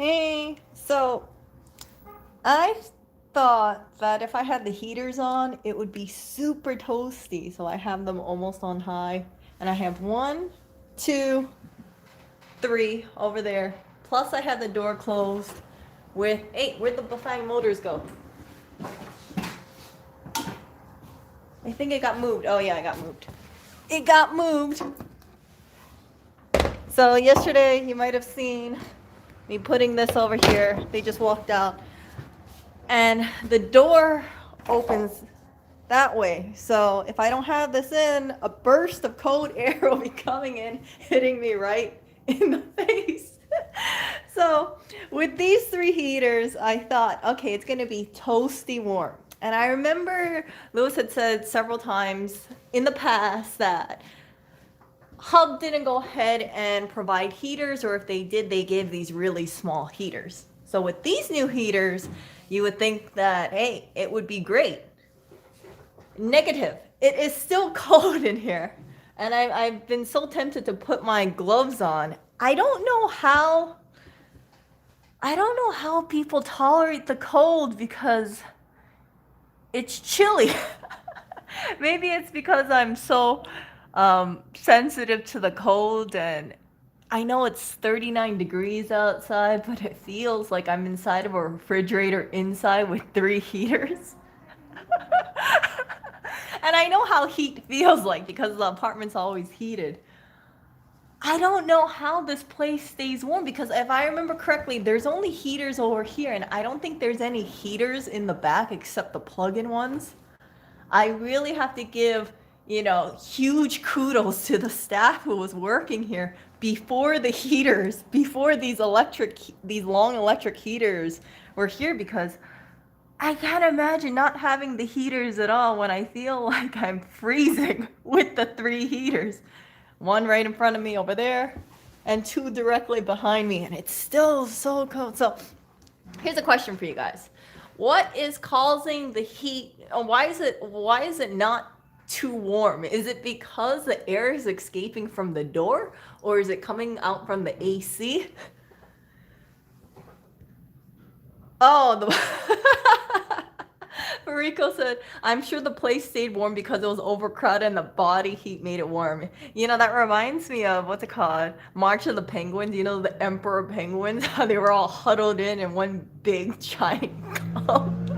Hey, so I thought that if I had the heaters on, it would be super toasty. So I have them almost on high. And I have one, two, three over there. Plus I have the door closed with, hey, where'd the Bafang motors go? I think it got moved. Oh yeah, it got moved. It got moved. So yesterday you might have seen me putting this over here. They just walked out. And the door opens that way. So if I don't have this in, a burst of cold air will be coming in, hitting me right in the face. So with these three heaters, I thought, okay, it's gonna be toasty warm. And I remember Lewis had said several times in the past that Hub didn't go ahead and provide heaters, or if they did, they gave these really small heaters. So with these new heaters, you would think that, hey, it would be great. Negative. It is still cold in here. And I've been so tempted to put my gloves on. I don't know how people tolerate the cold because it's chilly. Maybe it's because I'm so sensitive to the cold, and I know it's 39 degrees outside, but it feels like I'm inside of a refrigerator inside with three heaters. And I know how heat feels like because the apartment's always heated. I don't know how this place stays warm because if I remember correctly, there's only heaters over here, and I don't think there's any heaters in the back except the plug-in ones. I really have to give, huge kudos to the staff who was working here before the heaters, before these long electric heaters were here, because I can't imagine not having the heaters at all when I feel like I'm freezing with the three heaters. One right in front of me over there and two directly behind me, and it's still so cold. So here's a question for you guys. What is causing the heat? Why is it not too warm? Is it because the air is escaping from the door, or is it coming out from the AC? Oh, Rico said, I'm sure the place stayed warm because it was overcrowded and the body heat made it warm. That reminds me of, what's it called? March of the Penguins. The emperor penguins, how they were all huddled in one big giant clump.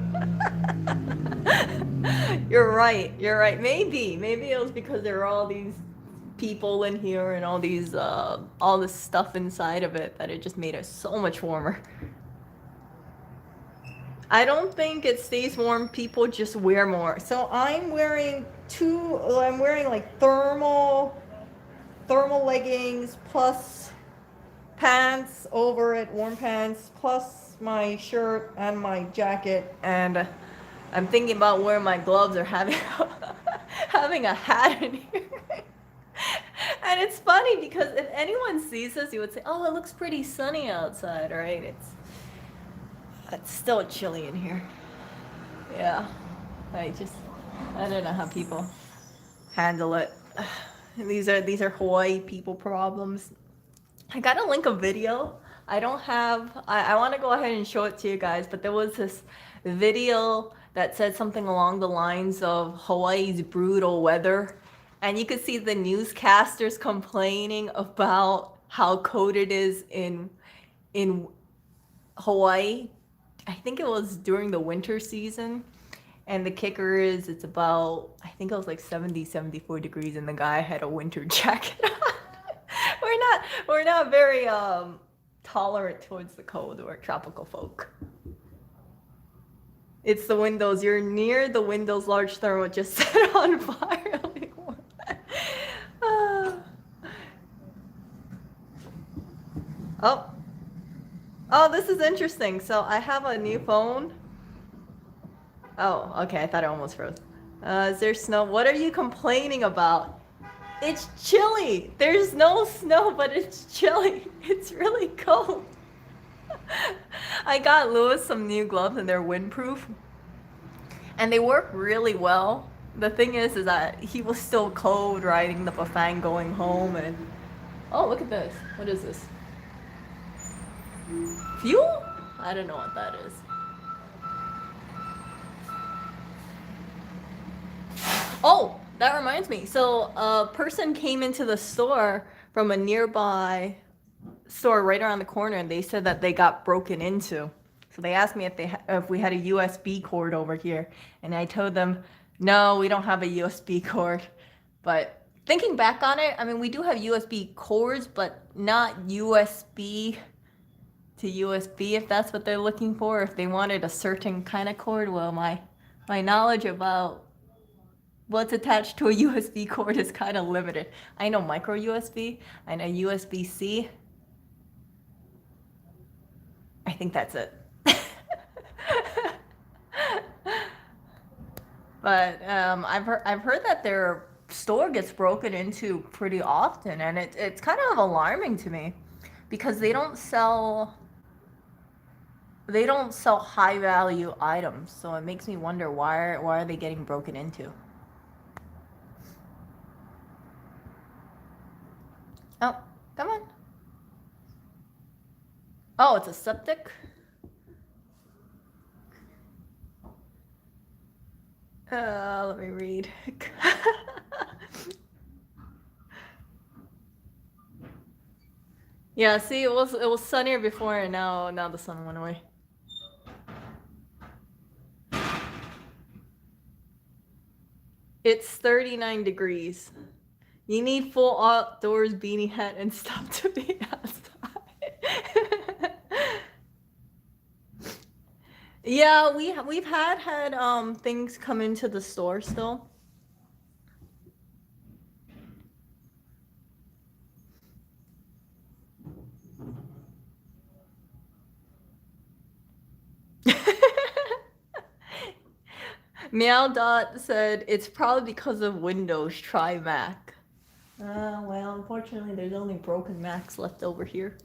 You're right. Maybe it was because there were all these people in here and all this stuff inside of it that it just made it so much warmer. I don't think it stays warm. People just wear more. So I'm wearing like thermal leggings plus pants over it, warm pants, plus my shirt and my jacket. And I'm thinking about wearing my gloves or having a hat in here. And it's funny because if anyone sees this, you would say, oh, it looks pretty sunny outside, right? It's still chilly in here. Yeah. I don't know how people handle it. These are Hawaii people problems. I gotta link a video. I want to go ahead and show it to you guys, but there was this video that said something along the lines of Hawaii's brutal weather. And you could see the newscasters complaining about how cold it is in Hawaii. I think it was during the winter season. And the kicker is it's about, I think it was like 74 degrees, and the guy had a winter jacket on. We're not very tolerant towards the cold. We're tropical folk. It's the windows. You're near the windows. Large thermal just set on fire. Oh, this is interesting. So I have a new phone. Oh, okay. I thought I almost froze. Is there snow? What are you complaining about? It's chilly. There's no snow, but it's chilly. It's really cold. I got Lewis some new gloves, and they're windproof. And they work really well. The thing is that he was still cold riding the Bafang going home, and oh, look at this. What is this? Fuel? I don't know what that is. Oh, that reminds me. So a person came into the store from a nearby store right around the corner, and they said that they got broken into. So they asked me if we had a USB cord over here, and I told them, no, we don't have a USB cord. But thinking back on it, I mean, we do have USB cords, but not USB to USB, if that's what they're looking for. If they wanted a certain kind of cord, well, my knowledge about what's attached to a USB cord is kind of limited. I know micro USB, I know USB-C. I think that's it. But I've heard that their store gets broken into pretty often, and it's kind of alarming to me because they don't sell high value items. So it makes me wonder why are they getting broken into? Oh, come on. Oh, it's a septic? Let me read. Yeah, see, it was sunnier before, and now the sun went away. It's 39 degrees. You need full outdoors beanie hat and stuff to be outside. Yeah, we've had things come into the store still. Meow Dot said it's probably because of Windows. Try Mac. Well, unfortunately, there's only broken Macs left over here.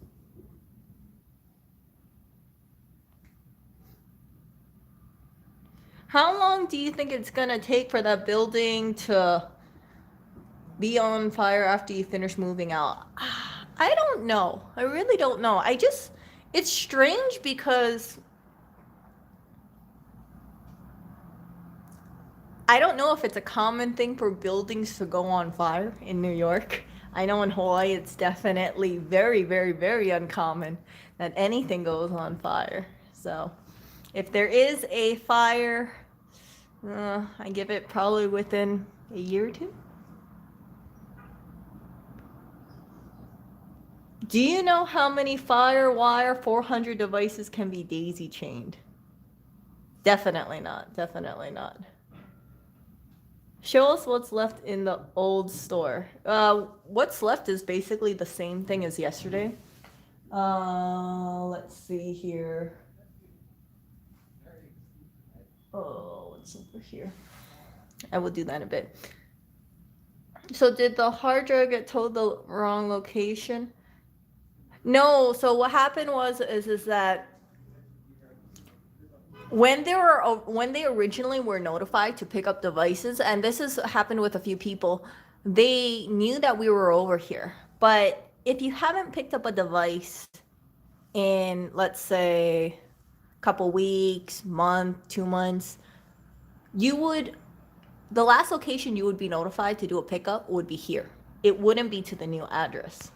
How long do you think it's gonna take for that building to be on fire after you finish moving out? I don't know. I really don't know. It's strange because I don't know if it's a common thing for buildings to go on fire in New York. I know in Hawaii it's definitely very, very, very uncommon that anything goes on fire. So if there is a fire, I give it probably within a year or two. Do you know how many FireWire 400 devices can be daisy chained? Definitely not. Definitely not. Show us what's left in the old store. What's left is basically the same thing as yesterday. Let's see here. Oh, what's over here? I will do that in a bit. So did the hard drive get told the wrong location? No, so what happened is that when they originally were notified to pick up devices, and this has happened with a few people, they knew that we were over here. But if you haven't picked up a device in, let's say, a couple weeks, month, 2 months, the last location you would be notified to do a pickup would be here. It wouldn't be to the new address.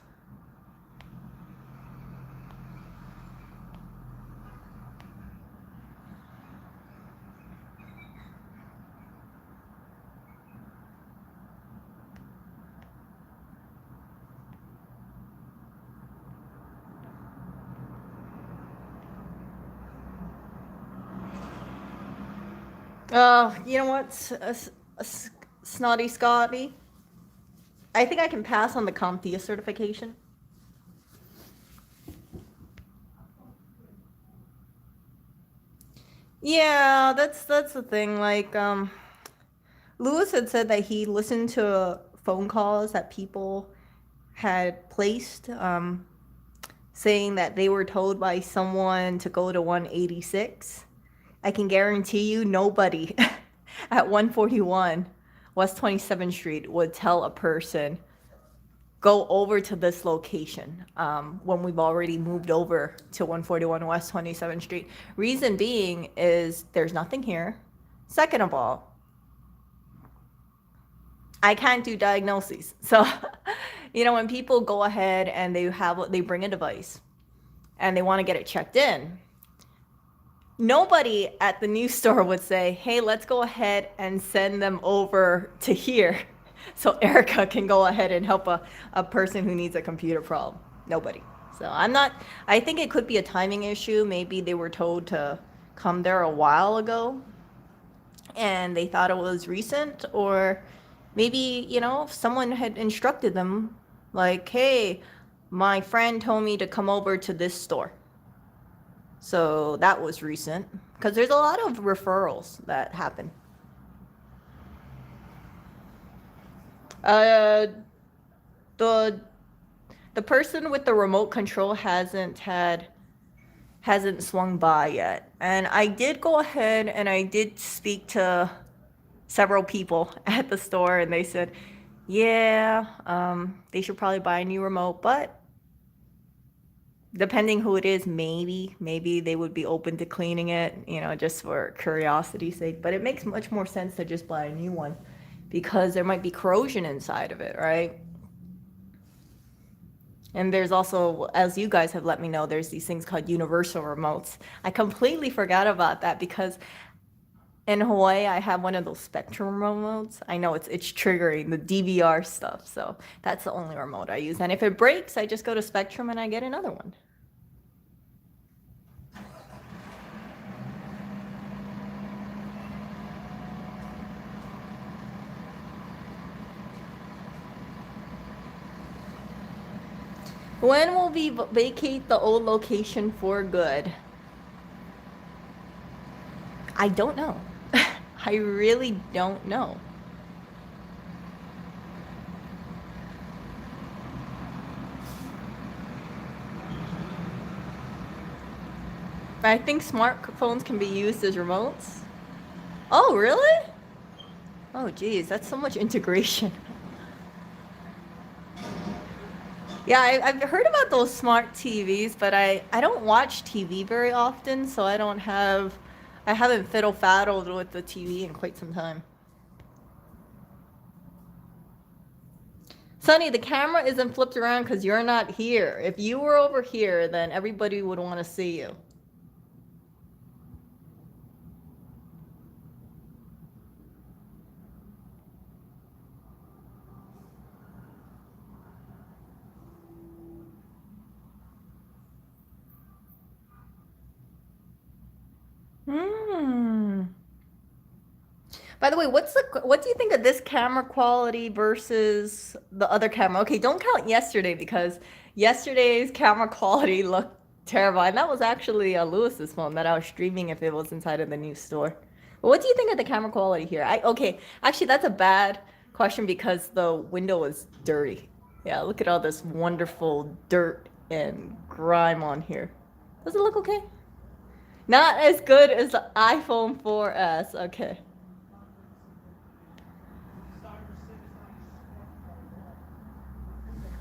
You know what, Snotty Scotty? I think I can pass on the CompTIA certification. Yeah, that's the thing. Like, Lewis had said that he listened to phone calls that people had placed, saying that they were told by someone to go to 186. I can guarantee you nobody at 141 West 27th Street would tell a person, go over to this location when we've already moved over to 141 West 27th Street. Reason being is there's nothing here. Second of all, I can't do diagnoses. So, you know, when people go ahead and they bring a device and they want to get it checked in, nobody at the new store would say, hey, let's go ahead and send them over to here so Erica can go ahead and help a person who needs a computer problem. Nobody. So I think it could be a timing issue. Maybe they were told to come there a while ago and they thought it was recent, or maybe, you know, someone had instructed them like, hey, my friend told me to come over to this store. So that was recent, because there's a lot of referrals that happen. The person with the remote control hasn't swung by yet. And I did go ahead and I did speak to several people at the store, and they said, yeah, they should probably buy a new remote, but depending who it is, maybe they would be open to cleaning it, you know, just for curiosity's sake. But it makes much more sense to just buy a new one, because there might be corrosion inside of it, right? And there's also, as you guys have let me know, there's these things called universal remotes. I completely forgot about that, because in Hawaii, I have one of those Spectrum remotes. I know it's triggering the DVR stuff, so that's the only remote I use. And if it breaks, I just go to Spectrum and I get another one. When will we vacate the old location for good? I don't know. I really don't know. I think smartphones can be used as remotes. Oh, really? Oh, geez, that's so much integration. Yeah, I've heard about those smart TVs, but I don't watch TV very often, so I haven't fiddle-faddled with the TV in quite some time. Sonny, the camera isn't flipped around because you're not here. If you were over here, then everybody would want to see you. By the way, what do you think of this camera quality versus the other camera? Okay, don't count yesterday, because yesterday's camera quality looked terrible. And that was actually Lewis's phone that I was streaming if it was inside of the new store. But what do you think of the camera quality here? Okay, actually that's a bad question because the window is dirty. Yeah, look at all this wonderful dirt and grime on here. Does it look okay? Not as good as the iPhone 4S. Okay.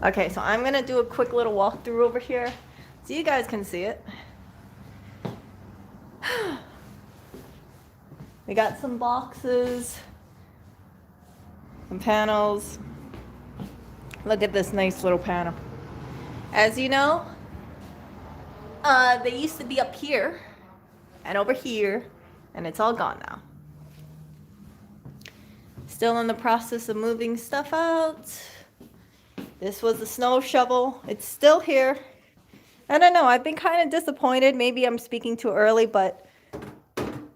Okay, so I'm gonna do a quick little walkthrough over here so you guys can see it. We got some boxes, some panels. Look at this nice little panel. As you know, they used to be up here and over here, and it's all gone now. Still in the process of moving stuff out. This was the snow shovel. It's still here. I don't know. I've been kind of disappointed. Maybe I'm speaking too early, but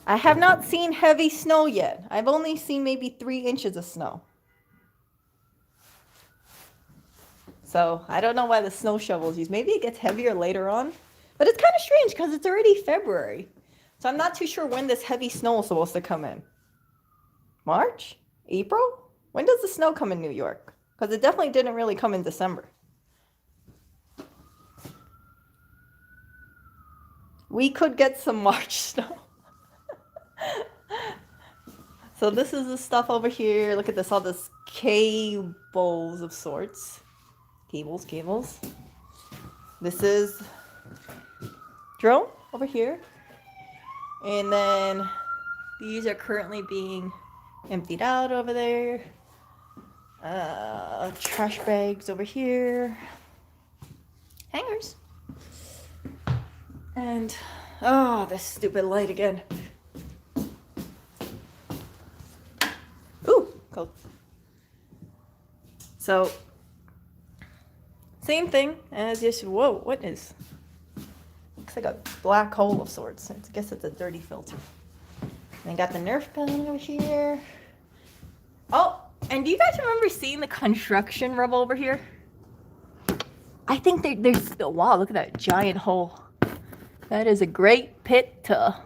I have not seen heavy snow yet. I've only seen maybe 3 inches of snow. So I don't know why the snow shovel is used. Maybe it gets heavier later on. But it's kind of strange because it's already February. So I'm not too sure when this heavy snow is supposed to come in. March? April? When does the snow come in New York? Because it definitely didn't really come in December. We could get some March snow. So this is the stuff over here. Look at this, all this cables of sorts. Cables. This is drone over here. And then these are currently being emptied out over there. Trash bags over here. Hangers. And, oh, this stupid light again. Ooh, cold. So, same thing as this. Whoa, what is? Looks like a black hole of sorts. I guess it's a dirty filter. And I got the Nerf gun over here. Oh, and do you guys remember seeing the construction rubble over here? I think there's still, wow, look at that giant hole. That is a great pit to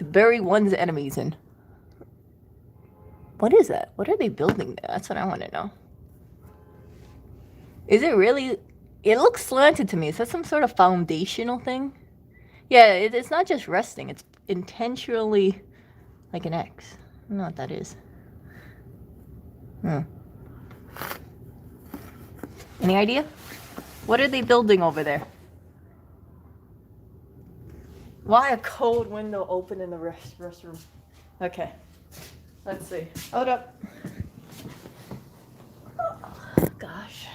bury one's enemies in. What is that? What are they building there? That's what I want to know. Is it really? It looks slanted to me. Is that some sort of foundational thing? Yeah, it's not just resting. It's intentionally like an X. I don't know what that is. Any idea? What are they building over there? Why a cold window open in the restroom? Okay, let's see. Hold up. Oh, gosh.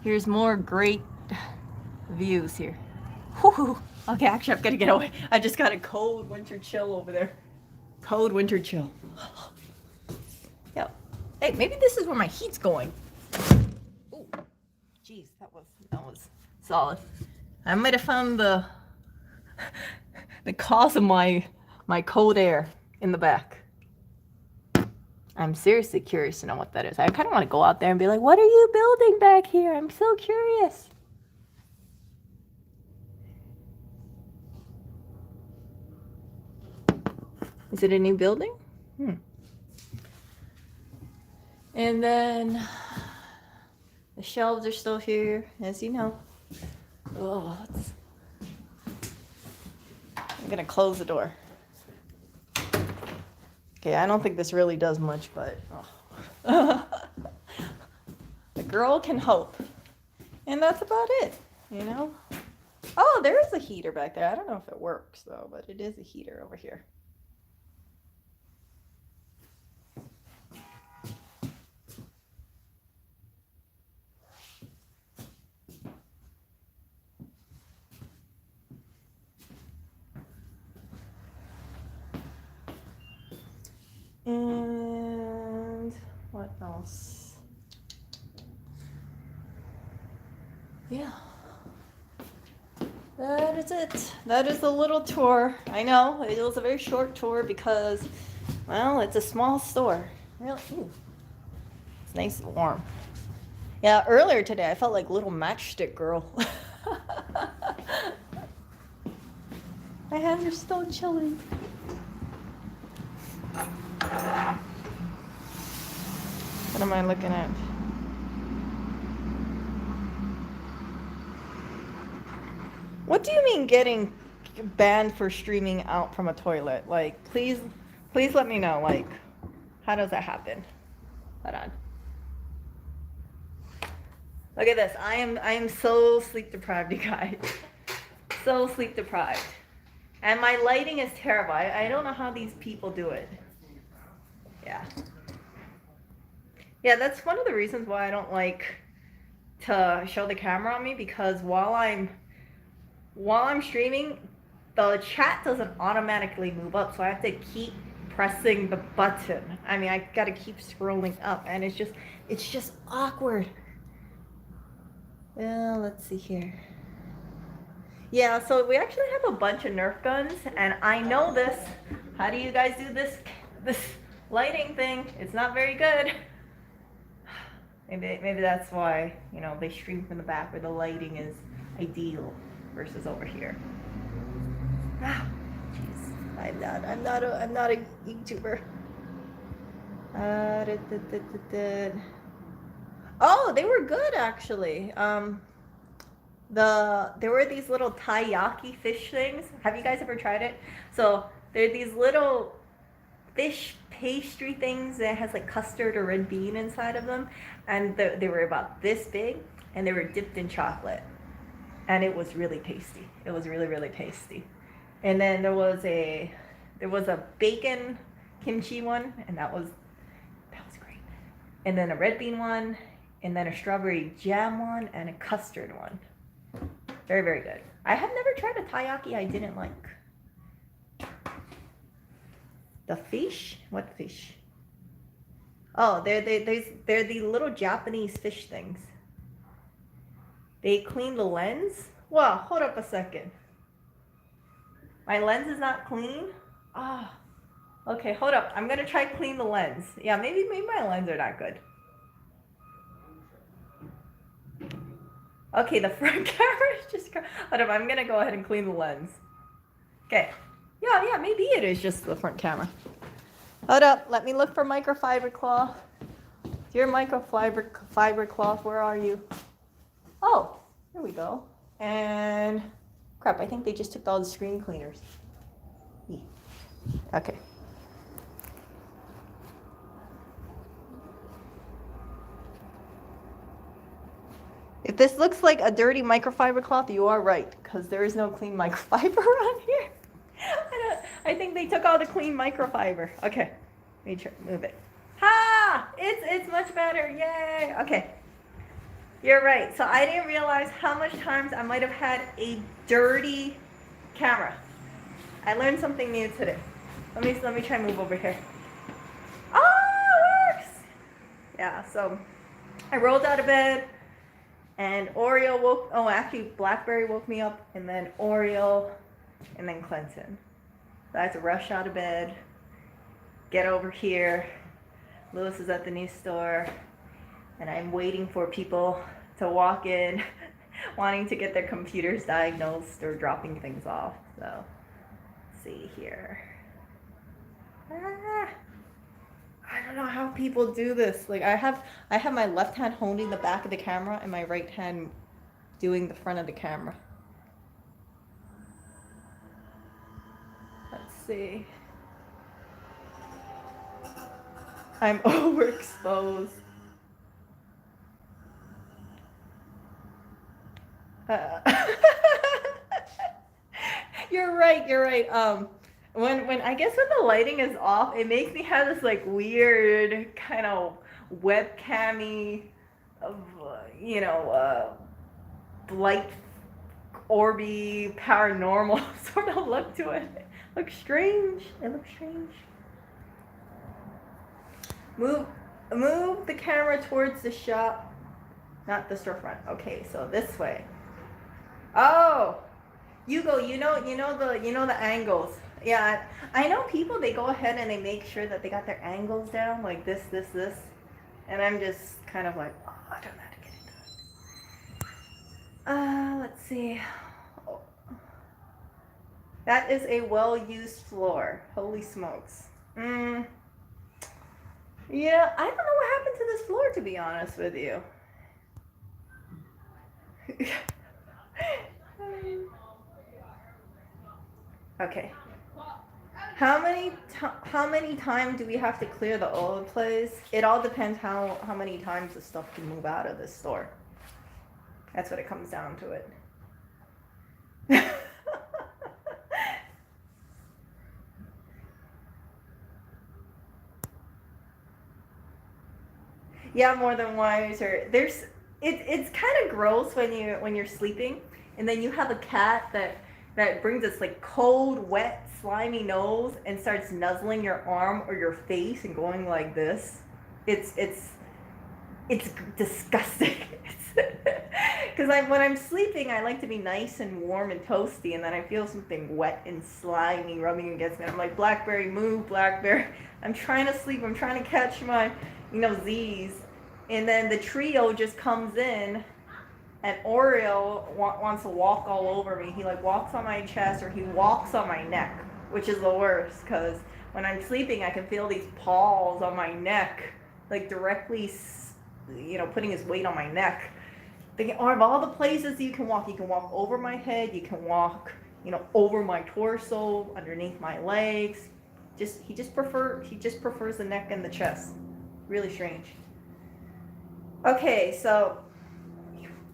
Here's more great views here. Whew. Okay, actually, I'm gonna get away. I just got a cold winter chill over there. Cold winter chill. Yep. Hey, maybe this is where my heat's going. Ooh, jeez, that was solid. I might have found the cause of my cold air in the back. I'm seriously curious to know what that is. I kind of want to go out there and be like, what are you building back here? I'm so curious. Is it a new building? And then the shelves are still here, as you know. Oh, I'm gonna close the door. Okay, I don't think this really does much, but oh. The girl can hope. And that's about it, you know? Oh, there is a heater back there. I don't know if it works though, but it is a heater over here. And what else? Yeah. That is it. That is the little tour. I know, it was a very short tour because, well, it's a small store. Really, ooh. It's nice and warm. Yeah, earlier today I felt like little matchstick girl. My hands are still chilly. What am I looking at? What do you mean getting banned for streaming out from a toilet? Like, please let me know. Like, how does that happen? Hold on. Look at this. I am so sleep deprived, you guys. So sleep deprived. And my lighting is terrible. I don't know how these people do it. Yeah. Yeah, that's one of the reasons why I don't like to show the camera on me, because while I'm streaming, the chat doesn't automatically move up, so I have to keep pressing the button. I mean, I gotta keep scrolling up, and it's just awkward. Well, let's see here. Yeah, so we actually have a bunch of Nerf guns, and I know this. How do you guys do this lighting thing? It's not very good. Maybe that's why, you know, they stream from the back where the lighting is ideal versus over here. Ah, jeez, I'm not a YouTuber. Oh, they were good actually. There were these little taiyaki fish things. Have you guys ever tried it? So they're these little fish pastry things that has like custard or red bean inside of them, and they were about this big, and they were dipped in chocolate, and it was really tasty. It was really, really tasty. And then there was a bacon kimchi one, and that was great. And then a red bean one, and then a strawberry jam one, and a custard one. Very, very good. I have never tried a taiyaki I didn't like. The fish? What fish? Oh, they're the little Japanese fish things. They clean the lens? Wow, hold up a second. My lens is not clean? Ah. Oh, okay, hold up. I'm gonna try clean the lens. Yeah, maybe my lens are not good. Okay, the front camera is just... Hold up, I'm gonna go ahead and clean the lens. Okay. Yeah, maybe it is just the front camera. Hold up, let me look for microfiber cloth. Dear microfiber cloth, where are you? Oh, here we go. And crap, I think they just took all the screen cleaners. Okay. If this looks like a dirty microfiber cloth, you are right, because there is no clean microfiber on here. I think they took all the clean microfiber. Okay, let me move it. Ha! It's much better. Yay! Okay, you're right. So I didn't realize how much times I might have had a dirty camera. I learned something new today. Let me try and move over here. Oh, it works! Yeah. So I rolled out of bed, and Oreo actually Blackberry woke me up, and then Oreo, and then Clinton. So I had to rush out of bed, get over here. Lewis is at the new store, and I'm waiting for people to walk in wanting to get their computers diagnosed or dropping things off. So, let's see here. I don't know how people do this. Like I have my left hand holding the back of the camera and my right hand doing the front of the camera. Let's see. I'm overexposed. You're right. When I guess when the lighting is off, it makes me have this like weird kind of webcam-y, light orby paranormal sort of look to it. It looks strange. Move the camera towards the shop, not the storefront. Okay, so this way. Oh, you know the angles. Yeah, I know people, they go ahead and they make sure that they got their angles down, like this. And I'm just kind of like, oh, I don't know how to get it done. Let's see. Oh. That is a well-used floor. Holy smokes. Yeah, I don't know what happened to this floor, to be honest with you. Okay. How many times do we have to clear the old place? It all depends how many times the stuff can move out of this store. That's what it comes down to it. Yeah, more than wiser. It's kind of gross when you're sleeping and then you have a cat that brings this like cold, wet, slimy nose and starts nuzzling your arm or your face and going like this. It's disgusting. Because when I'm sleeping, I like to be nice and warm and toasty, and then I feel something wet and slimy rubbing against me. I'm like, Blackberry, move, Blackberry. I'm trying to sleep. I'm trying to catch my, Z's. And then the trio just comes in, and Oreo wants to walk all over me. He like walks on my chest or he walks on my neck, which is the worst because when I'm sleeping, I can feel these paws on my neck, like directly, putting his weight on my neck. Of all the places you can walk over my head, you can walk, over my torso, underneath my legs. He just prefers the neck and the chest. Really strange. Okay, so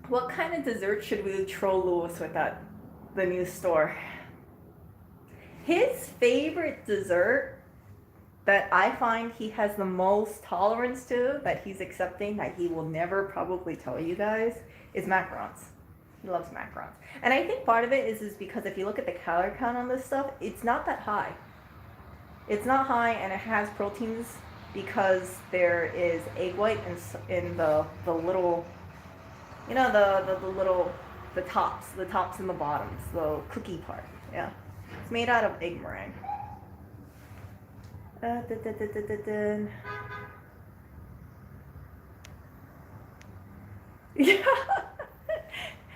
what kind of dessert should we troll Lewis with at the new store? His favorite dessert that I find he has the most tolerance to, that he's accepting, that he will never probably tell you guys, is macarons. He loves macarons. And I think part of it is because if you look at the calorie count on this stuff, it's not that high. It's not high, and it has proteins because there is egg white in the little, you know, the tops and the bottoms, the cookie part. Yeah, it's made out of egg meringue. Yeah,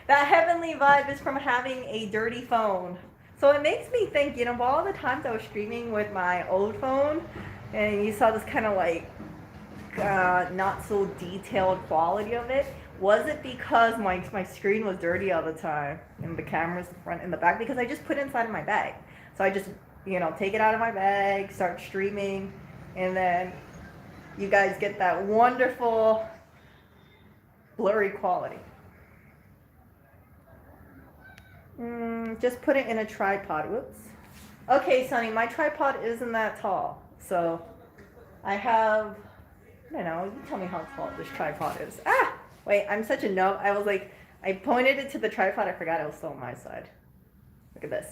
that heavenly vibe is from having a dirty phone. So it makes me think, you know, of all the times I was streaming with my old phone, and you saw this kind of like not so detailed quality of it. Was it because my screen was dirty all the time, and the cameras, the front and the back? Because I just put it inside of my bag. So I just, you know, take it out of my bag, start streaming, and then you guys get that wonderful blurry quality. Just put it in a tripod. Whoops. Okay, Sonny, my tripod isn't that tall. So I have, I don't know, you tell me how tall this tripod is. Ah! Wait, I'm such a nub. I was like, I pointed it to the tripod. I forgot it was still on my side. Look at this.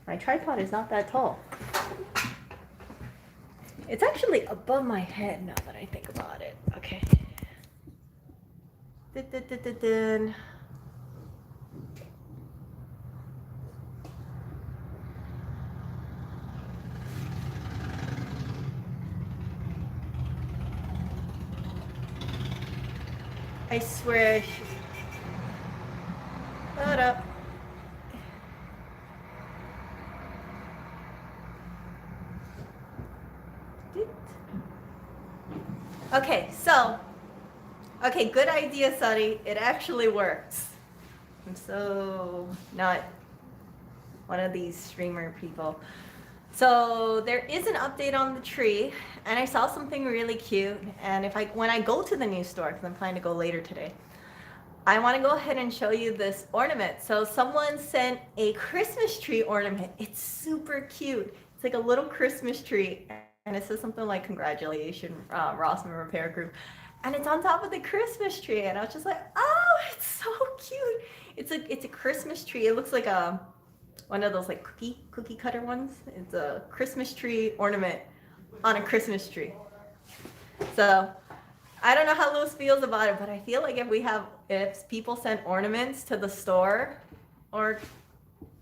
My tripod is not that tall. It's actually above my head now that I think about it. Okay. I swear. Hold up. Okay, so, okay, good idea, Sunny. It actually works. I'm so not one of these streamer people. So there is an update on the tree, and I saw something really cute. And when I go to the new store, because I'm planning to go later today, I want to go ahead and show you this ornament. So someone sent a Christmas tree ornament. It's super cute. It's like a little Christmas tree, and it says something like "Congratulations, Rossman Repair Group," and it's on top of the Christmas tree. And I was just like, "Oh, it's so cute!" It's a Christmas tree. It looks like one of those like cookie cutter ones. It's a Christmas tree ornament on a Christmas tree. So I don't know how Lewis feels about it, but I feel like if people send ornaments to the store, or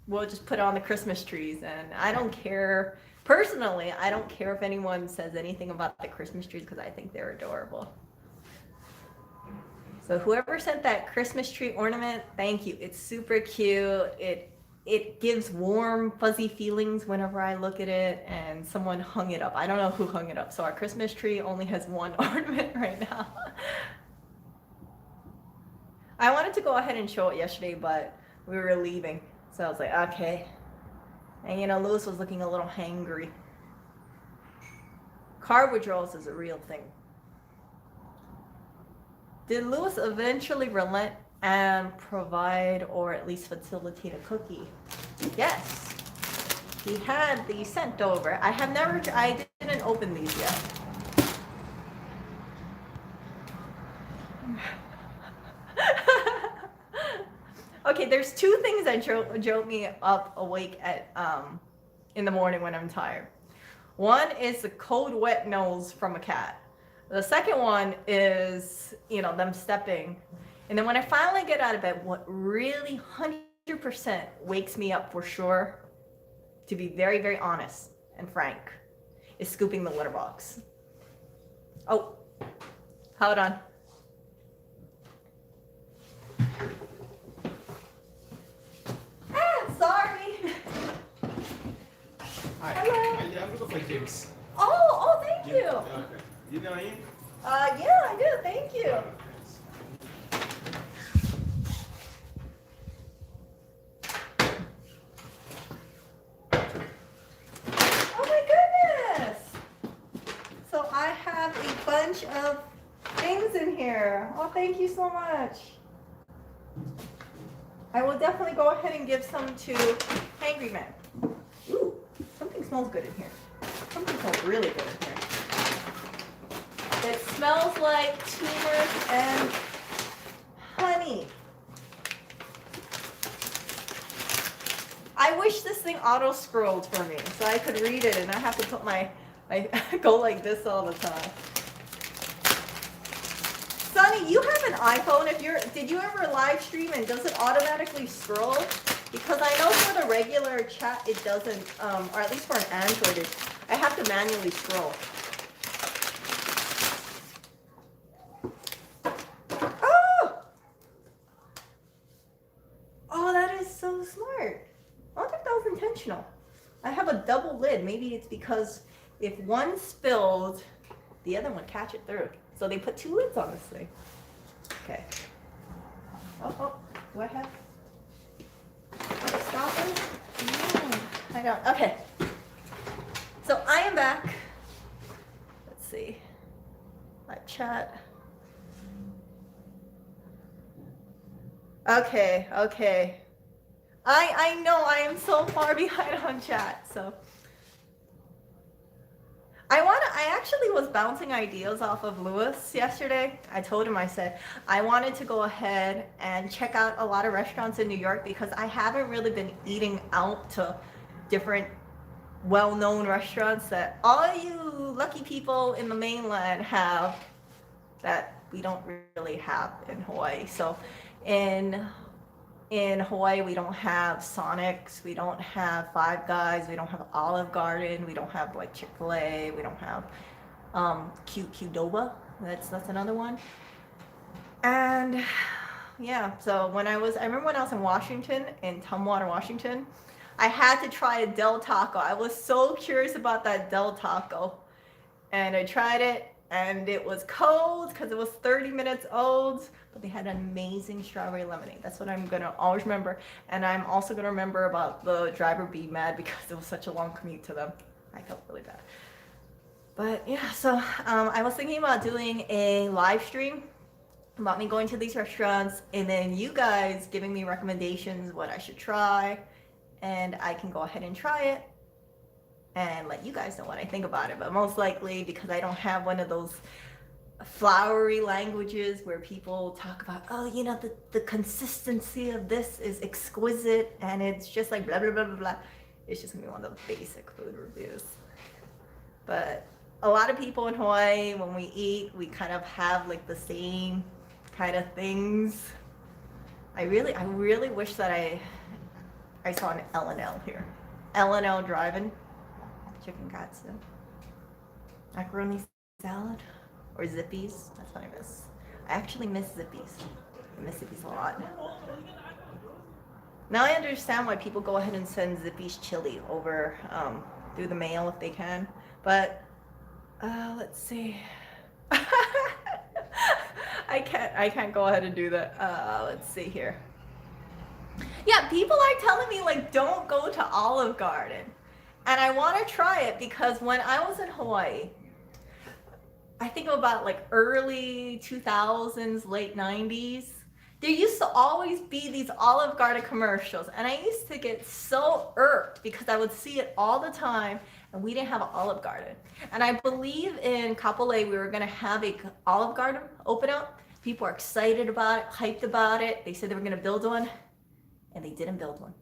we'll just put it on the Christmas trees. And I don't care, personally, I don't care if anyone says anything about the Christmas trees, because I think they're adorable. So whoever sent that Christmas tree ornament, thank you. It's super cute. It gives warm, fuzzy feelings whenever I look at it, and someone hung it up. I don't know who hung it up. So our Christmas tree only has one ornament right now. I wanted to go ahead and show it yesterday, but we were leaving. So I was like, okay. And you know, Lewis was looking a little hangry. Card withdrawals is a real thing. Did Lewis eventually relent and provide, or at least facilitate, a cookie? Yes, he had these sent over. I didn't open these yet. Okay, there's two things that jolt me up awake at in the morning when I'm tired. One is the cold wet nose from a cat. The second one is, you know, them stepping. And then when I finally get out of bed, what really 100% wakes me up for sure, to be very, very honest and frank, is scooping the litter box. Oh, hold on. Sorry. Hi. Hello. I'm looking for James. Oh, thank you. Okay. You know him? Yeah, I do. Thank you. bunch of things in here. Oh, thank you so much. I will definitely go ahead and give some to Hangry Man. Ooh, something smells good in here. Something smells really good in here. It smells like turmeric and honey. I wish this thing auto-scrolled for me so I could read it and not have to put I go like this all the time. Sonny, you have an iPhone. Did you ever live stream and does it automatically scroll? Because I know for the regular chat it doesn't, or at least for an Android, I have to manually scroll. Oh! Oh, that is so smart. I don't think that was intentional. I have a double lid. Maybe it's because if one spilled, the other one catch it through. So they put 2 lids on this thing. Okay. Oh, do I have stoppers? No, I don't. Okay. So I am back. Let's see. Live chat. Okay. I know I am so far behind on chat, so. I actually was bouncing ideas off of Lewis yesterday. I told him, I said, I wanted to go ahead and check out a lot of restaurants in New York because I haven't really been eating out to different well-known restaurants that all you lucky people in the mainland have that we don't really have in Hawaii. So in Hawaii, we don't have Sonics, we don't have Five Guys, we don't have Olive Garden, we don't have like Chick-fil-A, we don't have Qdoba. That's another one. And yeah, so I remember when I was in Washington, in Tumwater, Washington, I had to try a Del Taco. I was so curious about that Del Taco, and I tried it. And it was cold because it was 30 minutes old, but they had an amazing strawberry lemonade. That's what I'm gonna always remember. And I'm also gonna remember about the driver being mad because it was such a long commute to them. I felt really bad. But yeah, so I was thinking about doing a live stream about me going to these restaurants and then you guys giving me recommendations, what I should try, and I can go ahead and try it and let you guys know what I think about it. But most likely, because I don't have one of those flowery languages where people talk about, oh, you know, the consistency of this is exquisite and it's just like blah, blah, blah, blah, blah. It's just gonna be one of the basic food reviews. But a lot of people in Hawaii, when we eat, we kind of have like the same kind of things. I really wish that I saw an L&L here. L&L drive-in. Chicken katsu, macaroni salad, or Zippies. That's what I miss. I actually miss Zippies. I miss Zippies a lot. Now I understand why people go ahead and send Zippies chili over through the mail if they can. But let's see. I can't go ahead and do that. Let's see here. Yeah, people are telling me like don't go to Olive Garden. And I want to try it because when I was in Hawaii, I think about like early 2000s, late 90s, there used to always be these Olive Garden commercials. And I used to get so irked because I would see it all the time and we didn't have an Olive Garden. And I believe in Kapolei, we were going to have a Olive Garden open up. People are excited about it, hyped about it. They said they were going to build one and they didn't build one.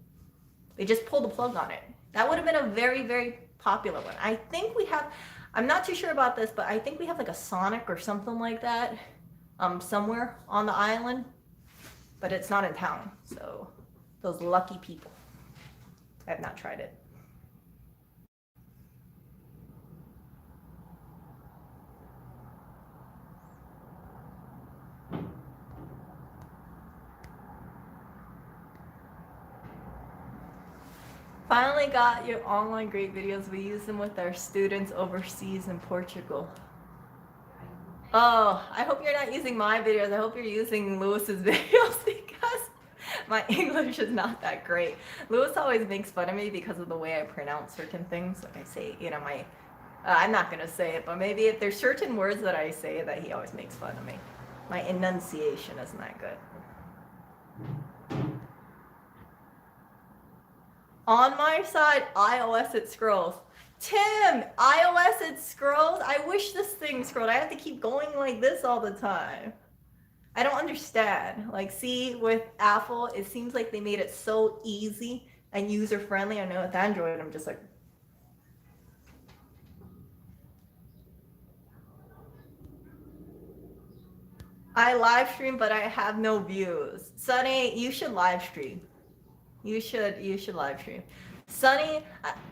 They just pulled the plug on it. That would have been a very, very popular one. I think we have, I'm not too sure about this, but I think we have like a Sonic or something like that somewhere on the island, but it's not in town. So those lucky people have not tried it. Finally got your online grade videos. We use them with our students overseas in Portugal. Oh, I hope you're not using my videos. I hope you're using Lewis's videos because my English is not that great. Lewis always makes fun of me because of the way I pronounce certain things. Like I say, you know, I'm not gonna say it, but maybe if there's certain words that I say that he always makes fun of me. My enunciation isn't that good. On my side, iOS it scrolls. Tim, iOS it scrolls? I wish this thing scrolled. I have to keep going like this all the time. I don't understand. Like, see, with Apple, it seems like they made it so easy and user-friendly. I know with Android, I'm just like... I live stream, but I have no views. Sunny, you should live stream. You should live stream. Sunny,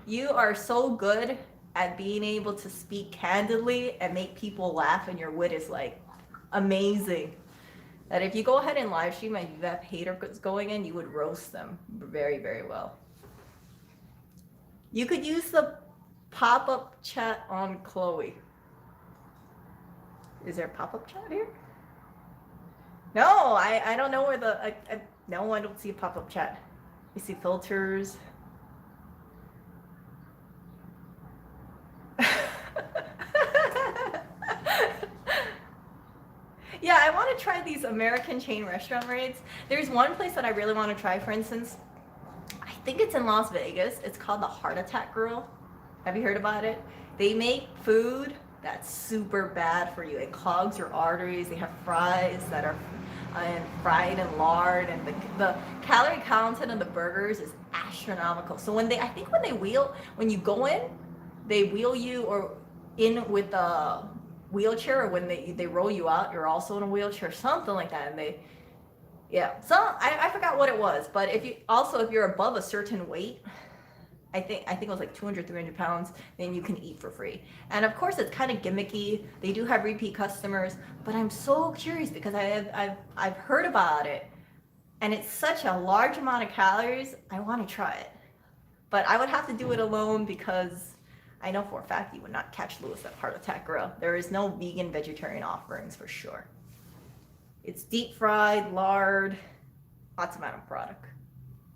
you are so good at being able to speak candidly and make people laugh, and your wit is like amazing. That if you go ahead and live stream and you have haters going in, you would roast them very, very well. You could use the pop-up chat on Chloe. Is there a pop-up chat here? No, I don't know where the... no, I don't see a pop-up chat. You see filters. Yeah, I want to try these American chain restaurant raids. There's one place that I really want to try, for instance. I think it's in Las Vegas. It's called the Heart Attack Grill. Have you heard about it? They make food that's super bad for you. It clogs your arteries. They have fries that are fried in lard, and the calorie content of the burgers is astronomical. So when you go in, they wheel you or in with a wheelchair, or when they roll you out, you're also in a wheelchair, something like that. And I forgot what it was, but if you're above a certain weight, I think it was like 200, 300 pounds, then you can eat for free. And of course, it's kind of gimmicky. They do have repeat customers, but I'm so curious because I've heard about it, and it's such a large amount of calories. I want to try it, but I would have to do it alone because I know for a fact you would not catch Lewis at Heart Attack Grill. There is no vegan, vegetarian offerings for sure. It's deep fried, lard, lots of amount of product,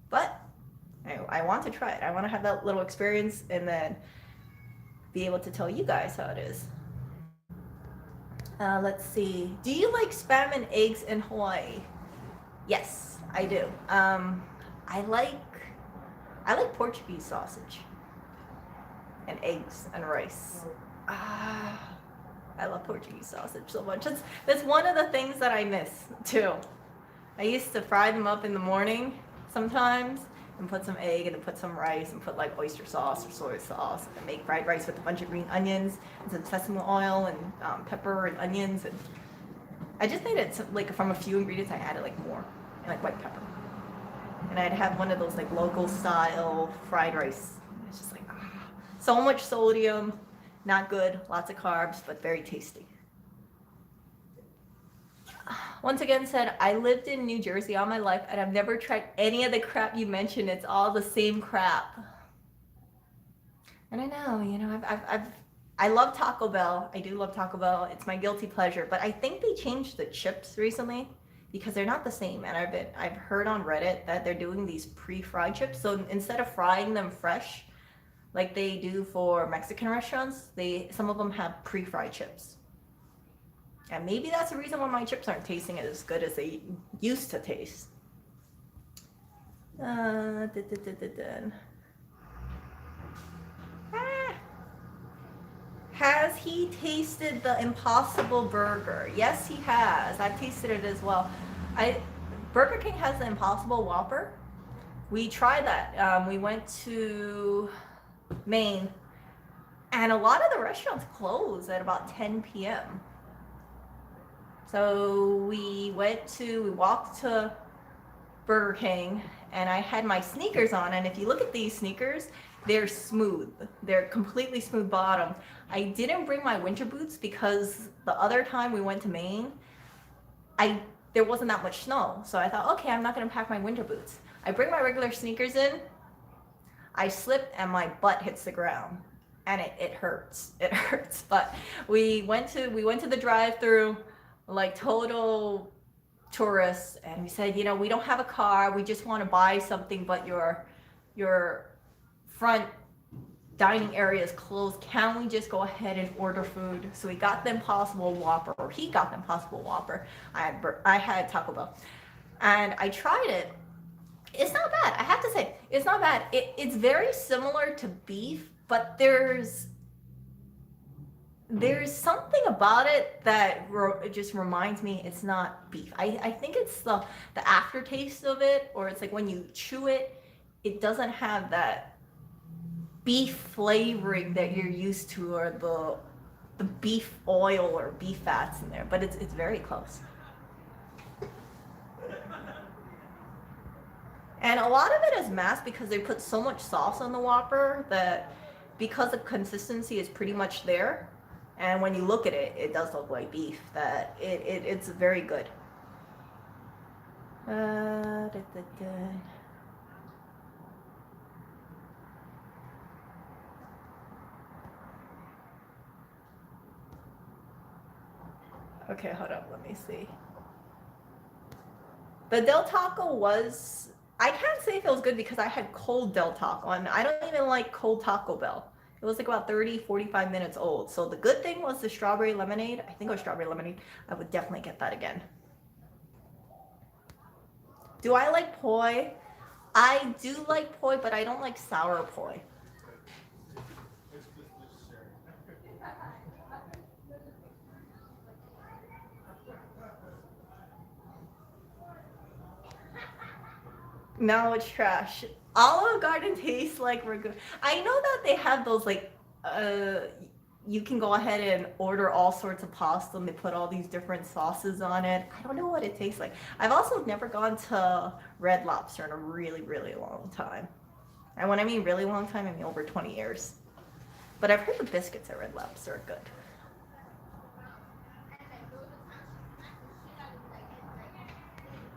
but I want to try it. I want to have that little experience and then be able to tell you guys how it is. Let's see. Do you like spam and eggs in Hawaii? Yes, I do. I like Portuguese sausage and eggs and rice. I love Portuguese sausage so much. That's one of the things that I miss too. I used to fry them up in the morning sometimes and put some egg and then put some rice and put like oyster sauce or soy sauce and make fried rice with a bunch of green onions and some sesame oil and pepper and onions. And I just made it like from a few ingredients. I added like more, and like white pepper. And I'd have one of those like local style fried rice. It's just like, so much sodium, not good, lots of carbs, but very tasty. Once again said, I lived in New Jersey all my life and I've never tried any of the crap you mentioned. It's all the same crap. And I know, I love Taco Bell. I do love Taco Bell. It's my guilty pleasure, but I think they changed the chips recently because they're not the same. And I've heard on Reddit that they're doing these pre-fried chips. So instead of frying them fresh, like they do for Mexican restaurants, some of them have pre-fried chips. And maybe that's the reason why my chips aren't tasting as good as they used to taste. Has he tasted the Impossible Burger? Yes, he has. I've tasted it as well. Burger King has the Impossible Whopper. We tried that. We went to Maine, and a lot of the restaurants close at about 10 p.m. So we walked to Burger King, and I had my sneakers on, and if you look at these sneakers, they're smooth. They're completely smooth bottom. I didn't bring my winter boots because the other time we went to Maine, there wasn't that much snow. So I thought, okay, I'm not gonna pack my winter boots. I bring my regular sneakers in, I slip and my butt hits the ground, and it hurts. It hurts. But we went to the drive-through like total tourists, and we said, we don't have a car, we just want to buy something, but your front dining area is closed. Can we just go ahead and order food? So we got the Impossible Whopper, or he got the Impossible Whopper. I had Taco Bell, and I tried it. It's not bad. I have to say, it's not bad. It's very similar to beef, but there's something about it that it just reminds me it's not beef. I think it's the aftertaste of it, or it's like when you chew it, it doesn't have that beef flavoring that you're used to, or the beef oil or beef fats in there, but it's very close. And a lot of it is masked because they put so much sauce on the Whopper that because the consistency is pretty much there, and when you look at it, it does look like beef, that it's very good. Okay, hold up, let me see. The Del Taco was, I can't say if it was good because I had cold Del Taco, and I don't even like cold Taco Bell. It was like about 30-45 minutes old. So the good thing was the strawberry lemonade. I think it was strawberry lemonade. I would definitely get that again. Do I like poi? I do like poi, but I don't like sour poi. No, it's trash. Olive Garden tastes like ragu. I know that they have those like, you can go ahead and order all sorts of pasta and they put all these different sauces on it. I don't know what it tastes like. I've also never gone to Red Lobster in a really, really long time. And when I mean really long time, I mean over 20 years. But I've heard the biscuits at Red Lobster are good.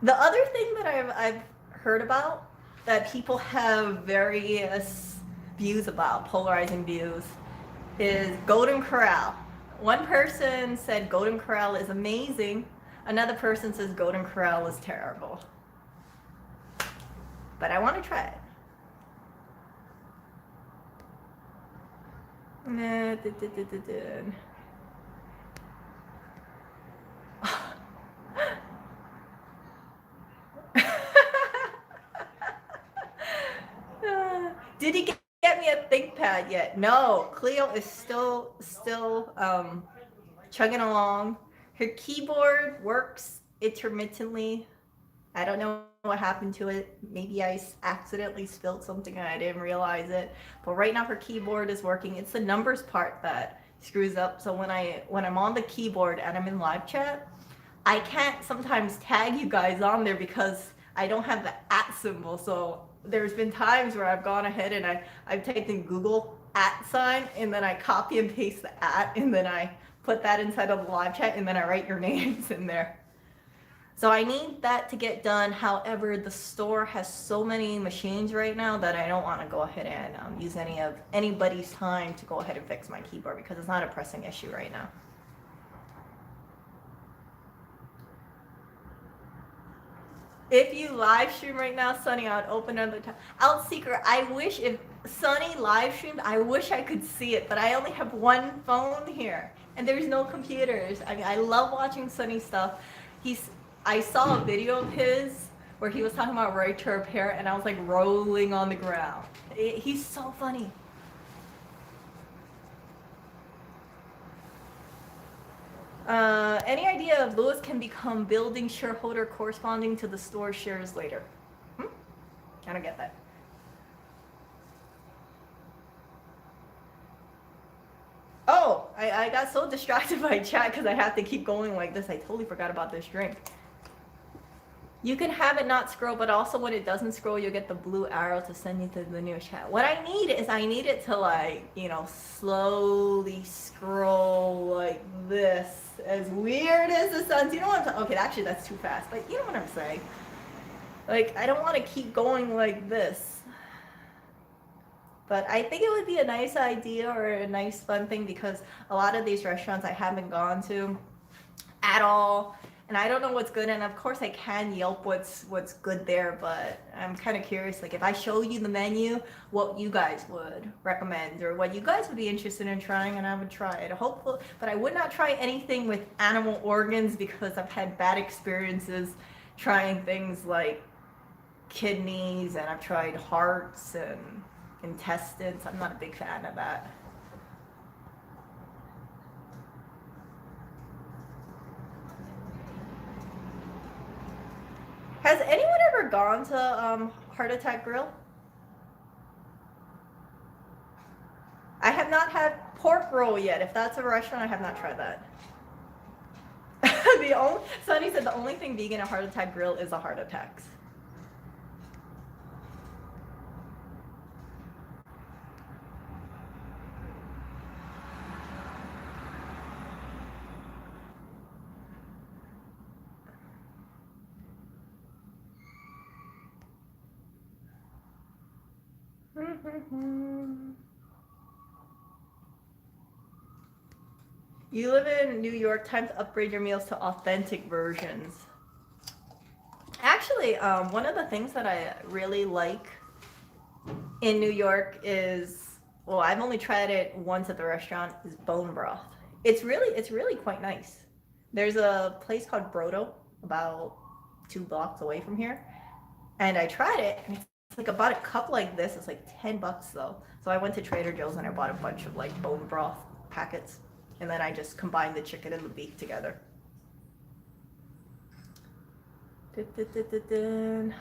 The other thing that I've heard about that people have various views about, polarizing views, is Golden Corral. One person said Golden Corral is amazing. Another person says Golden Corral is terrible. But I want to try it. Did he get me a ThinkPad yet? No, Cleo is still chugging along. Her keyboard works intermittently. I don't know what happened to it. Maybe I accidentally spilled something and I didn't realize it. But right now her keyboard is working. It's the numbers part that screws up. So when I'm on the keyboard and I'm in live chat, I can't sometimes tag you guys on there because I don't have the @ symbol. So there's been times where I've gone ahead and I've typed in Google @ and then I copy and paste the @ and then I put that inside of the live chat and then I write your names in there. So I need that to get done. However, the store has so many machines right now that I don't want to go ahead and use anybody's time to go ahead and fix my keyboard because it's not a pressing issue right now. If you live stream right now, Sunny, I'd open another time. Outseeker, I wish if Sunny live streamed, I wish I could see it, but I only have one phone here and there's no computers. I mean, I love watching Sunny stuff. I saw a video of his where he was talking about right to repair and I was like rolling on the ground. He's so funny. Any idea if Lewis can become building shareholder corresponding to the store shares later? I don't get that. Oh, I got so distracted by chat because I have to keep going like this. I totally forgot about this drink. You can have it not scroll, but also when it doesn't scroll, you'll get the blue arrow to send you to the new chat. What I need it to like, slowly scroll like this. As weird as it sounds. You know what I'm saying? Okay, actually that's too fast, but you know what I'm saying. Like, I don't want to keep going like this. But I think it would be a nice idea or a nice fun thing because a lot of these restaurants I haven't gone to at all. and I don't know what's good. And of course, I can Yelp what's good there, but I'm kind of curious. Like, if I show you the menu, what you guys would recommend, or what you guys would be interested in trying, and I would try it. Hopefully, but I would not try anything with animal organs because I've had bad experiences trying things like kidneys, and I've tried hearts and intestines. I'm not a big fan of that. Has anyone ever gone to Heart Attack Grill? I have not had pork roll yet. If that's a restaurant, I have not tried that. Sonny said the only thing vegan at Heart Attack Grill is the heart attacks. You live in New York, time to upgrade your meals to authentic versions. Actually, one of the things that I really like in New York is, well, I've only tried it once at the restaurant, is bone broth. It's really quite nice. There's a place called Brodo about 2 blocks away from here, and I tried it, and it's like about a cup like this. It's like $10 though. So I went to Trader Joe's and I bought a bunch of like bone broth packets, and then I just combined the chicken and the beef together.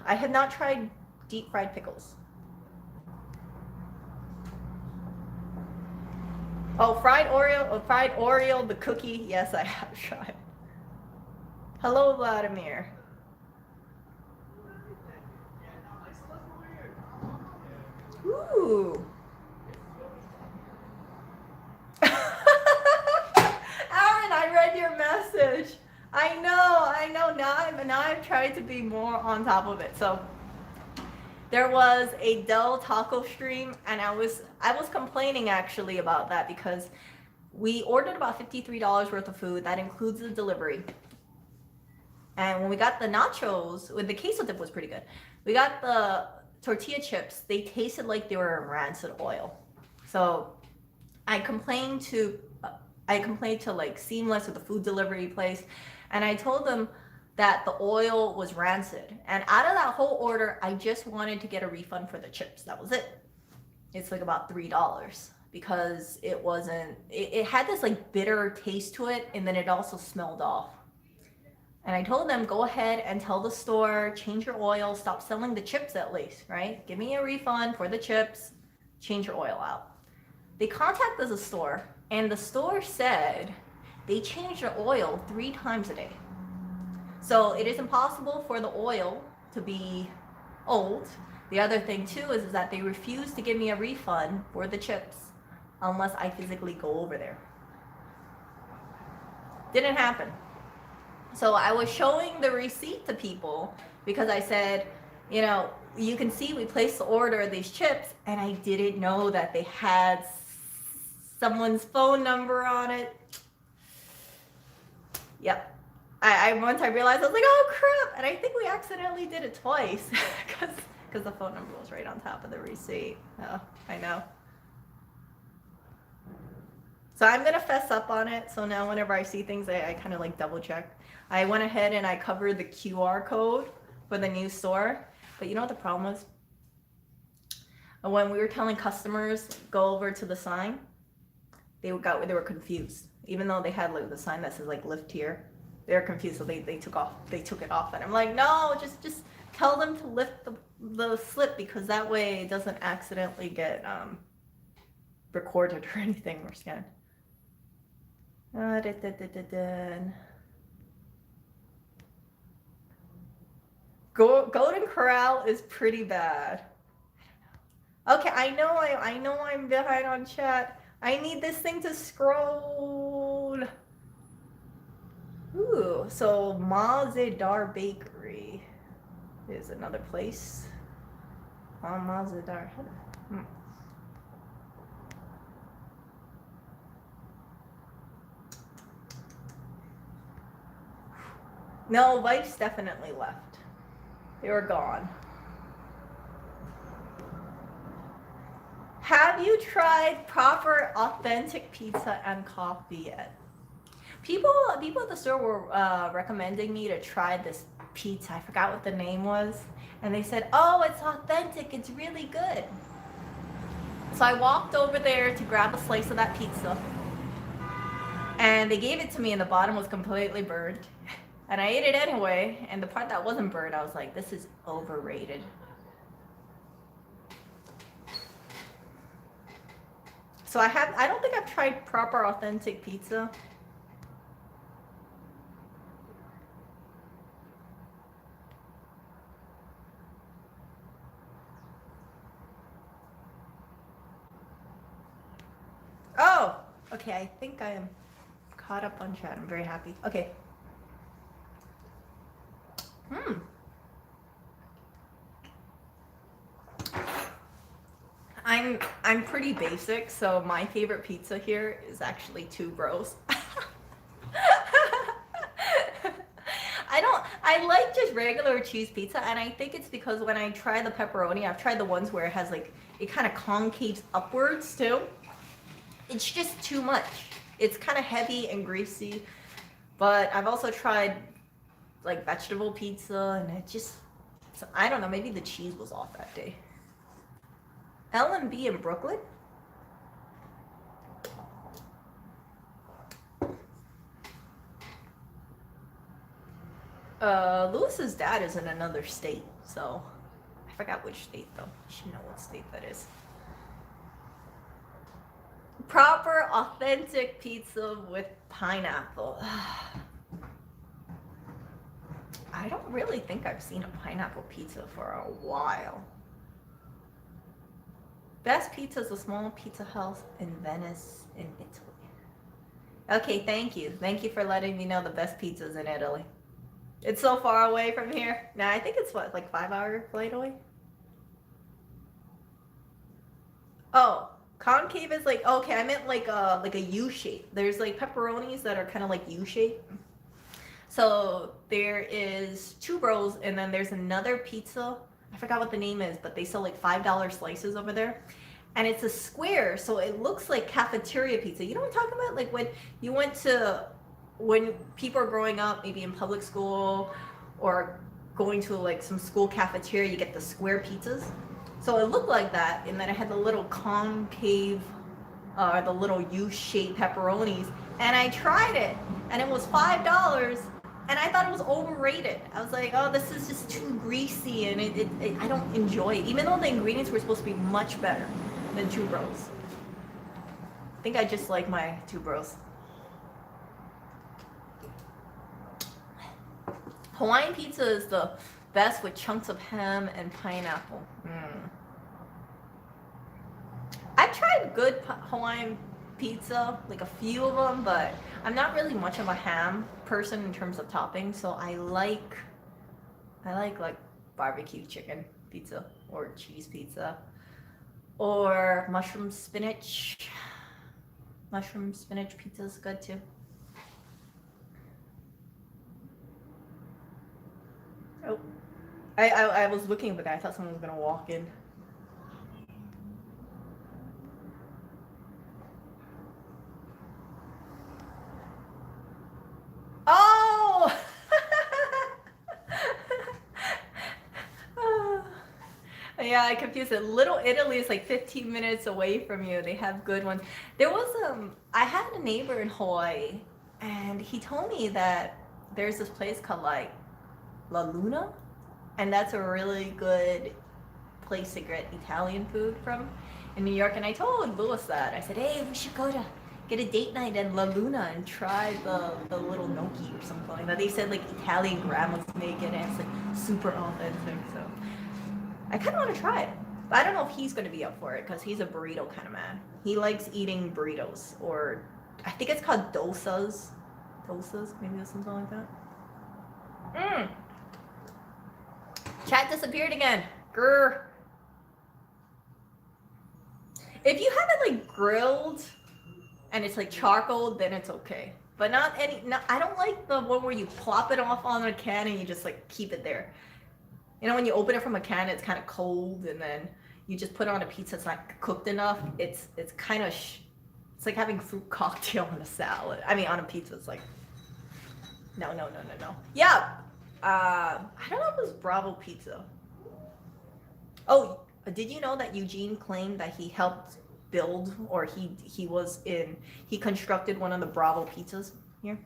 I have not tried deep fried pickles. Oh, fried Oreo, the cookie. Yes, I have tried. Hello, Vladimir. Ooh. Aaron, I read your message. I know. Now I've tried to be more on top of it. So there was a Del Taco stream, and I was complaining actually about that because we ordered about $53 worth of food. That includes the delivery. And when we got the nachos, with the queso dip was pretty good. We got the tortilla chips. They tasted like they were in rancid oil. So I complained to like Seamless, or the food delivery place, and I told them that the oil was rancid. And out of that whole order, I just wanted to get a refund for the chips. That was it. It's like about $3 because it wasn't, it had this like bitter taste to it, and then it also smelled off. And I told them, go ahead and tell the store, change your oil, stop selling the chips at least, right? Give me a refund for the chips, change your oil out. They contacted the store, and the store said they change the oil 3 times a day. So it is impossible for the oil to be old. The other thing too is that they refuse to give me a refund for the chips unless I physically go over there. Didn't happen. So I was showing the receipt to people because I said, you know, you can see we placed the order of these chips, and I didn't know that they had someone's phone number on it. Yep. Once I realized, I was like, oh crap, and I think we accidentally did it twice because the phone number was right on top of the receipt. Oh, I know. So I'm gonna fess up on it. So now whenever I see things, I kind of like double check. I went ahead and I covered the QR code for the new store. But you know what the problem was? When we were telling customers go over to the sign, they were confused. Even though they had like the sign that says like lift here, they were confused, so they took it off. And I'm like, no, just tell them to lift the slip, because that way it doesn't accidentally get recorded or anything or scanned. Golden Corral is pretty bad. Okay, I know I'm behind on chat. I need this thing to scroll. Ooh, so Mazedar Bakery is another place on Mazedar. No, Vice definitely left. They were gone. Have you tried proper authentic pizza and coffee yet? People at the store were recommending me to try this pizza. I forgot what the name was. And they said, oh, it's authentic. It's really good. So I walked over there to grab a slice of that pizza. And they gave it to me and the bottom was completely burned. And I ate it anyway. And the part that wasn't burned, I was like, this is overrated. So I don't think I've tried proper authentic pizza. Oh, okay, I think I am caught up on chat. I'm very happy. Okay. I'm pretty basic, so my favorite pizza here is actually Two Bros. I like just regular cheese pizza, and I think it's because when I try the pepperoni, I've tried the ones where it has like, it kind of concaves upwards too. It's just too much. It's kind of heavy and greasy, but I've also tried like vegetable pizza, and it just, so I don't know, maybe the cheese was off that day. L&B in Brooklyn? Lewis's dad is in another state, so I forgot which state though. I should know what state that is. Proper, authentic pizza with pineapple. I don't really think I've seen a pineapple pizza for a while. Best pizza is a small pizza house in Venice, in Italy. Okay, thank you. Thank you for letting me know the best pizzas in Italy. It's so far away from here. Nah, I think it's what, like 5-hour flight away? Oh, concave is like, okay, I meant like a U shape. There's like pepperonis that are kind of like U shape. So there is Two Bros, and then there's another pizza. I forgot what the name is, but they sell like $5 slices over there. And it's a square, so it looks like cafeteria pizza. You know what I'm talking about? Like when you went to, when people are growing up, maybe in public school or going to like some school cafeteria, you get the square pizzas. So it looked like that, and then it had the little concave, the little U-shaped pepperonis. And I tried it, and it was $5. And I thought it was overrated. I was like, oh, this is just too greasy, and I don't enjoy it. Even though the ingredients were supposed to be much better than Two Bros. I think I just like my Two Bros. Hawaiian pizza is the best with chunks of ham and pineapple. I've tried good Hawaiian pizza, like a few of them, but I'm not really much of a ham person in terms of toppings, so I like barbecue chicken pizza or cheese pizza or mushroom spinach pizza is good too. Oh, I was looking, but I thought someone was gonna walk in. Oh! Yeah, I confused it. Little Italy is like 15 minutes away from you. They have good ones. There was I had a neighbor in Hawaii, and he told me that there's this place called like La Luna, and that's a really good place to get Italian food from in New York. And I told Louis that. I said, hey, we should go to get a date night at La Luna and try the little gnocchi or something like that. They said like Italian grandmas make it, and it's like super authentic. So I kind of want to try it. But I don't know if he's going to be up for it, because he's a burrito kind of man. He likes eating burritos, or I think it's called dosas. Dosas, maybe something like that. Chat disappeared again. Grr. If you have it like grilled and it's like charcoal, then it's okay. But not any. No, I don't like the one where you plop it off on a can and you just like keep it there. You know, when you open it from a can, it's kind of cold, and then you just put it on a pizza. It's not cooked enough. It's kind of it's like having fruit cocktail on a salad. I mean, on a pizza. It's like no. Yeah. I don't know if it was Bravo Pizza. Oh, did you know that Eugene claimed that he helped build, or he constructed one of the Bravo pizzas here?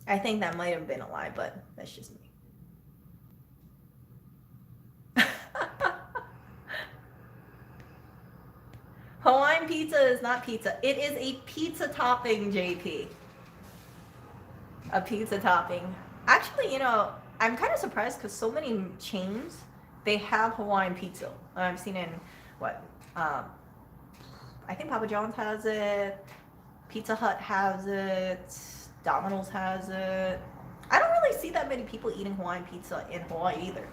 I think that might have been a lie, but that's just me. Hawaiian pizza is not pizza. It is a pizza topping, JP. A pizza topping. Actually, you know, I'm kind of surprised because so many chains, they have Hawaiian pizza. I've seen it in, what, I think Papa John's has it, Pizza Hut has it, Domino's has it. I don't really see that many people eating Hawaiian pizza in Hawaii either.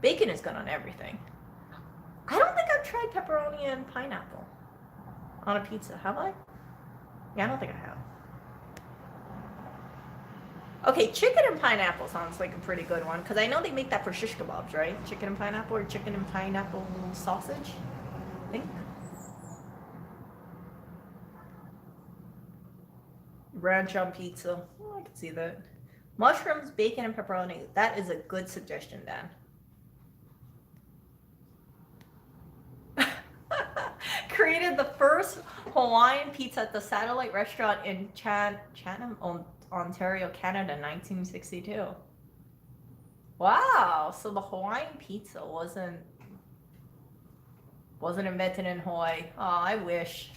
Bacon is good on everything. I don't think I've tried pepperoni and pineapple on a pizza. Have I? Yeah, I don't think I have. Okay, chicken and pineapple sounds like a pretty good one, because I know they make that for shish kebabs, right? Chicken and pineapple, or chicken and pineapple sausage, I think. Ranch on pizza. Oh, I can see that. Mushrooms, bacon, and pepperoni. That is a good suggestion, Dan. Created the first Hawaiian pizza at the Satellite Restaurant in Chatham, Ontario, Canada, 1962. Wow, so the Hawaiian pizza wasn't invented in Hawaii. Oh, I wish.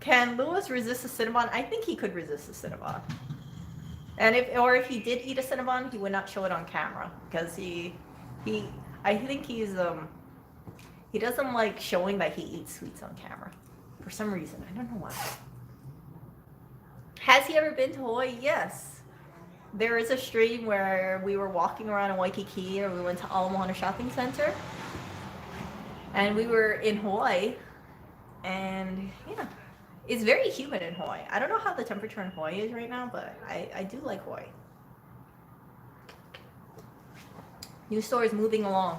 Can Lewis resist a Cinnabon? I think he could resist a Cinnabon. And if he did eat a Cinnabon, he would not show it on camera, because I think he doesn't like showing that he eats sweets on camera for some reason. I don't know why. Has he ever been to Hawaii? Yes. There is a stream where we were walking around in Waikiki, and we went to Ala Moana Shopping Center, and we were in Hawaii, and yeah. It's very humid in Hawaii. I don't know how the temperature in Hawaii is right now, but I do like Hawaii. News stories moving along.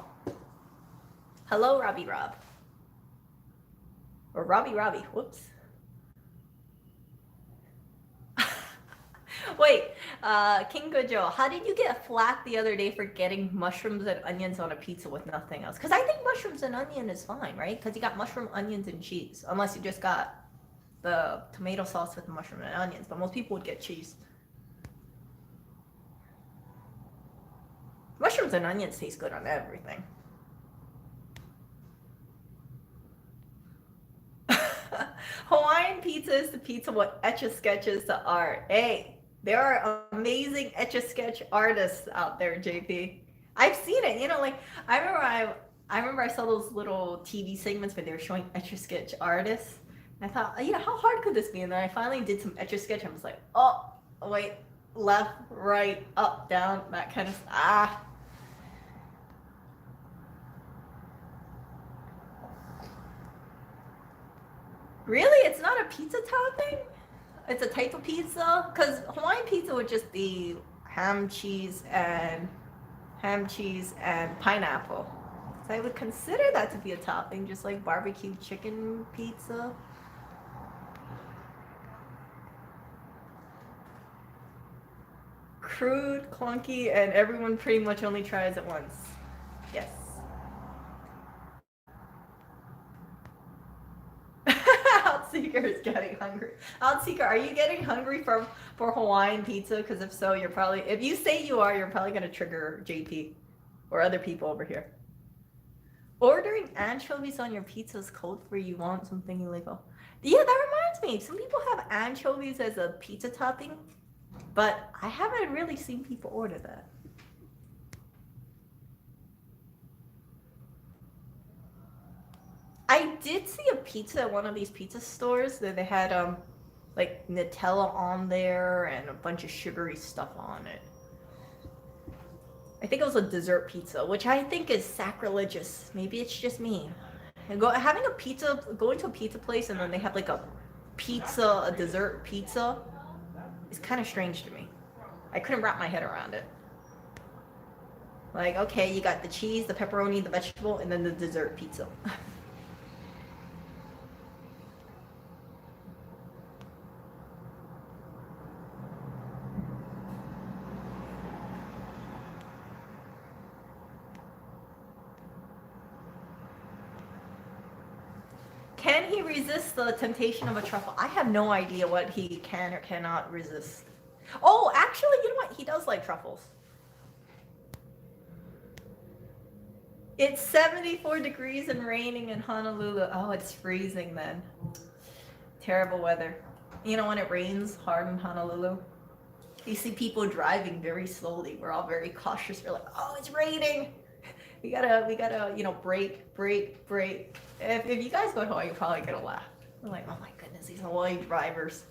Hello, Robbie Rob. Or Robbie Robbie. Whoops. Wait, King Gojo, how did you get flack the other day for getting mushrooms and onions on a pizza with nothing else? Because I think mushrooms and onion is fine, right? Because you got mushroom, onions, and cheese. Unless you just got the tomato sauce with the mushroom and onions, but most people would get cheese. Mushrooms and onions taste good on everything. Hawaiian pizza is the pizza what Etch-a-Sketch is to art. Hey, there are amazing Etch-a-Sketch artists out there, JP. I've seen it, you know, like I remember I saw those little TV segments where they were showing Etch-a-Sketch artists. I thought, you know, how hard could this be? And then I finally did some Etch-a-Sketch. I was like, oh, wait, left, right, up, down, that kind of Really? It's not a pizza topping? It's a type of pizza? Because Hawaiian pizza would just be ham, cheese, and pineapple. So I would consider that to be a topping, just like barbecue chicken pizza. Crude, clunky, and everyone pretty much only tries it once. Yes. Outseeker is getting hungry. Outseeker, are you getting hungry for Hawaiian pizza? Because if so, you're probably, if you say you are, you're probably going to trigger JP or other people over here. Ordering anchovies on your pizza is code for you want something illegal. Yeah, that reminds me. Some people have anchovies as a pizza topping, but I haven't really seen people order that. I did see a pizza at one of these pizza stores that they had like Nutella on there and a bunch of sugary stuff on it. I think it was a dessert pizza, which I think is sacrilegious. Maybe it's just me. And having a pizza, going to a pizza place and then they have like a pizza, a dessert pizza, is kind of strange to me. I couldn't wrap my head around it. Like, okay, you got the cheese, the pepperoni, the vegetable, and then the dessert pizza. Can he resist the temptation of a truffle? I have no idea what he can or cannot resist. Oh, actually, you know what? He does like truffles. It's 74 degrees and raining in Honolulu. Oh, it's freezing then. Terrible weather. You know, when it rains hard in Honolulu, you see people driving very slowly. We're all very cautious. We're like, oh, it's raining. We gotta, you know, brake. If you guys go to Hawaii, you're probably gonna laugh. We're like, oh my goodness, these Hawaii drivers.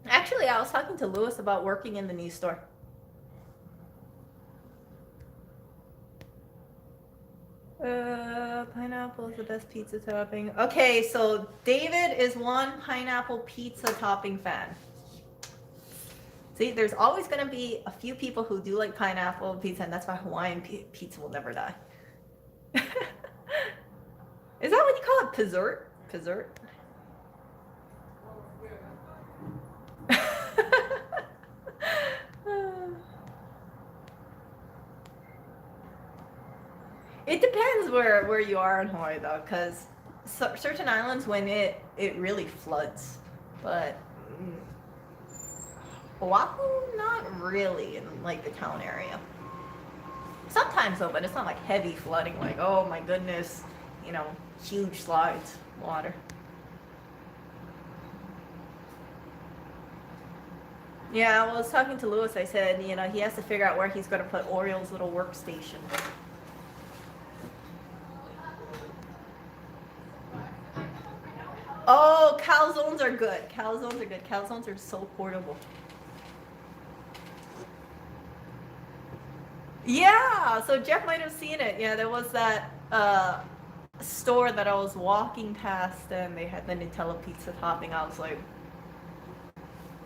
Actually, I was talking to Lewis about working in the new store. Pineapple is the best pizza topping. Okay, so David is one pineapple pizza topping fan. See, there's always going to be a few people who do like pineapple pizza, and that's why Hawaiian pizza will never die. Is that what you call it? Pizzert? Pizzert? It depends where you are in Hawaii though, because certain islands when it really floods, but Oahu not really in like the town area. Sometimes though, but it's not like heavy flooding, like oh my goodness, you know, huge slides, water. Yeah, well, I was talking to Lewis. I said, you know, he has to figure out where he's going to put Oriole's little workstation. Oh, calzones are good. Calzones are good. Calzones are so portable. Yeah, so Jeff might have seen it. Yeah, there was that store that I was walking past and they had the Nutella pizza topping. I was like, I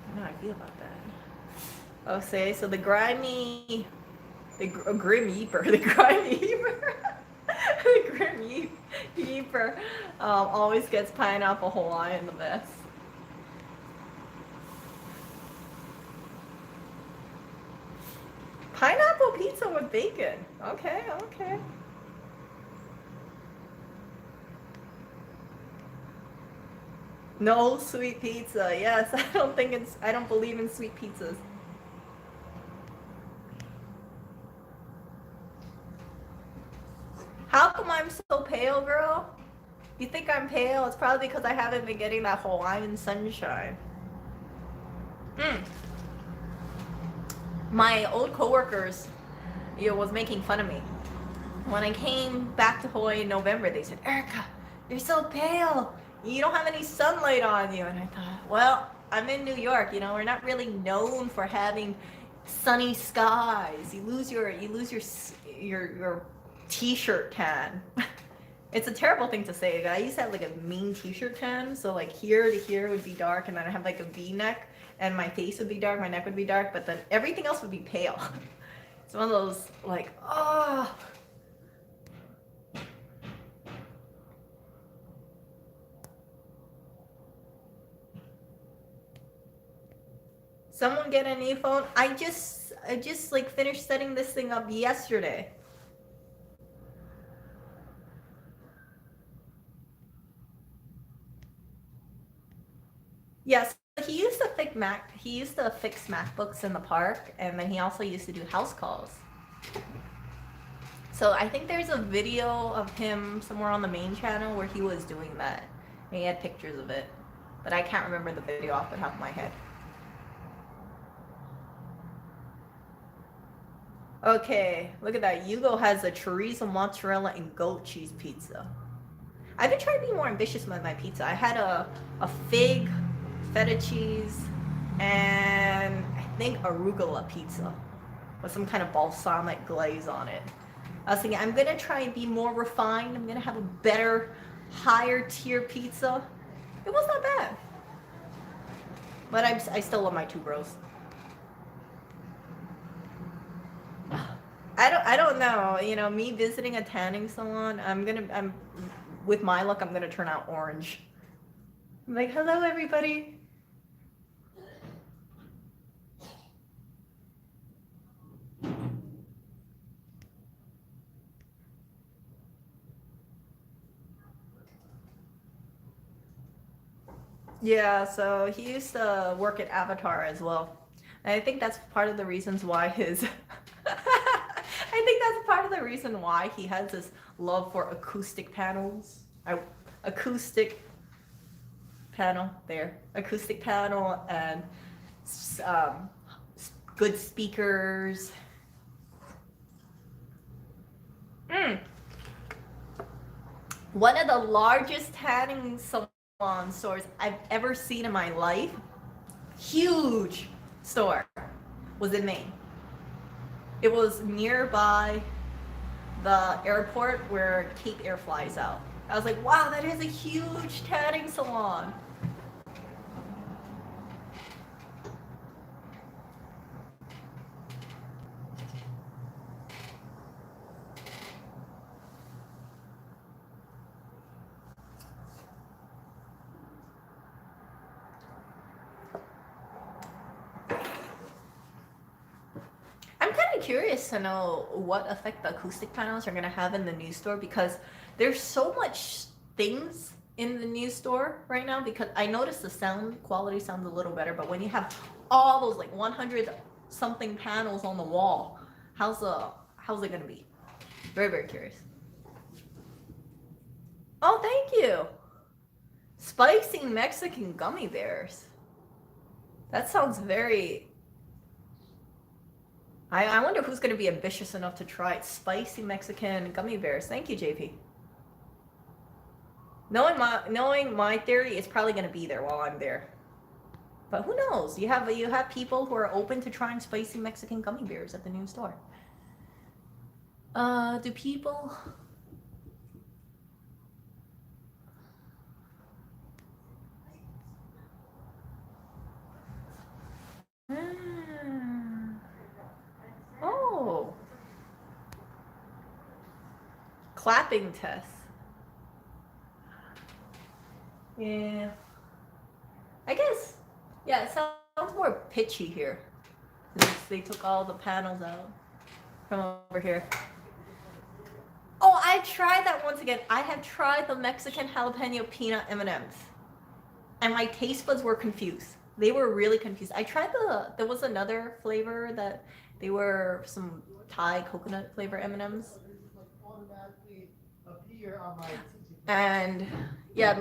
don't know how I feel about that. Okay, so the grimy, the grim yeeper, the grimy yeeper, the grim yeeper always gets pineapple Hawaiian the best. Pineapple pizza with bacon. Okay, okay. No sweet pizza. Yes, I don't believe in sweet pizzas. How come I'm so pale, girl? You think I'm pale? It's probably because I haven't been getting that Hawaiian sunshine. My old coworkers, you know, was making fun of me. When I came back to Hawaii in November, they said, Erica, you're so pale. You don't have any sunlight on you. And I thought, well, I'm in New York. You know, we're not really known for having sunny skies. You lose your t-shirt tan. It's a terrible thing to say. I used to have like a mean t-shirt tan. So like here to here would be dark, and then I have like a V-neck, and my face would be dark, my neck would be dark, but then everything else would be pale. It's one of those like, oh. Someone get a new phone? I just like finished setting this thing up yesterday. Yes, he used to fix MacBooks in the park, and then he also used to do house calls. So I think there's a video of him somewhere on the main channel where he was doing that. And he had pictures of it, but I can't remember the video off the top of my head. Okay, look at that. Hugo has a chorizo, mozzarella, and goat cheese pizza. I've been trying to be more ambitious with my pizza. I had a fig, feta cheese, and I think arugula pizza with some kind of balsamic glaze on it. I was thinking I'm gonna try and be more refined. I'm gonna have a better, higher tier pizza. It was not bad, but I still love my two bros. I don't know. You know, me visiting a tanning salon, I'm with my luck, I'm gonna turn out orange. I'm like, hello everybody. Yeah, so he used to work at Avatar as well. And I think that's part of the reasons why his I think that's part of the reason why he has this love for acoustic panels. Acoustic panel there. Acoustic panel and um, good speakers. One of the largest tanning salon stores I've ever seen in my life, huge store, was in Maine. It was nearby the airport where Cape Air flies out. I was like, wow, that is a huge tanning salon. Curious to know what effect the acoustic panels are going to have in the new store, because there's so much things in the new store right now, because I noticed the sound quality sounds a little better, but when you have all those like 100 something panels on the wall, how's it going to be? Very, very curious. Oh, thank you. Spicy Mexican gummy bears. That sounds very... I wonder who's going to be ambitious enough to try it. Spicy Mexican gummy bears. Thank you, JP. Knowing my theory, it's probably going to be there while I'm there. But who knows? You have people who are open to trying spicy Mexican gummy bears at the new store. Do people... Oh. Clapping test. Yeah. I guess, yeah, it sounds more pitchy here. They took all the panels out from over here. Oh, I tried that once again. I have tried the Mexican jalapeno peanut M&Ms. And my taste buds were confused. They were really confused. I tried there was another flavor that they were some Thai coconut flavor M&Ms. And yeah,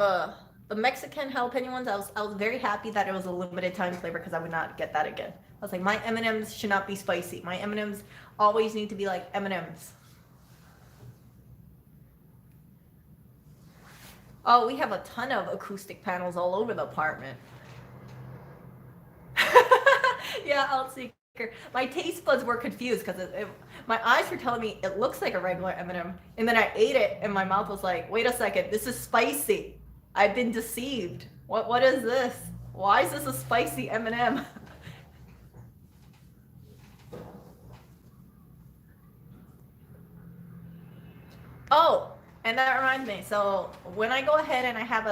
the Mexican jalapeno ones, I was very happy that it was a limited time flavor, because I would not get that again. I was like, my M&Ms should not be spicy. My M&Ms always need to be like M&Ms. Oh, we have a ton of acoustic panels all over the apartment. Yeah, Altseeker. My taste buds were confused because my eyes were telling me it looks like a regular M&M, and then I ate it, and my mouth was like, "Wait a second, this is spicy. I've been deceived. What is this? Why is this a spicy M&M?" Oh, and that reminds me. So when I go ahead and I have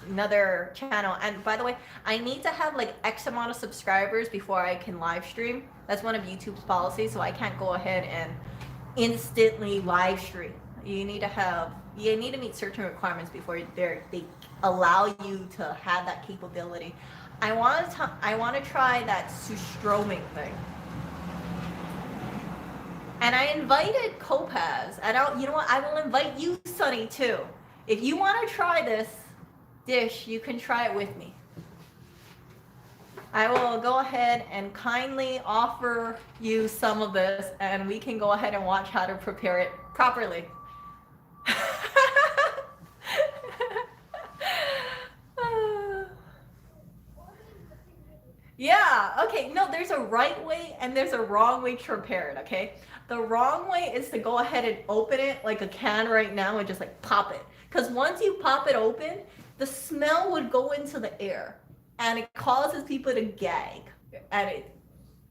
another channel, and by the way, I need to have like X amount of subscribers before I can live stream. That's one of YouTube's policies, so I can't go ahead and instantly live stream. You need to meet certain requirements before they allow you to have that capability. I want to try that sustroming thing. And I invited Kopaz, and you know what? I will invite you, Sunny, too. If you want to try this dish, you can try it with me. I will go ahead and kindly offer you some of this, and we can go ahead and watch how to prepare it properly. Yeah, okay, no, there's a right way and there's a wrong way to prepare it, okay? The wrong way is to go ahead and open it like a can right now and just like pop it. Because once you pop it open, the smell would go into the air and it causes people to gag. And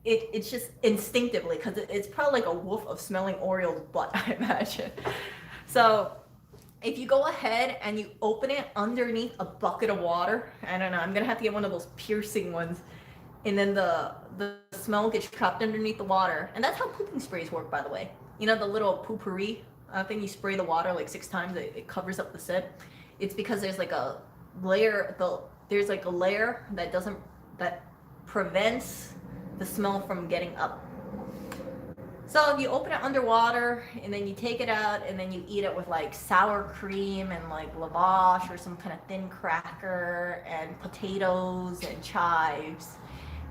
it's just instinctively, because it's probably like a wolf of smelling Oriole's butt, I imagine. So if you go ahead and you open it underneath a bucket of water, I don't know, I'm gonna have to get one of those piercing ones, and then the smell gets trapped underneath the water. And that's how pooping sprays work, by the way. You know, the little poopery thing, you spray the water like 6 times, it covers up the scent. It's because there's like a layer, there's like a layer that prevents the smell from getting up. So if you open it underwater and then you take it out and then you eat it with like sour cream and like lavash or some kind of thin cracker and potatoes and chives,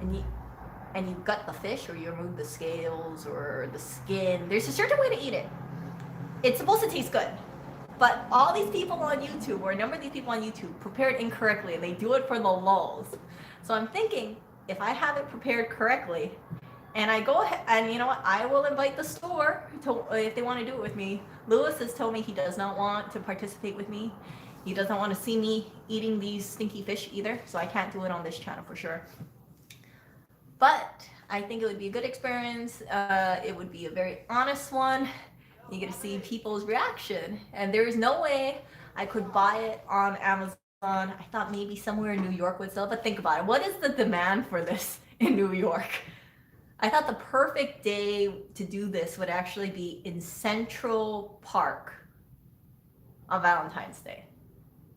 and you gut the fish, or you remove the scales or the skin. There's a certain way to eat it. It's supposed to taste good. But all these people on YouTube, or a number of these people on YouTube, prepare it incorrectly, and they do it for the lulz. So I'm thinking, if I have it prepared correctly, and I go ahead, and you know what, I will invite the store to, if they want to do it with me. Lewis has told me he does not want to participate with me. He doesn't want to see me eating these stinky fish either, so I can't do it on this channel for sure. But I think it would be a good experience. It would be a very honest one. You get to see people's reaction, and there is no way I could buy it on Amazon. I thought maybe somewhere in New York would sell, but think about it. What is the demand for this in New York? I thought the perfect day to do this would actually be in Central Park on Valentine's Day.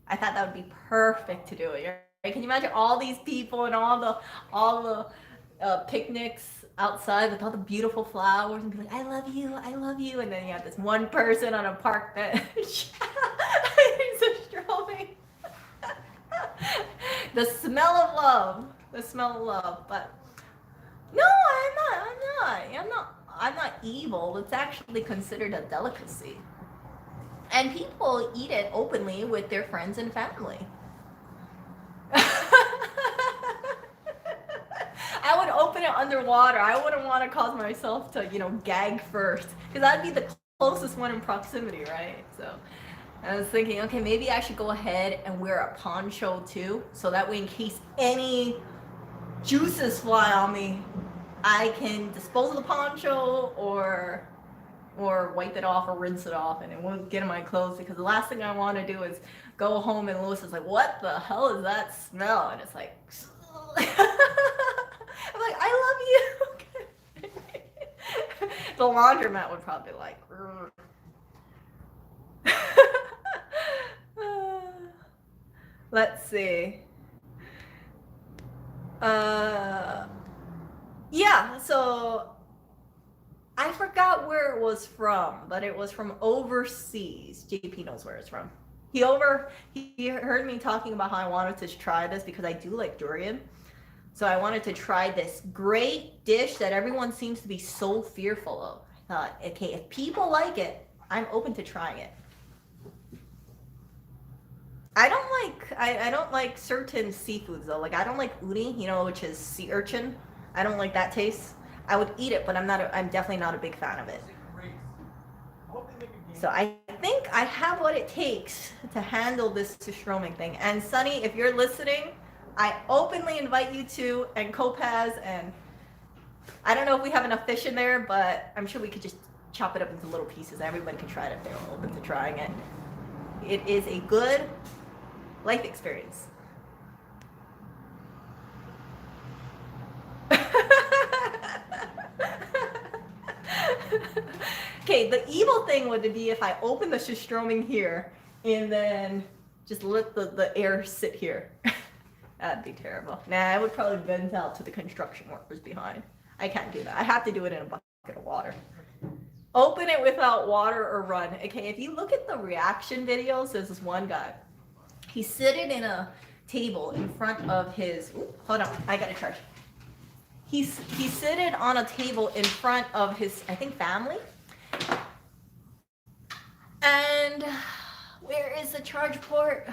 I thought that would be perfect to do it. Right? Can you imagine all these people and all the picnics outside with all the beautiful flowers, and be like, I love you, and then you have this one person on a park bench. He's just strolling. The smell of love. But no, I'm not evil. It's actually considered a delicacy, and people eat it openly with their friends and family. I would open it underwater. I wouldn't want to cause myself to, gag first, because I'd be the closest one in proximity, right? So I was thinking, okay, maybe I should go ahead and wear a poncho too, so that way in case any juices fly on me, I can dispose of the poncho or wipe it off or rinse it off, and it won't get in my clothes, because the last thing I want to do is go home and Lewis is like, what the hell is that smell? And it's like, I'm like, I love you. The laundromat would probably be like, let's see. Yeah, so I forgot where it was from, but it was from overseas. JP knows where it's from. He heard me talking about how I wanted to try this because I do like durian. So I wanted to try this great dish that everyone seems to be so fearful of. I thought, okay, if people like it, I'm open to trying it. I don't like certain seafoods though. Like I don't like uni, which is sea urchin. I don't like that taste. I would eat it, but I'm definitely not a big fan of it. So I think I have what it takes to handle this stroming thing. And Sunny, if you're listening, I openly invite you to, and Kopaz, and I don't know if we have enough fish in there, but I'm sure we could just chop it up into little pieces. Everyone can try it if they're open to trying it. It is a good life experience. Okay, the evil thing would be if I open the stroming here and then just let the air sit here. That'd be terrible. Nah, I would probably vent out to the construction workers behind. I can't do that. I have to do it in a bucket of water. Open it without water or run. Okay, if you look at the reaction videos, there's this one guy. He's sitting in a table in front of his. Ooh, hold on, I gotta charge. He's seated on a table in front of his, I think, family. And where is the charge port?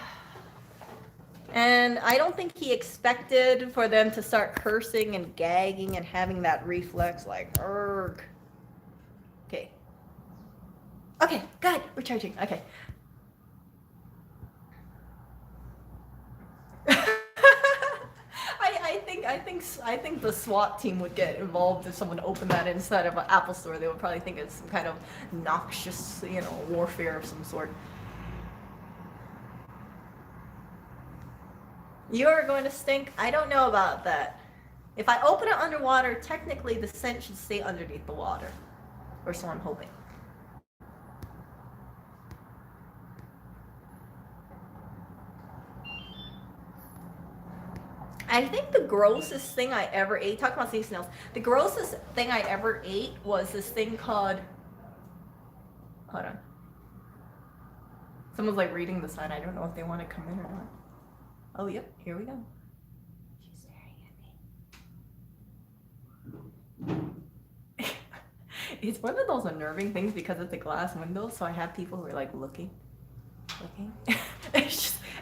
And I don't think he expected for them to start cursing and gagging and having that reflex like, "Urgh." Okay. Okay, good. We're charging. Okay. I think the SWAT team would get involved if someone opened that inside of an Apple store. They would probably think it's some kind of noxious, you know, warfare of some sort. You're going to stink? I don't know about that. If I open it underwater, technically the scent should stay underneath the water. Or so I'm hoping. I think the grossest thing I ever ate, talking about sea snails, the grossest thing I ever ate was this thing called, hold on. Someone's like reading the sign. I don't know if they want to come in or not. Oh, yep, here we go. She's staring at me. It's one of those unnerving things because it's a glass window, so I have people who are like looking.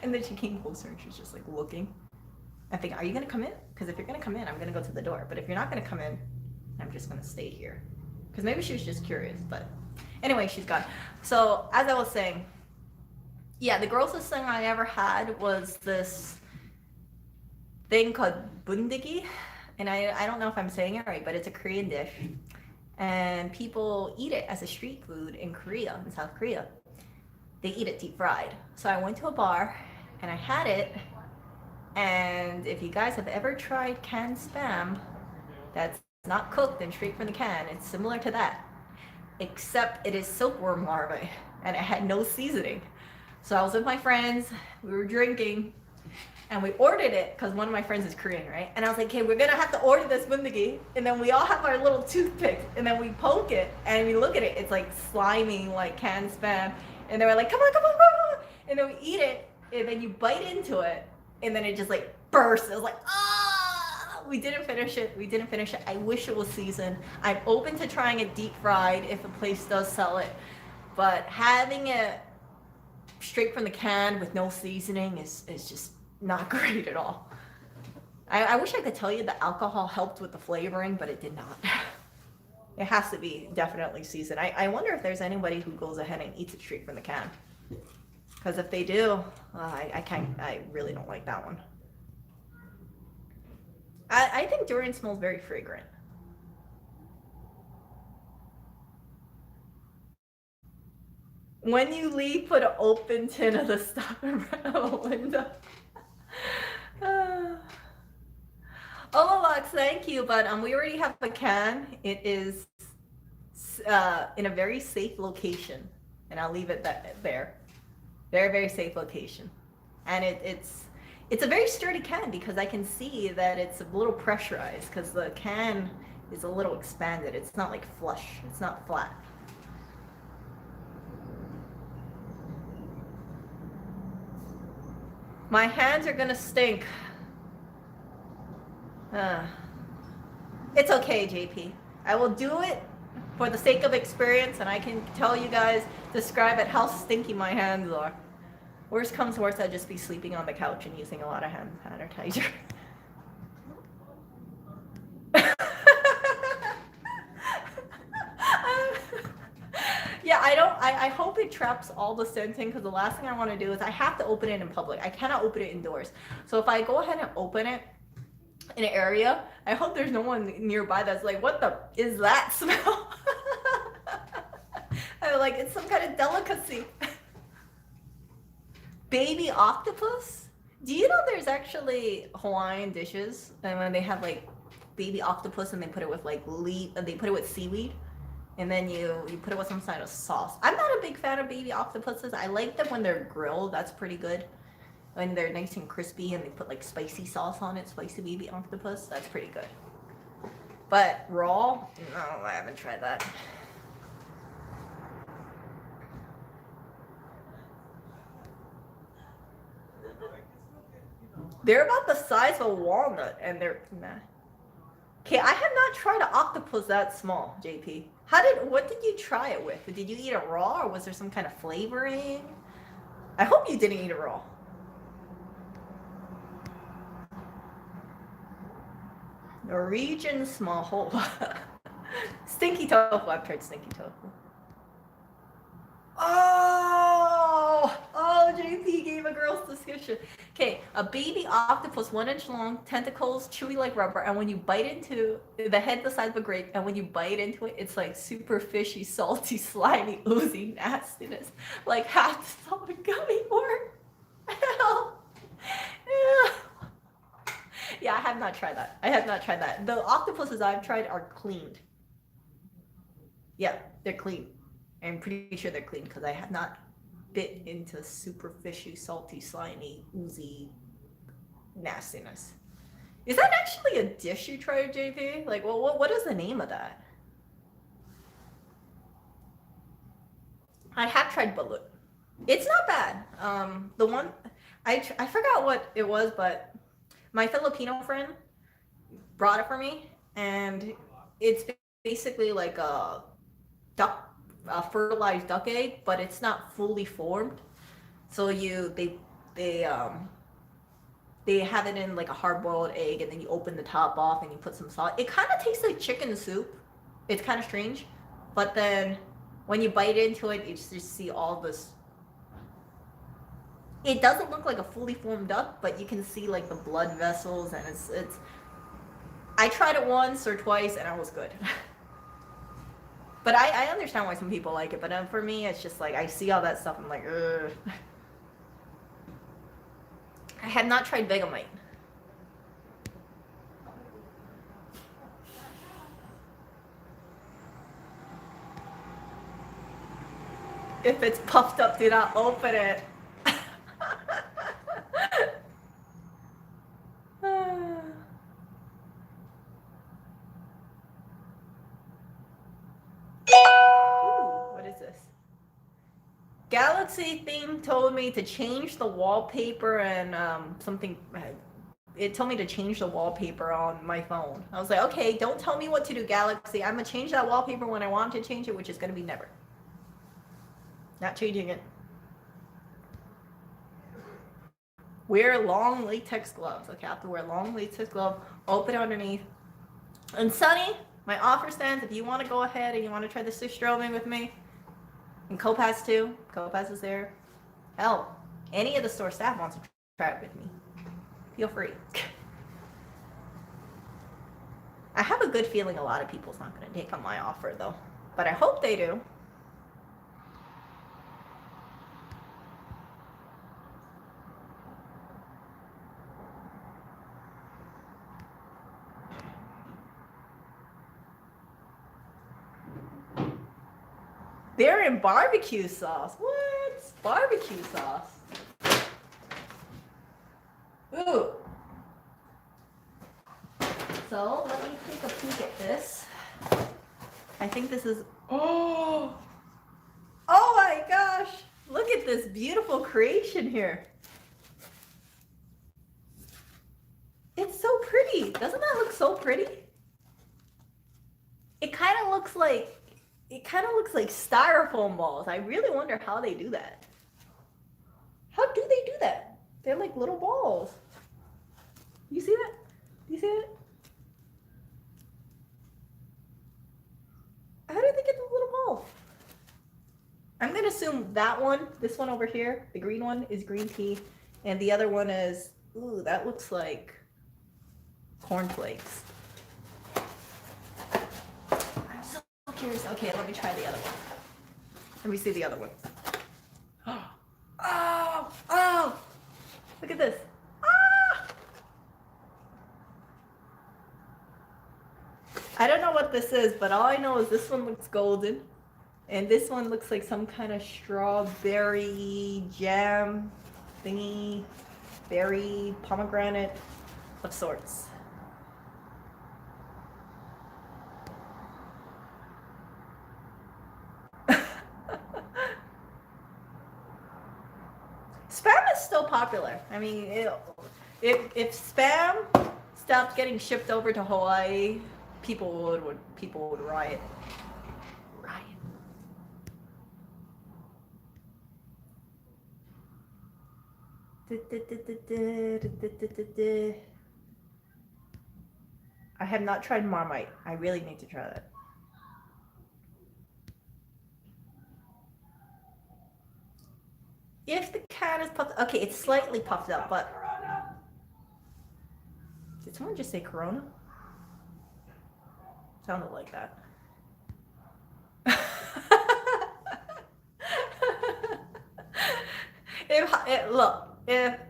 And then she came closer and she's just like looking. I think, are you gonna come in? Because if you're gonna come in, I'm gonna go to the door. But if you're not gonna come in, I'm just gonna stay here. Because maybe she was just curious, but anyway, she's gone. So as I was saying, yeah, the grossest thing I ever had was this thing called bundigi. And I don't know if I'm saying it right, but it's a Korean dish. And people eat it as a street food in Korea, in South Korea. They eat it deep fried. So I went to a bar and I had it. And if you guys have ever tried canned Spam that's not cooked and straight from the can, it's similar to that, except it is silkworm larvae and it had no seasoning. So I was with my friends, we were drinking, and we ordered it because one of my friends is Korean, right? And I was like, okay, we're gonna have to order this bundigi, and then we all have our little toothpicks, and then we poke it and we look at it, it's like slimy like canned Spam, and they were like, come on, come on, come on, and then we eat it, and then you bite into it, and then it just like bursts. It was like, ah! We didn't finish it. We didn't finish it. I wish it was seasoned. I'm open to trying it deep fried if a place does sell it. But having it straight from the can with no seasoning is just not great at all. I wish I could tell you the alcohol helped with the flavoring, but it did not. It has to be definitely seasoned. I wonder if there's anybody who goes ahead and eats it straight from the can. Because if they do, I really don't like that one. I think durian smells very fragrant. When you leave, put an open tin of the stuff in front of a window. Olalax, thank you, but we already have a can. It is in a very safe location, and I'll leave it there. Very, very safe location. And it's a very sturdy can because I can see that it's a little pressurized because the can is a little expanded. It's not like flush. It's not flat. My hands are gonna stink. It's okay, JP. I will do it for the sake of experience, and I can tell you guys, describe it how stinky my hands are. Worst comes to worst, I'd just be sleeping on the couch and using a lot of hand sanitizer. Yeah, I hope it traps all the scenting because the last thing I want to do is I have to open it in public. I cannot open it indoors. So if I go ahead and open it in an area, I hope there's no one nearby that's like, what the is that smell? I'm like, it's some kind of delicacy. Baby octopus? Do you know there's actually Hawaiian dishes and when they have like baby octopus and they put it with like they put it with seaweed and then you put it with some kind of sauce. I'm not a big fan of baby octopuses. I like them when they're grilled. That's pretty good. When they're nice and crispy and they put like spicy sauce on it, spicy baby octopus, that's pretty good. But raw? No, I haven't tried that. They're about the size of a walnut, and they're nah. Okay, I have not tried an octopus that small, JP. What did you try it with? Did you eat it raw, or was there some kind of flavoring? I hope you didn't eat it raw. Norwegian small hole. Stinky tofu. I've tried stinky tofu. Oh, JP gave a gross description. Okay, a baby octopus, 1 inch long, tentacles, chewy like rubber, and when you bite into the head the size of a grape, and when you bite into it, it's like super fishy, salty, slimy, oozy nastiness. Like half the salt of gummy worm. Hell. Yeah, I have not tried that. I have not tried that. The octopuses I've tried are cleaned. Yeah, they're clean. I'm pretty sure they're clean because I have not bit into super fishy, salty, slimy, oozy nastiness. Is that actually a dish you tried, JP? Like, well, what is the name of that? I have tried balut. It's not bad. The one I forgot what it was, but my Filipino friend brought it for me, and it's basically like a fertilized duck egg, but it's not fully formed. So they have it in like a hard-boiled egg, and then you open the top off and you put some salt. It kind of tastes like chicken soup. It's kind of strange, but then when you bite into it, you just see all this. It doesn't look like a fully formed duck, but you can see like the blood vessels, and it's. I tried it once or twice, and I was good. But I understand why some people like it, but for me, it's just like, I see all that stuff, I'm like, ugh. I have not tried Vegemite. If it's puffed up, do not open it. What is this? Galaxy thing told me to change the wallpaper and something. It told me to change the wallpaper on my phone. I was like, okay, don't tell me what to do, Galaxy. I'm gonna change that wallpaper when I want to change it, which is gonna be never. Not changing it. Wear long latex gloves. Okay, I have to wear long latex gloves. Open underneath. And Sunny, my offer stands. If you want to go ahead and you want to try the strobing with me, and Copass too. Copass is there. Hell, any of the store staff wants to try it with me. Feel free. I have a good feeling a lot of people's not going to take on my offer though, but I hope they do. They're in barbecue sauce. What? Barbecue sauce. Ooh. So let me take a peek at this. I think this is. Oh my gosh! Look at this beautiful creation here. It's so pretty. Doesn't that look so pretty? It kind of looks like. It kind of looks like styrofoam balls. I really wonder how they do that. How do they do that? They're like little balls. You see that? You see that? How do they get those little balls? I'm going to assume that one, this one over here, the green one is green tea. And the other one is, ooh, that looks like cornflakes. Curious. Okay, let me try the other one. Let me see the other one. Oh! Look at this. Ah! I don't know what this is, but all I know is this one looks golden, and this one looks like some kind of strawberry jam thingy, berry pomegranate of sorts. Spam is still popular. I mean, If spam stopped getting shipped over to Hawaii, people would riot. Riot. I have not tried Marmite. I really need to try that. If the can is puffed, okay, it's slightly puffed up, but did someone just say Corona? Sounded like that.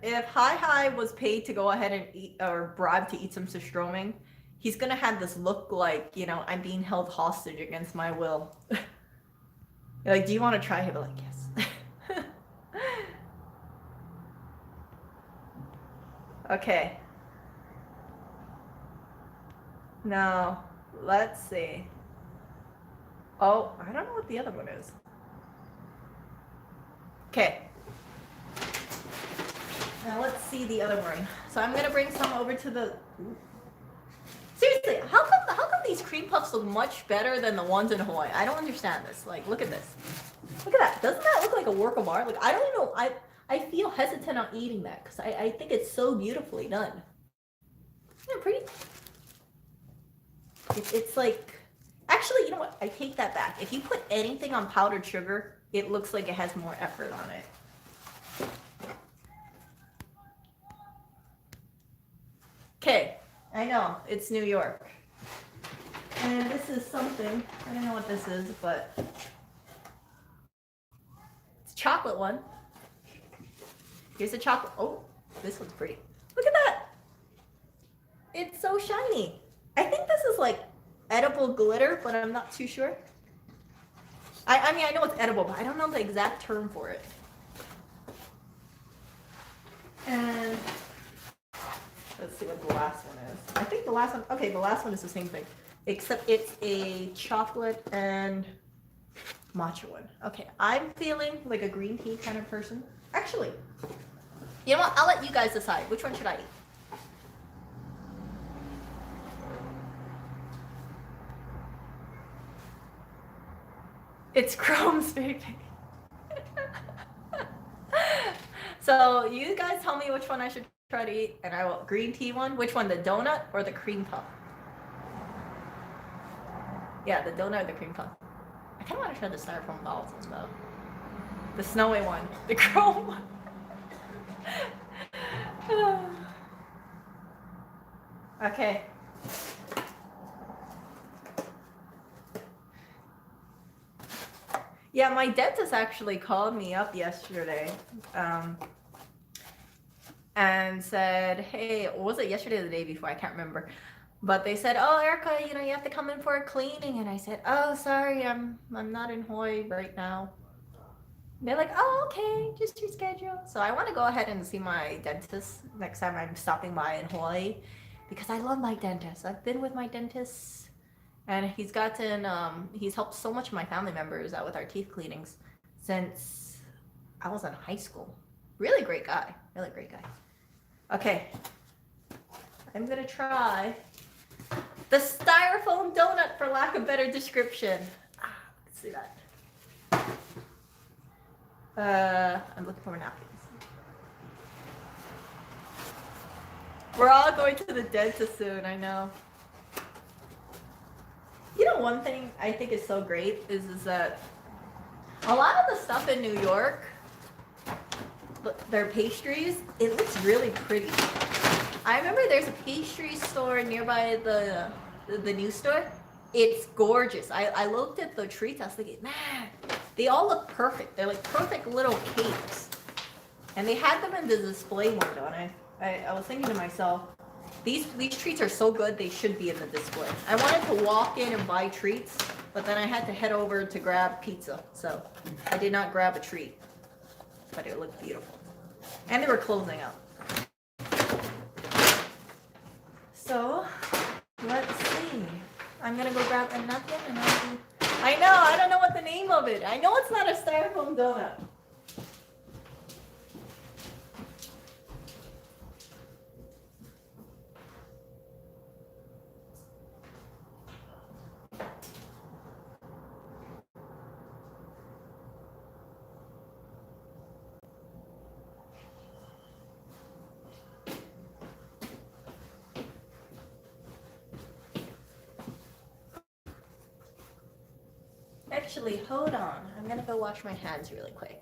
If Hi was paid to go ahead and eat or bribed to eat some surströmming, he's gonna have this look like, you know, I'm being held hostage against my will. Like, do you want to try? He'll be like, yes. Okay. Now, let's see. Oh, I don't know what the other one is. Okay. Now let's see the other one. So I'm gonna bring some over to the. Ooh. Seriously, how come these cream puffs look much better than the ones in Hawaii? I don't understand this. Like, look at this. Look at that. Doesn't that look like a work of art? Like, I don't know. I feel hesitant on eating that because I think it's so beautifully done. Isn't it pretty? It's like, actually, you know what? I take that back. If you put anything on powdered sugar, it looks like it has more effort on it. Okay, I know, it's New York. And this is something, I don't know what this is, but it's a chocolate one. Here's a chocolate, oh, this one's pretty. Look at that. It's so shiny. I think this is like edible glitter, but I'm not too sure. I mean, I know it's edible, but I don't know the exact term for it. And let's see what the last one is. I think the last one, okay, the last one is the same thing, except it's a chocolate and matcha one. Okay, I'm feeling like a green tea kind of person. Actually, you know what? I'll let you guys decide. Which one should I eat? It's Chrome's baby. So you guys tell me which one I should try to eat, and I will. Green tea one. Which one? The donut or the cream puff? Yeah, the donut or the cream puff. I kind of want to try the styrofoam balls one though. The snowy one. The chrome one. Okay. Yeah, my dentist actually called me up yesterday and said, hey, was it yesterday or the day before? I can't remember. But they said, oh, Erica, you know, you have to come in for a cleaning. And I said, oh, sorry, I'm not in Hawaii right now. They're like, oh, okay, just reschedule. So I want to go ahead and see my dentist next time I'm stopping by in Hawaii because I love my dentist. I've been with my dentist and he's helped so much of my family members out with our teeth cleanings since I was in high school. Really great guy, really great guy. Okay, I'm gonna try the styrofoam donut for lack of better description. Let's see that. I'm looking for napkins. We're all going to the dentist soon, I know. You know, one thing I think is so great is that a lot of the stuff in New York, their pastries, it looks really pretty. I remember there's a pastry store nearby the news store. It's gorgeous. I looked at the treats, I was thinking, man, they all look perfect. They're like perfect little cakes. And they had them in the display window, and I was thinking to myself, these treats are so good, they should be in the display. I wanted to walk in and buy treats, but then I had to head over to grab pizza. So I did not grab a treat, but it looked beautiful. And they were closing out. So let's see. I'm gonna go grab a napkin and I know, I don't know what the name of it. I know it's not a styrofoam donut. Actually, hold on. I'm gonna go wash my hands really quick.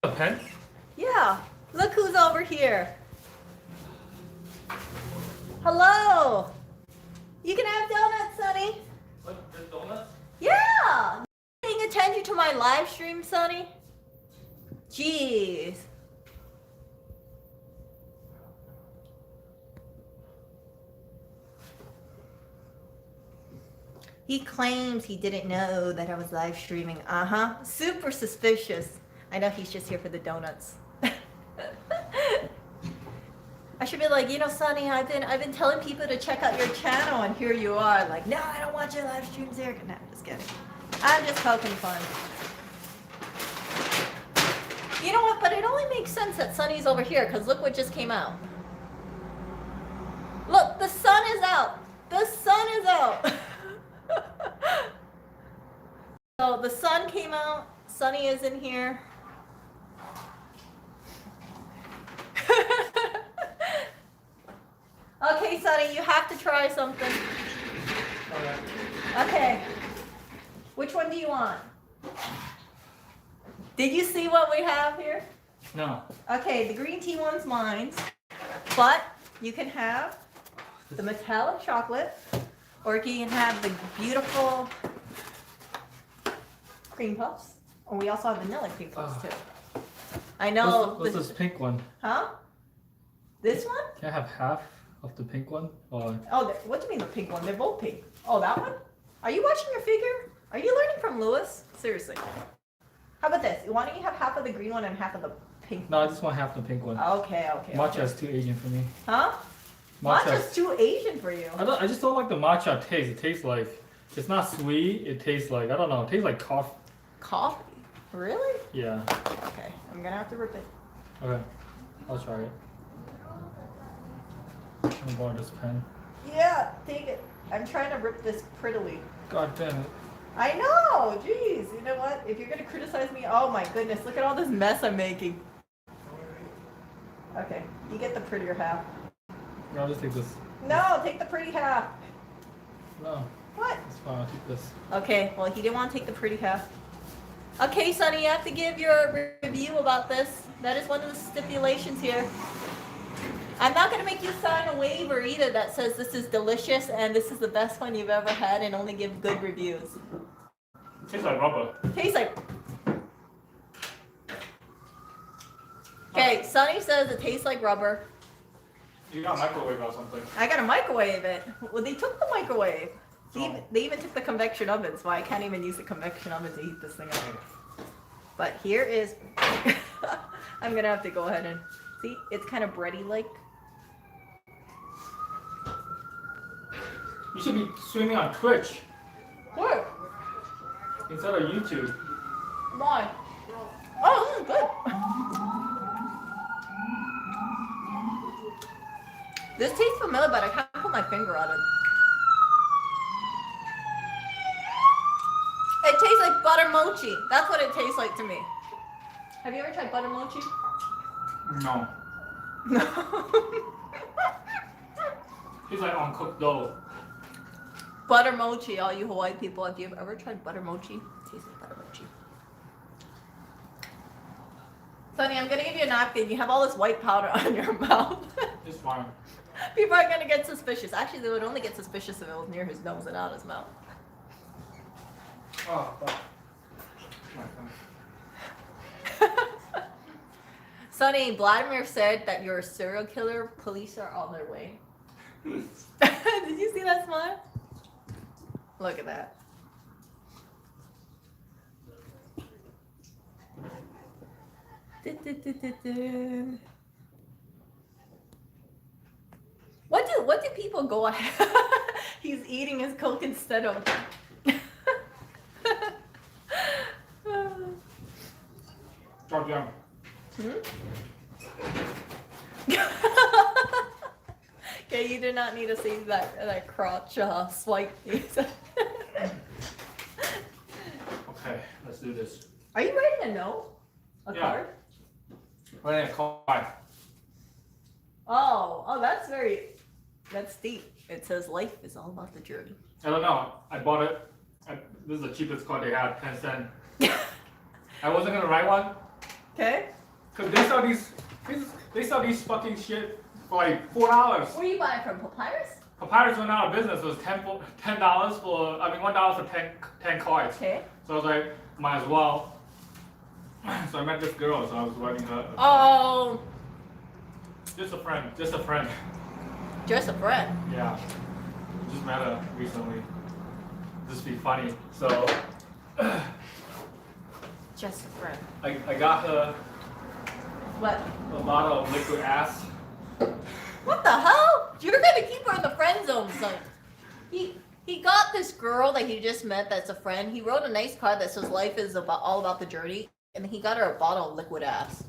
A pen? Yeah, look who's over here. Hello. You can have donuts, Sonny. What? There's donuts? Yeah. Paying attention to my live stream, Sonny? Jeez. He claims he didn't know that I was live streaming. Uh-huh. Super suspicious. I know he's just here for the donuts. I should be like, you know, Sonny, I've been telling people to check out your channel, and here you are, like, no, I don't watch your live streams there. No, I'm just kidding. I'm just poking fun. You know what? But it only makes sense that Sonny's over here, because look what just came out. Look, the sun is out. The sun is out. So the sun came out. Sonny is in here. Okay, Sonny, you have to try something. Alright. Okay. Which one do you want? Did you see what we have here? No. Okay, the green tea one's mine. But you can have the metallic chocolate, or you can have the beautiful cream puffs. Or we also have vanilla cream puffs too. I know. What's this pink one? Huh? This one? Can I have half of the pink one? Or Oh, what do you mean the pink one? They're both pink. Oh, that one? Are you watching your figure? Are you learning from Lewis? Seriously. How about this? Why don't you have half of the green one and half of the pink no, one? I just want half the pink one. Okay. Matcha is too Asian for me. Huh? Matcha's too Asian for you. I just don't like the matcha taste. It tastes like, it's not sweet. It tastes like, I don't know. It tastes like coffee. Coffee? Really? Yeah. Okay, I'm gonna have to rip it. Okay. I'll try it. I'm gonna borrow this pen. Yeah, take it. I'm trying to rip this prettily. God damn it. I know! Jeez, you know what? If you're gonna criticize me, oh my goodness, look at all this mess I'm making. Okay, you get the prettier half. I'll just take this. No, take the pretty half. No, What? it's fine. I'll take this. Okay, well, he didn't want to take the pretty half. Okay, Sonny, you have to give your review about this. That is one of the stipulations here. I'm not going to make you sign a waiver either that says this is delicious and this is the best one you've ever had and only give good reviews. It tastes like rubber. Tastes like... Okay, Sonny says it tastes like rubber. You got a microwave or something. I got to microwave it. Well, they took the microwave. Oh. They even took the convection oven, so I can't even use the convection oven to heat this thing up. But here is... I'm going to have to go ahead and... See, it's kind of bready-like. You should be streaming on Twitch What? instead of YouTube. Why? Oh, this is good. This tastes familiar, but I can't put my finger on it. It tastes like butter mochi. That's what it tastes like to me. Have you ever tried butter mochi? No. No. It's like uncooked dough. Butter mochi, all you Hawaii people, if you've ever tried butter mochi, it tastes like butter mochi. Sonny, I'm gonna give you a napkin. You have all this white powder on your mouth. It's fine. People are gonna get suspicious. Actually, they would only get suspicious if it was near his nose and not his mouth. Oh, fuck. Sonny, Vladimir said that you're a serial killer. Police are on their way. Did you see that smile? Look at that. What do people go ahead? He's eating his Coke instead of. Drop down. Okay, you do not need to see that crotch swipe. Okay, let's do this. Are you writing a note? A Yeah. card? Wait, card. Oh, that's deep. It says life is all about the journey. I don't know. I bought it. This is the cheapest card they had, 10 cents. I wasn't gonna write one. Okay. Cause they sell these fucking shit for like $4. Where are you buying from? Papyrus? Papyrus went out of business. It was $10 for, I mean, $1 for 10 cards. Okay. So I was like, might as well. So I met this girl, so I was writing her. Oh, Just a friend. Just a friend. just a friend. Yeah. Just met her recently. Just be funny. So Just a friend. I got her What? a bottle of liquid ass. What the hell? You're gonna keep her in the friend zone, son. He got this girl that he just met that's a friend. He wrote a nice card that says life is all about the journey, and he got her a bottle of liquid ass.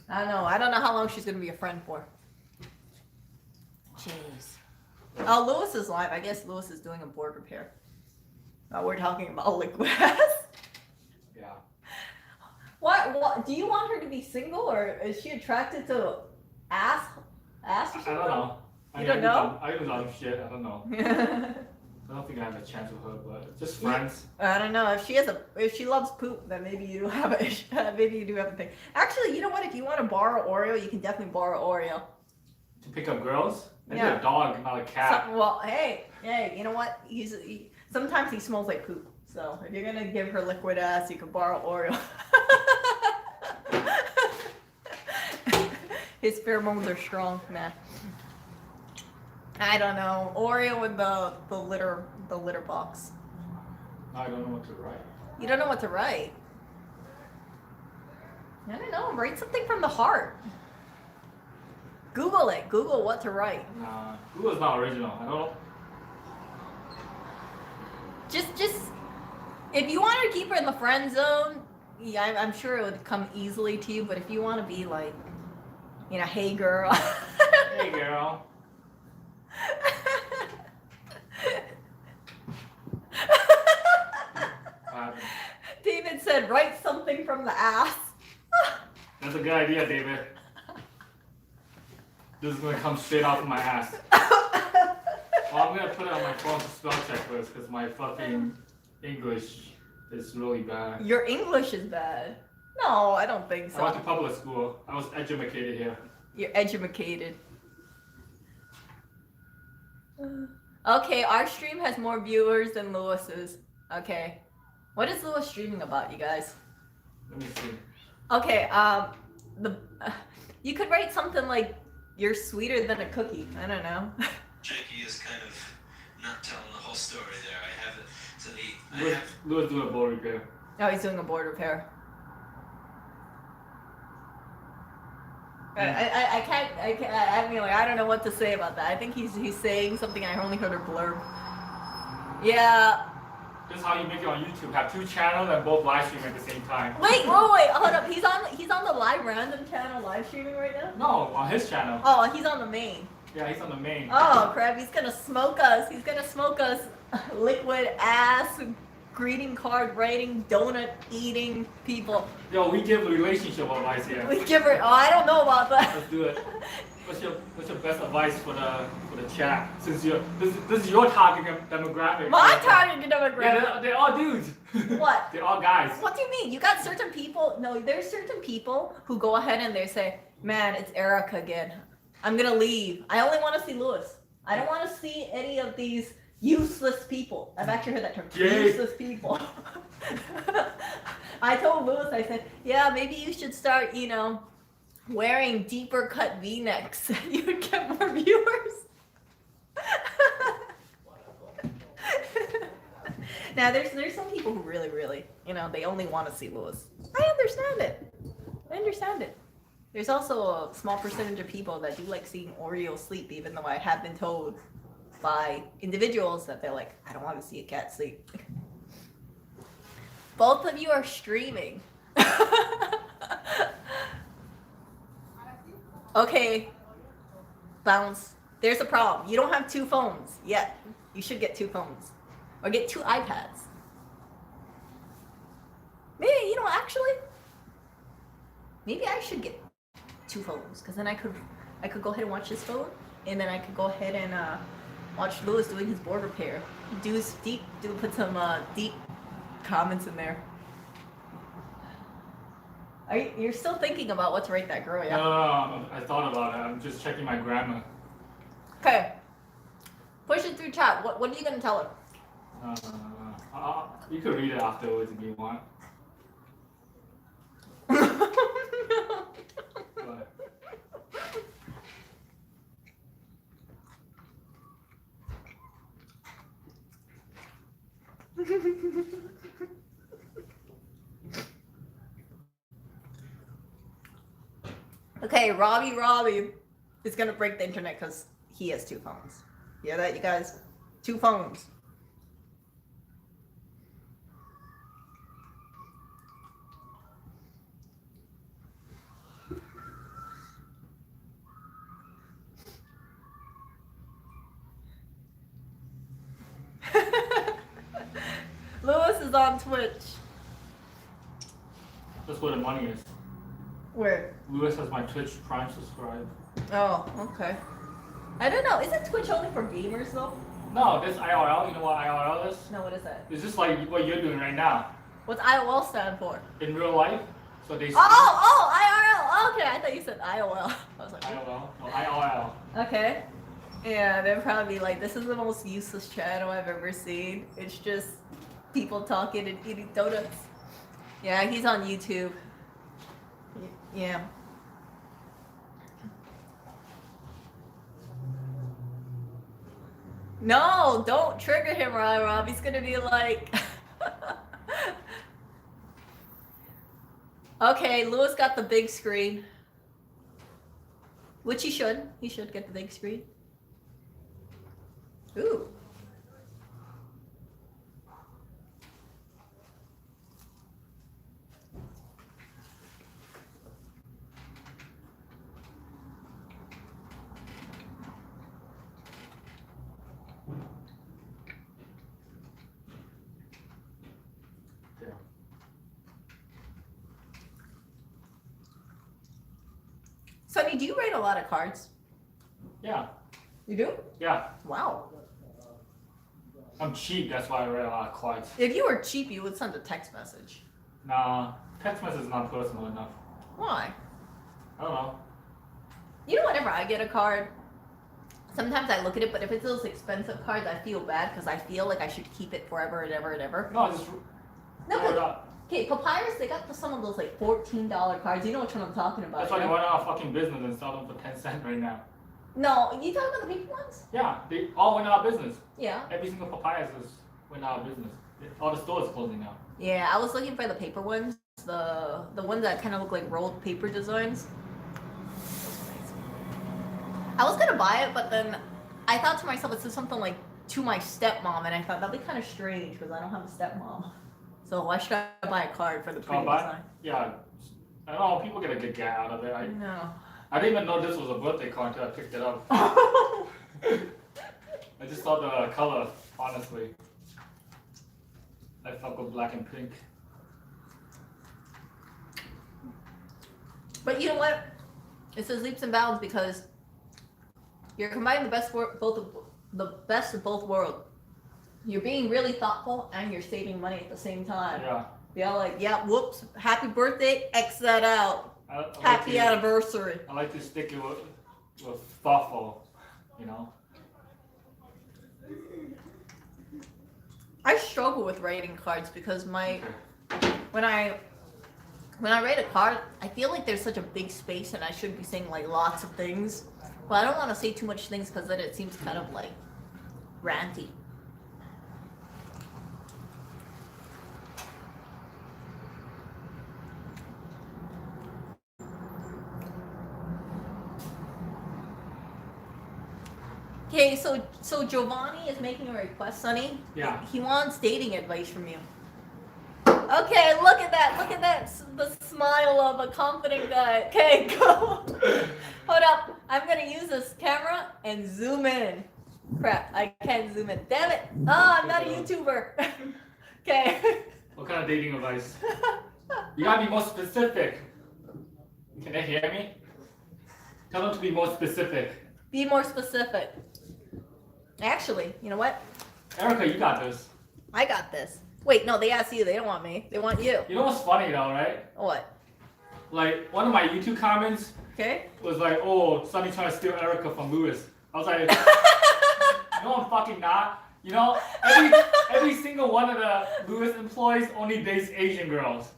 I don't know how long she's gonna be a friend for. Jeez. Oh, Lewis is live. I guess Lewis is doing a board repair. Oh, we're talking about liquid ass. Yeah. What? Do you want her to be single, or is she attracted to ass? Ass or I something? don't know. You don't know? I do dumb shit. I don't know. I don't think I have a chance with her, but just friends. I don't know. If she loves poop, then maybe you do have a maybe you do have a thing. Actually, you know what? If you want to borrow Oreo, you can definitely borrow Oreo. To pick up girls? I Yeah. need a dog, not a cat. Well, hey, you know what? Sometimes he smells like poop. So if you're gonna give her liquid ass, you can borrow Oreo. His pheromones are strong, man. I don't know. Oreo in the litter box. I don't know what to write. You don't know what to write. I don't know. Write something from the heart. Google it. Google what to write. Nah, Google's not original. I don't. Just if you want to keep her in the friend zone, yeah, I'm sure it would come easily to you. But if you want to be like, hey girl. Hey girl. David said, write something from the ass. That's a good idea, David. This is gonna come straight off of my ass. Well, I'm gonna put it on my phone to spell check first because my fucking English is really bad. Your English is bad. No, I don't think so. I went to public school. I was educated here. You're educated. Okay, our stream has more viewers than Lewis's. Okay. What is Lewis streaming about, you guys? Let me see. Okay, you could write something like, "You're sweeter than a cookie." I don't know. Jackie is kind of not telling the whole story there. I have it. So Lewis doing a board repair. Oh, he's doing a board repair. I mean, like, I don't know what to say about that. I think he's saying something I only heard a blurb. Yeah. This is how you make it on YouTube. Have 2 channels and both live stream at the same time. Wait, hold up. He's on the live random channel live streaming right now? No, on his channel. Oh, he's on the main. Yeah, he's on the main. Oh crap, he's gonna smoke us. He's gonna smoke us. Liquid ass, greeting card writing, donut eating people. Yo, we give relationship advice here. We give her. Oh, I don't know about that. Let's do it. What's your best advice for the chat? Since this is your target demographic. My target demographic. Yeah, they're all dudes. What? They're all guys. What do you mean? You got certain people. No, there's certain people who go ahead and they say, "Man, it's Erica again. I'm gonna leave. I only want to see Lewis. I don't want to see any of these useless people." I've actually heard that term. Yay. Useless people. I told Lewis, I said, "Yeah, maybe you should start, wearing deeper cut V-necks. You would get more viewers." Now, there's some people who really, they only want to see Lewis. I understand it. There's also a small percentage of people that do like seeing Oreo sleep, even though I have been told by individuals that they're like, "I don't want to see a cat sleep." Both of you are streaming. Okay, Bounce. There's a problem. You don't have 2 phones yet. You should get 2 phones. Or get 2 iPads. Maybe, actually, maybe I should get 2 phones, because then I could go ahead and watch this phone, and then I could go ahead and watch Lewis doing his board repair. Put some deep comments in there. You're still thinking about what to rate that girl, yeah? No, I thought about it. I'm just checking my grammar. Okay. Push it through chat. What are you gonna tell her? You could read it afterwards if you want. But, Okay, Robbie is gonna break the internet because he has 2 phones. You hear that, you guys? 2 phones. Lewis is on Twitch. that's where the money is. Where? Lewis has my Twitch Prime subscribe. Oh, okay. I don't know. Isn't Twitch only for gamers though? No, this IRL. You know what IRL is? No, what is that? It's just like what you're doing right now. What's IOL stand for? In real life. So they. Oh, IRL. Okay, I thought you said IOL. I was like, IRL. No, IRL. okay. Yeah, they'd probably be like, "This is the most useless channel I've ever seen. It's just people talking and eating donuts." Yeah, he's on YouTube. Yeah. No, don't trigger him, Rob. He's gonna be like... Okay, Lewis got the big screen. Which he should. He should get the big screen. Ooh. Sonny, do you write a lot of cards? Yeah. You do? Yeah. Wow. I'm cheap, that's why I read a lot of cards. If you were cheap, you would send a text message. Nah, text message is not personal enough. Why? I don't know. You know, whenever I get a card, sometimes I look at it, but if it's those expensive cards, I feel bad because I feel like I should keep it forever and ever and ever. No, just No, roll it but up. okay, Papyrus, they got some of those like $14 cards. You know which one I'm talking about. That's why you they know? went out of fucking business and sell them for 10 cents right now. No, you talking about the paper ones? Yeah, they all went out of business. Yeah. Every single papyrus went out of business. All the stores closing now. Yeah, I was looking for the paper ones, the ones that kind of look like rolled paper designs. Those are nice. I was gonna buy it, but then I thought to myself, it's something like to my stepmom, and I thought that'd be kind of strange because I don't have a stepmom. So why should I buy a card for the pretty design? Yeah, I don't know. People get a good get out of it. No. I didn't even know this was a birthday card until I picked it up. I just saw the color, honestly. I fuck with black and pink. But you know what? It says leaps and bounds because you're combining the best of both worlds. You're being really thoughtful and you're saving money at the same time. Yeah. Yeah, like, yeah, whoops, happy birthday, X that out. I Happy like anniversary. I like to stick it with thoughtful, you know? I struggle with writing cards because Okay. when I write a card, I feel like there's such a big space and I should be saying like lots of things. But I don't want to say too much things because then it seems kind of like ranty. Okay, so Giovanni is making a request, Sonny. Yeah. He wants dating advice from you. Okay, look at that. Look at that. The smile of a confident guy. Okay, go. Hold up. I'm going to use this camera and zoom in. Crap, I can't zoom in. Damn it. Oh, I'm not a YouTuber. Okay. What kind of dating advice? You gotta be more specific. Can they hear me? Tell them to be more specific. Be more specific. Actually, you know what? Erica, you got this. I got this. Wait, no, they asked you. They don't want me. They want you. You know what's funny though, right? What? Like, one of my YouTube comments Okay. was like, oh, Sonny trying to steal Erica from Lewis. I was like, no, I'm fucking not. You know, every single one of the Lewis employees only dates Asian girls.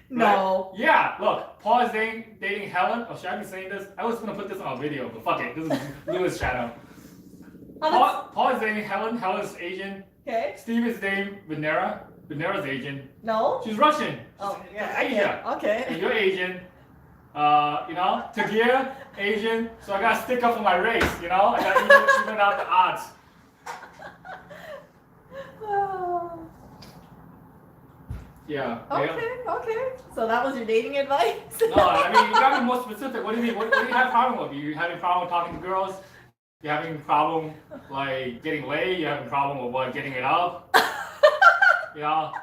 No. Right? Yeah, look, Paul is dating Helen. Oh, should I be saying this? I was gonna put this on a video, but fuck it. This is Lewis' channel. Paul is dating Helen. Helen's Asian. Okay. Steve is dating Venera. Venera's Asian. No. She's Russian. Oh, She's yeah. Asia. Okay. And you're Asian. You know, Tagir, Asian. So I gotta stick up for my race. You know, I gotta even out the odds. Yeah. Okay. So that was your dating advice? No, I mean, you gotta be more specific. What do you mean? What do you have a problem with? You having a problem with talking to girls? You having a problem, like, getting laid? You having a problem with what, getting it up? You know?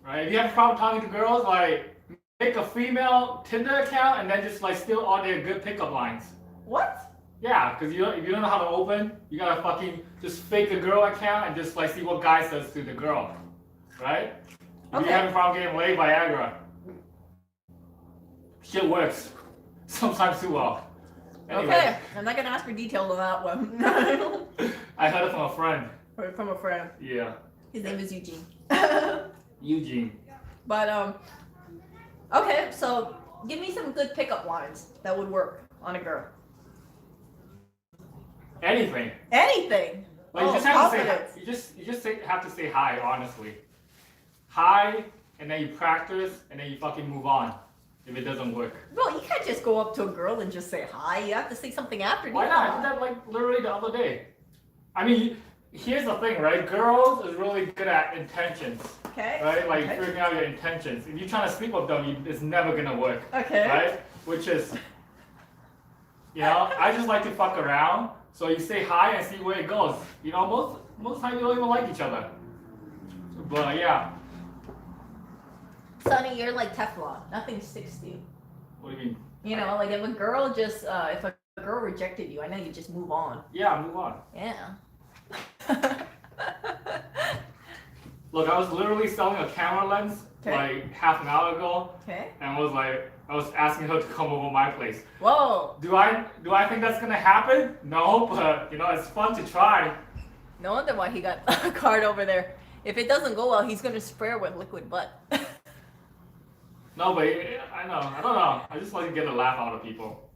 Right? If you have a problem talking to girls, like, make a female Tinder account and then just, like, steal all their good pickup lines. What? Yeah, because if you don't know how to open, you gotta fucking just fake a girl account and just, like, see what guy says to the girl. Right? If Okay. you're having a problem getting laid, Viagra. Shit works. Sometimes too well. Anyway, Okay. I'm not gonna ask for details on that one. I heard it from a friend. Or from a friend. Yeah. His name is Eugene. Eugene. But okay, so give me some good pickup lines that would work on a girl. Anything. Anything. Like you Oh, just have to confidence. say you just have to say hi, honestly. Hi, and then you practice, and then you fucking move on. If it doesn't work. Well, you can't just go up to a girl and just say hi. You have to say something after. Why not? I did that like literally the other day. I mean, here's the thing, right? Girls is really good at intentions, Okay. right? Like Okay. figuring out your intentions. If you're trying to sleep with them, it's never gonna work, Okay. right? Which is, you know, I just like to fuck around. So you say hi and see where it goes. You know, most times you don't even like each other. But yeah. Sonny, you're like Teflon. Nothing sticks to you. What do you mean? You know, like if a girl just if a girl rejected you, I know you just move on. Yeah, move on. Yeah. Look, I was literally selling a camera lens like half an hour ago, and I was asking her to come over my place. Whoa. Do I think that's gonna happen? No, but you know, it's fun to try. No wonder why he got a card over there. If it doesn't go well, he's gonna spray her with liquid butt. No, but I don't know. I just like to get a laugh out of people.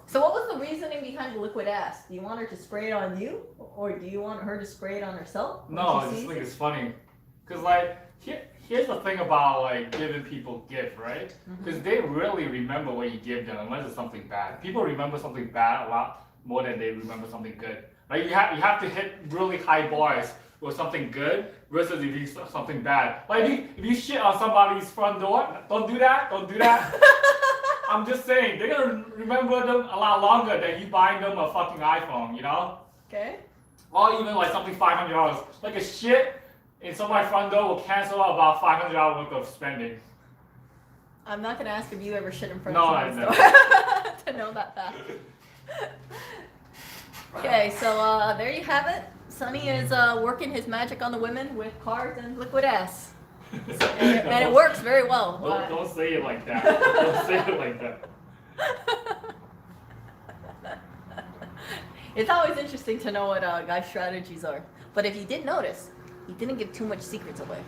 So what was the reasoning behind the liquid ass? Do you want her to spray it on you, or do you want her to spray it on herself? No, I just think it's funny, cause like here's the thing about like giving people gifts, right? Because they really remember what you give them unless it's something bad. People remember something bad a lot more than they remember something good. Like you have to hit really high bars with something good versus if you something bad. Like if you shit on somebody's front door, don't do that. Don't do that. I'm just saying they're gonna remember them a lot longer than you buying them a fucking iPhone, you know? Okay. Or even like something $500. Like a shit in somebody's front door will cancel out about $500 worth of spending. I'm not gonna ask if you ever shit in front No, of I someone's never. door to know that fact. Okay, so there you have it. Sonny is working his magic on the women with cards and liquid ass. And it works very well. Don't say it like that. Don't say it like that. It's always interesting to know what guys' strategies are. But if you did notice, he didn't give too much secrets away.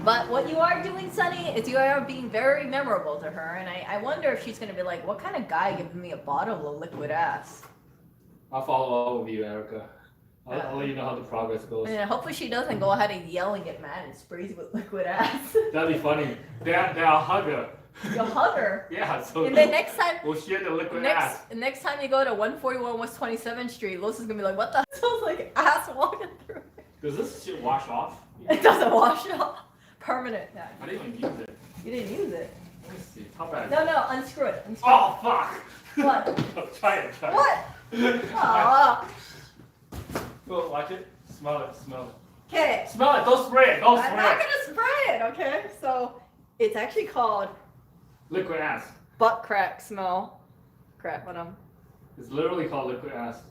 But what you are doing, Sonny, is you are being very memorable to her. And I wonder if she's going to be like, what kind of guy giving me a bottle of liquid ass? I'll follow up with you, Erica. I'll let you know how the progress goes. Yeah, hopefully she doesn't go ahead and yell and get mad and sprays with liquid ass. That'd be funny. They're a hugger. You'll hug her. Yeah, so And then next time, we'll share the liquid ass. next time you go to 141 West 27th Street, Los is gonna be like, what the smells like ass walking through? Does this shit wash off? It doesn't wash off. Permanent. Yeah. I didn't even use it. You didn't use it. Let me see. How bad? No, unscrew it. Unscrew Oh fuck! What? Try it. What? Aww. Go, watch it. Smell it. Okay. Smell it. Don't spray it. Don't I'm spray not it. gonna spray it, okay? So, it's actually called Liquid ass. butt crack smell. Crap, hold on. It's literally called liquid ass.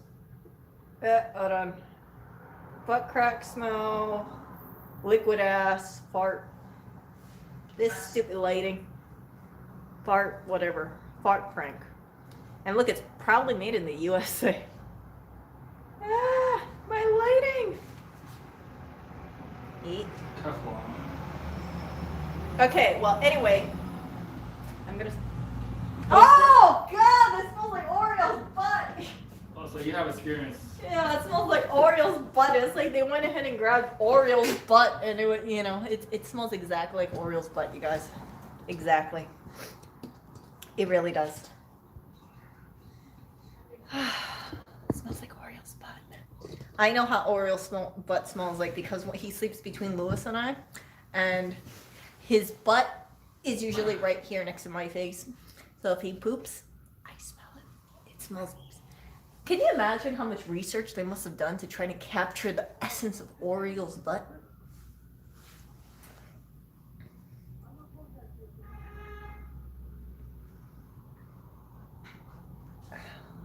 Hold on. Butt crack smell. Liquid ass. Fart. This stupid lighting. Fart, whatever. Fart prank. And look, it's proudly made in the USA. Ah, my lighting. Eat. Careful. Okay, well, anyway. I'm gonna... Oh, God, this smells like Oreo's butt. Oh, so you have experience. Yeah, it smells like Oreo's butt. It's like they went ahead and grabbed Oreo's butt and it would, you know, it smells exactly like Oreo's butt, you guys. Exactly. It really does. It smells like Oreo's butt. I know how Oreo's butt smells like because when he sleeps between Lewis and I, and his butt is usually right here next to my face. So if he poops, I smell it. It smells. Can you imagine how much research they must have done to try to capture the essence of Oreo's butt?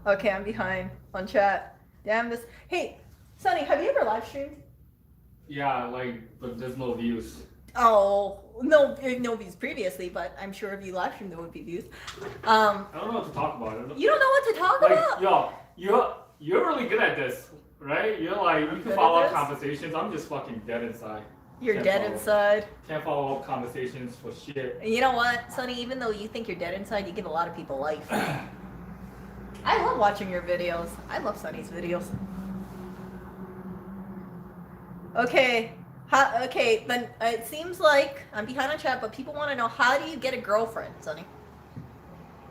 Okay, I'm behind on chat. Damn this. Hey, Sonny, have you ever live streamed? Yeah, but there's no views. Oh, no views previously, but I'm sure if you live stream there would be views. I don't know what to talk about. You don't know what to talk about? Yo, you're really good at this, right? You're like, you can follow up conversations. I'm just fucking dead inside. You're dead inside. Can't follow up conversations for shit. And you know what, Sonny? Even though you think you're dead inside, you give a lot of people life. I love watching your videos. I love Sonny's videos. Okay. Okay, then it seems like I'm behind on chat, but people want to know, how do you get a girlfriend, Sonny?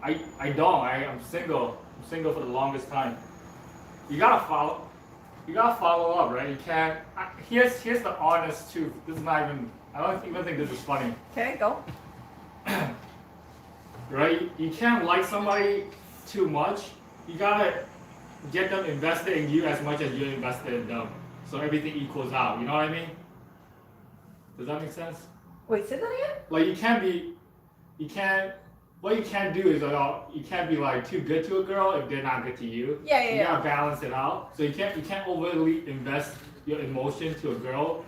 I don't. I'm single. I'm single for the longest time. You gotta follow up, right? You can't. Here's the honest truth. This is not even. I don't even think this is funny. Okay, go. Right? You can't like somebody too much. You gotta get them invested in you as much as you're invested in them, so everything equals out. You know what I mean? Does that make sense? Wait, say that again? Like you can't be you can't. What you can't do is you can't be like too good to a girl if they're not good to you. Yeah, You gotta balance it out. So you can't overly invest your emotion to a girl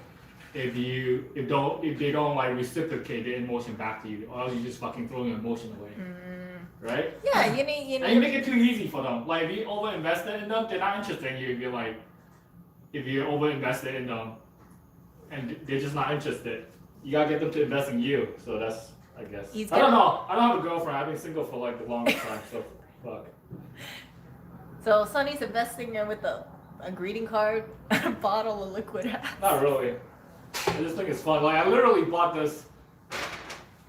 if they don't like reciprocate the emotion back to you, or else you just fucking throw your emotion away. Right? Yeah, you need. And you make it too easy for them. Like if you over invested in them, they're not interested in you if you're over invested in them and they're just not interested. You gotta get them to invest in you. So that's I guess. I don't know. I don't have a girlfriend. I've been single for like the longest time, so fuck. So Sonny's investing in with a greeting card and a bottle of liquid ass. Not really. I just think it's fun. Like I literally bought this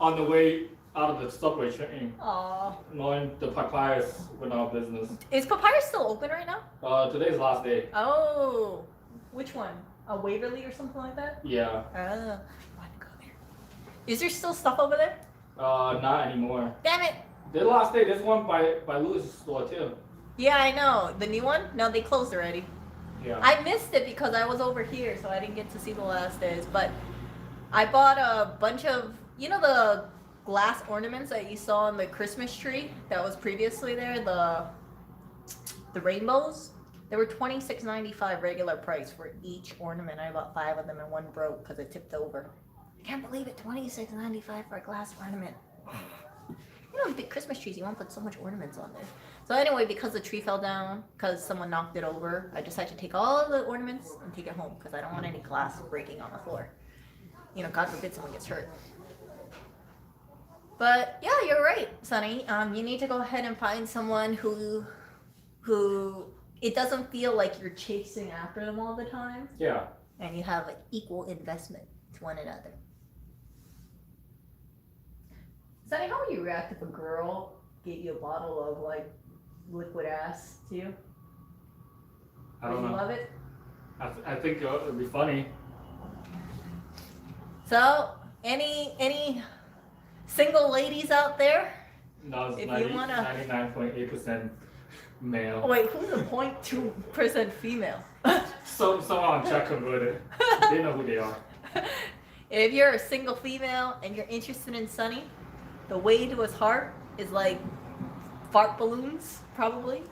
on the way out of the subway train, Aww. knowing the papayas went out of business. Is Papaya still open right now? Today's the last day. Oh. Which one? A Waverly or something like that? Yeah. Oh. Is there still stuff over there? Not anymore. Damn it! The last day, there's one by Lewis's store too. Yeah, I know. The new one? No, they closed already. Yeah. I missed it because I was over here, so I didn't get to see the last days. But I bought a bunch of, you know, the glass ornaments that you saw on the Christmas tree that was previously there, the rainbows. They were $26.95 regular price for each ornament. I bought 5 of them and one broke because it tipped over. I can't believe it, $26.95 for a glass ornament. You know, big Christmas trees, you won't put so much ornaments on there. So anyway, because the tree fell down, because someone knocked it over, I decided to take all the ornaments and take it home because I don't want any glass breaking on the floor. You know, God forbid someone gets hurt. But yeah, you're right, Sonny. You need to go ahead and find someone who it doesn't feel like you're chasing after them all the time. Yeah. And you have like equal investment to one another. Sonny, how would you react if a girl gave you a bottle of like liquid ass too? I don't Would know. you love it? I think it would be funny. So, any single ladies out there? No, it's If you 99.8% male. Oh, wait, who's the 0.2% female? Someone on check converted. They know who they are. If you're a single female and you're interested in Sonny, the way to his heart is like fart balloons, probably.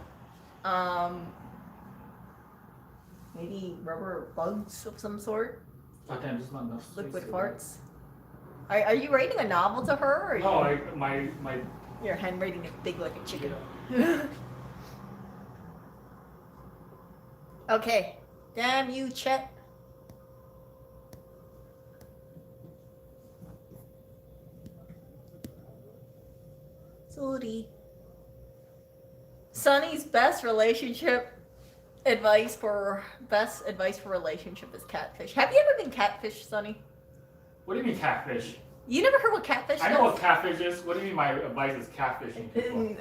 Maybe rubber bugs of some sort. Oh damn, just not enough. Liquid space farts. Are you writing a novel to her? Or No, my Your handwriting is big like a chicken. Okay. Damn you, Chet. Sorry. Sonny's best advice for relationship is catfish. Have you ever been catfished, Sonny? What do you mean catfish? You never heard what catfish I is? know what catfish is. What do you mean my advice is catfishing people?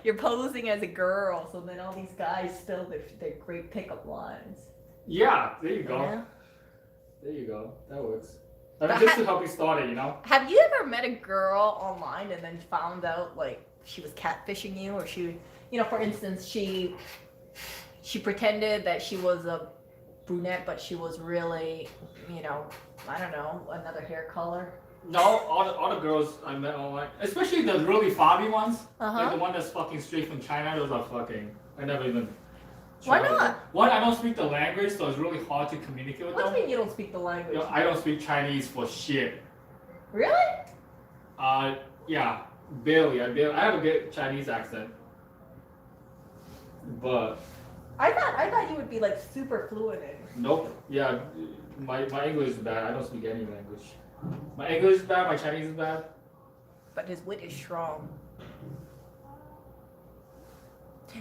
You're posing as a girl, so then all these guys spill their great pickup lines. Yeah, there you go. Yeah. There you go. That works. I mean, just to help you start it, you know? Have you ever met a girl online and then found out like she was catfishing you, or she, you know, for instance, she pretended that she was a brunette, but she was really, you know, I don't know, another hair color? No, all the girls I met online, especially the really fobby ones, like the one that's fucking straight from China, those are fucking, I never even Why tried not? them. One, I don't speak the language, so it's really hard to communicate with What do them. you mean you don't speak the language? You know, I don't speak Chinese for shit. Really? Yeah, barely. I have a good Chinese accent, but I thought you would be like super fluent in. nope. Yeah, my English is bad. I don't speak any language. My English is bad. My Chinese is bad. But his wit is strong.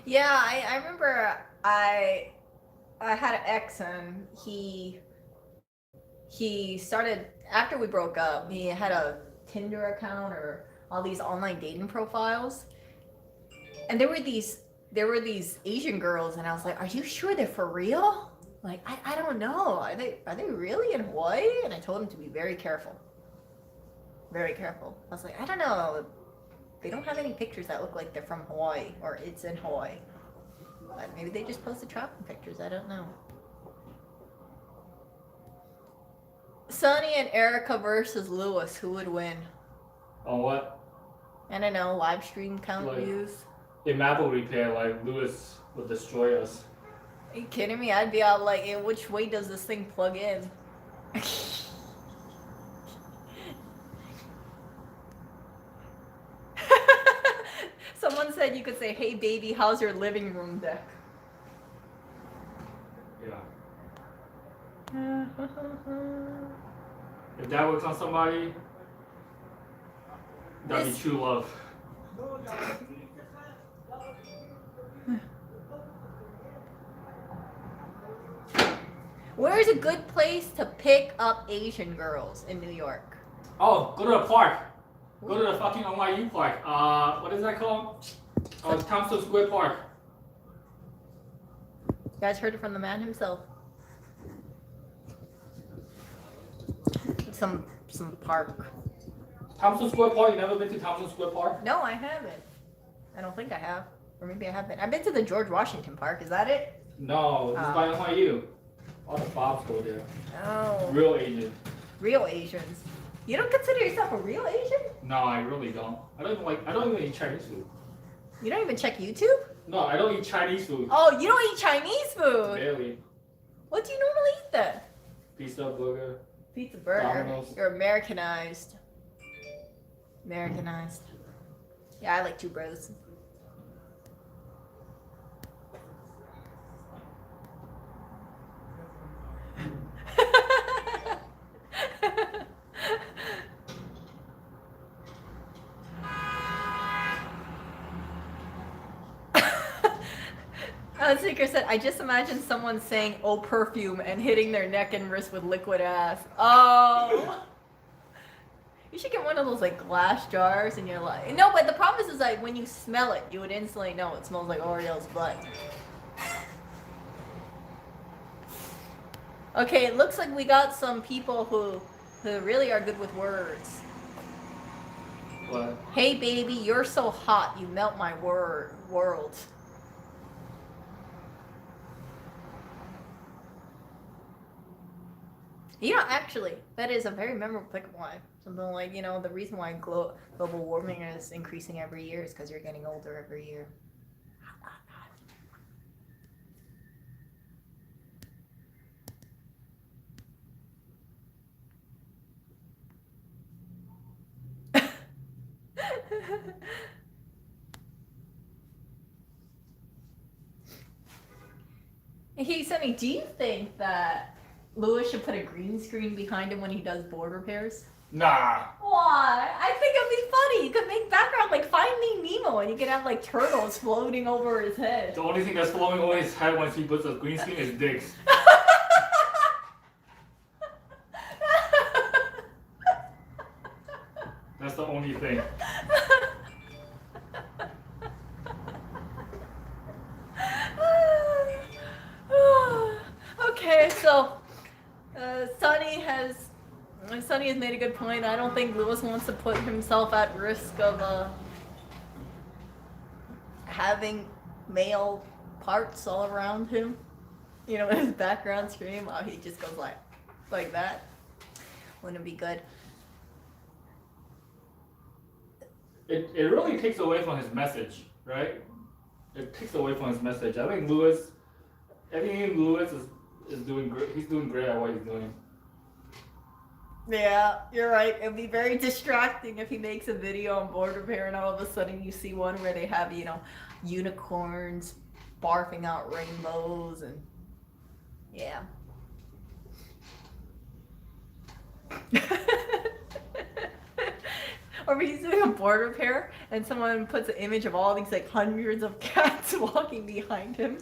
Yeah, I remember I had an ex and he started, after we broke up, he had a Tinder account or all these online dating profiles. And there were these Asian girls and I was like, are you sure they're for real? Like, I don't know. Are they really in Hawaii? And I told him to be very careful. Very careful. I was like, I don't know. They don't have any pictures that look like they're from Hawaii or it's in Hawaii. But maybe they just posted traveling pictures. I don't know. Sonny and Erica versus Lewis. Who would win? On what? I don't know, live stream count Like- views. In Apple repair, like Lewis would destroy us. Are you kidding me? I'd be out like, hey, which way does this thing plug in? Someone said you could say, hey baby, how's your living room deck? Yeah. If that works on somebody, that'd be true love. Where's a good place to pick up Asian girls in New York? Oh, go to the park. Go to the fucking NYU park. What is that called? Oh, Thompson Square Park. You guys heard it from the man himself. Some park. Thompson Square Park. You never been to Thompson Square Park? No, I haven't. I don't think I have. Or maybe I have been. I've been to the George Washington Park. Is that it? No, this is by NYU. All the Bobs go there. Oh. Real Asian. Real Asians. You don't consider yourself a real Asian? No, I really don't. I don't even eat Chinese food. You don't even check YouTube? No, I don't eat Chinese food. Oh, you don't eat Chinese food? Barely. What do you normally eat then? Pizza, burger. Pizza, burger. Domino's. You're Americanized. Americanized. Yeah, I like two bros. Seeker said, I just imagine someone saying, oh, perfume, and hitting their neck and wrist with liquid ass. Oh. You should get one of those, like, glass jars, and you're like... No, but the problem is like, when you smell it, you would instantly know it smells like Oreo's butt. Okay, it looks like we got some people who really are good with words. What? Hey, baby, you're so hot, you melt my world. You know, actually, that is a very memorable pickup line. Something like, you know, the reason why global warming is increasing every year is because you're getting older every year. Hey, Sonny, do you think that Lewis should put a green screen behind him when he does board repairs? Nah. Why? I think it'd be funny. You could make background like Finding Nemo, and you could have like turtles floating over his head. The only thing that's floating over his head once he puts a green screen is dicks. That's the only thing. Okay, so Sonny has made a good point. I don't think Lewis wants to put himself at risk of having male parts all around him. You know, in his background screen while he just goes like that. Wouldn't be good. It really takes away from his message, right? It takes away from his message. I think Lewis is doing great. He's doing great at what he's doing. Yeah, you're right. It'd be very distracting if he makes a video on board repair and all of a sudden you see one where they have, you know, unicorns barfing out rainbows and yeah. Or he's doing a board repair and someone puts an image of all these like hundreds of cats walking behind him.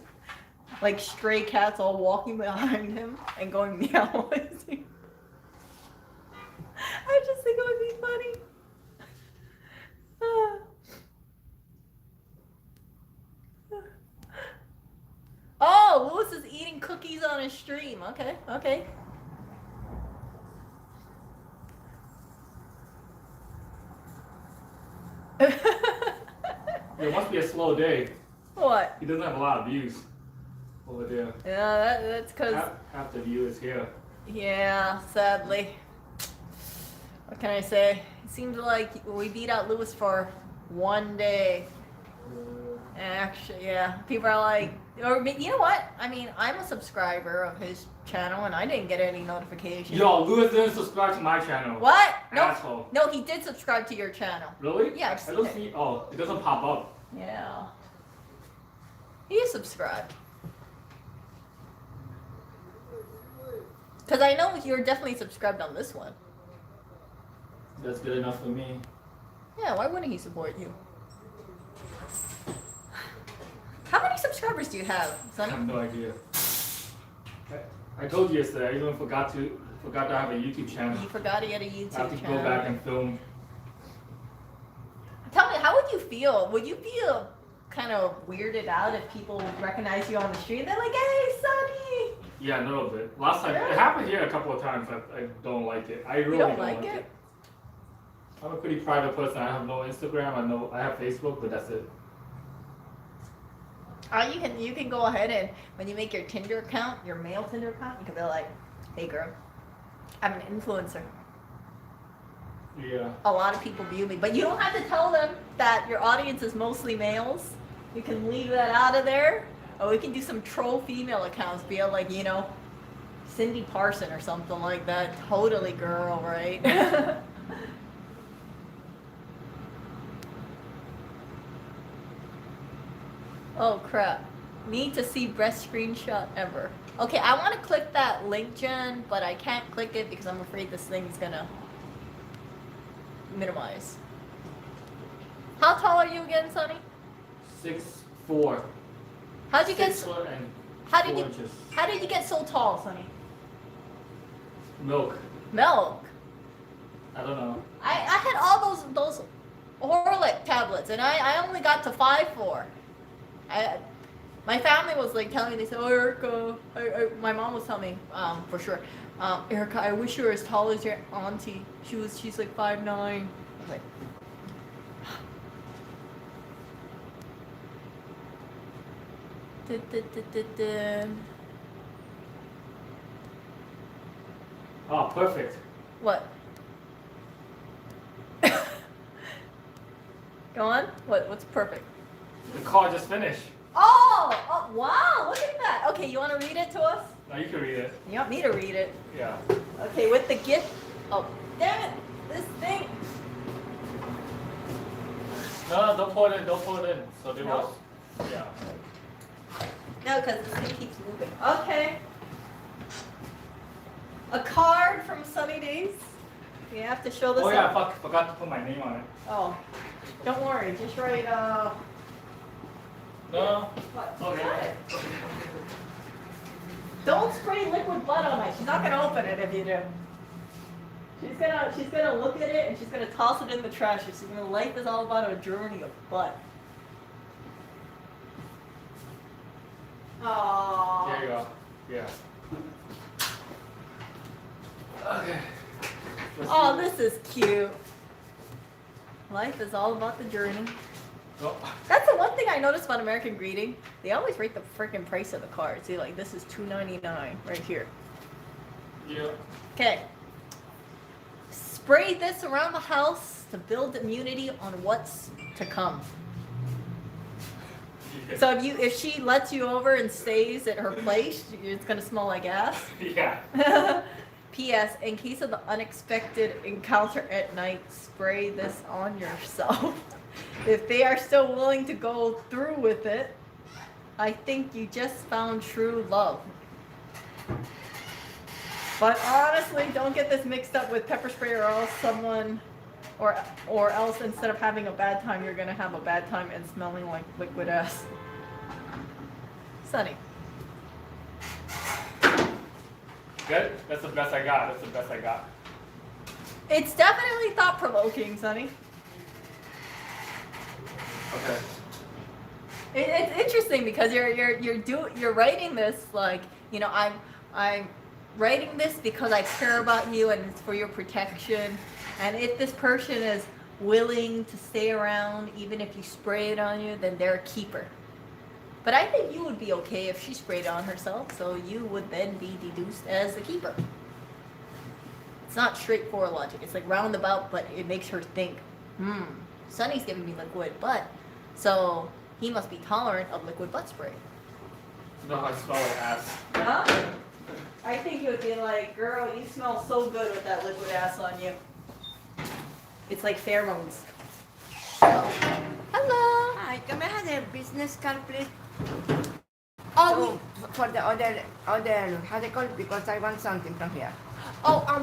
Like stray cats all walking behind him and going meow. I just think it would be funny. Oh, Lewis is eating cookies on his stream. Okay, okay. It must be a slow day. What? He doesn't have a lot of views over there. Yeah, that's because... Half the view is here. Yeah, sadly. What can I say? It seems like we beat out Lewis for One day. Actually, yeah. People are like, or you know what? I mean, I'm a subscriber of his channel and I didn't get any notification. Yo, Louis didn't subscribe to my channel. What? No. Asshole. No, he did subscribe to your channel. Really? Yeah, I've I seen don't it. see. Oh, it doesn't pop up. Yeah. He is subscribed. Because I know you're definitely subscribed on this one. That's good enough for me. Yeah, why wouldn't he support you? How many subscribers do you have, I Sonny? have no idea. I told you yesterday. I even forgot to have a YouTube channel. You forgot he had a YouTube I have to channel. go back and film. Tell me, how would you feel? Would you feel kind of weirded out if people recognize you on the street? They're like, "Hey, Sonny!" Yeah, a little bit. Last time Yeah. it happened here a couple of times. I don't like it. I really You don't like like it? I'm a pretty private person. I have no Instagram. I have Facebook, but that's it. You can go ahead and when you make your Tinder account, your male Tinder account, you can be like, "Hey, girl, I'm an influencer. Yeah. A lot of people view me," but you don't have to tell them that your audience is mostly males. You can leave that out of there. Or we can do some troll female accounts, be like, you know, Cindy Parson or something like that. Totally girl, right? Oh crap. Need to see best screenshot ever. Okay, I want to click that link, Jen, but I can't click it because I'm afraid this thing is gonna minimize. How tall are you again, Sonny? 6'4". How'd you get 6 foot and how did 4 you inches. how did you get so tall, Sonny? Milk. Milk. I don't know. I had all those Orlick tablets and I only got to 5'4". My family was like telling me, they said, "Oh, Erica," my mom was telling me, for sure, "Erica, I wish you were as tall as your auntie. She's like 5'9". I was like, Oh, perfect. What? Go on. What's perfect? The call just finished. Oh, wow! Look at that. Okay, you want to read it to us? Now you can read it. You want me to read it? Yeah. Okay, with the gift. Oh, damn it! This thing. No, don't pull it in. Don't pull it in. So they No? was. Yeah. No, because this thing keeps moving. Okay. A card from Sunny Days. You have to show this. Oh yeah, up. forgot to put my name on it. Oh, don't worry. Just write. No. What? Okay. Don't spray liquid blood on it. She's not gonna open it if you do. She's gonna look at it and she's gonna toss it in the trash. She's gonna life is all about a journey of blood. Oh. There you go. Yeah. Okay. Oh, this is cute. Life is all about the journey. Oh. That's the one thing I noticed about American Greeting. They always rate the freaking price of the card. See, like this is $2.99 right here. Yeah. Okay. Spray this around the house to build immunity on what's to come. So if she lets you over and stays at her place, it's gonna smell like ass. Yeah. P.S. In case of the unexpected encounter at night, spray this on yourself. If they are still willing to go through with it, I think you just found true love. But honestly, don't get this mixed up with pepper spray or else or else instead of having a bad time, you're gonna have a bad time and smelling like liquid ass. Sunny. Good? That's the best I got. That's the best I got. It's definitely thought-provoking, Sunny. Okay. It's interesting because you're writing this like, you know, I'm writing this because I care about you and it's for your protection. And if this person is willing to stay around even if you spray it on you, then they're a keeper. But I think you would be okay if she sprayed it on herself, so you would then be deduced as the keeper. It's not straightforward logic. It's like roundabout, but it makes her think, Sonny's giving me liquid butt, so he must be tolerant of liquid butt spray. No, I smell like ass. Huh? I think it would be like, girl, you smell so good with that liquid ass on you. It's like pheromones. Hello. Hi, can I have the business card, please? Oh, for the other, how they call it? Because I want something from here.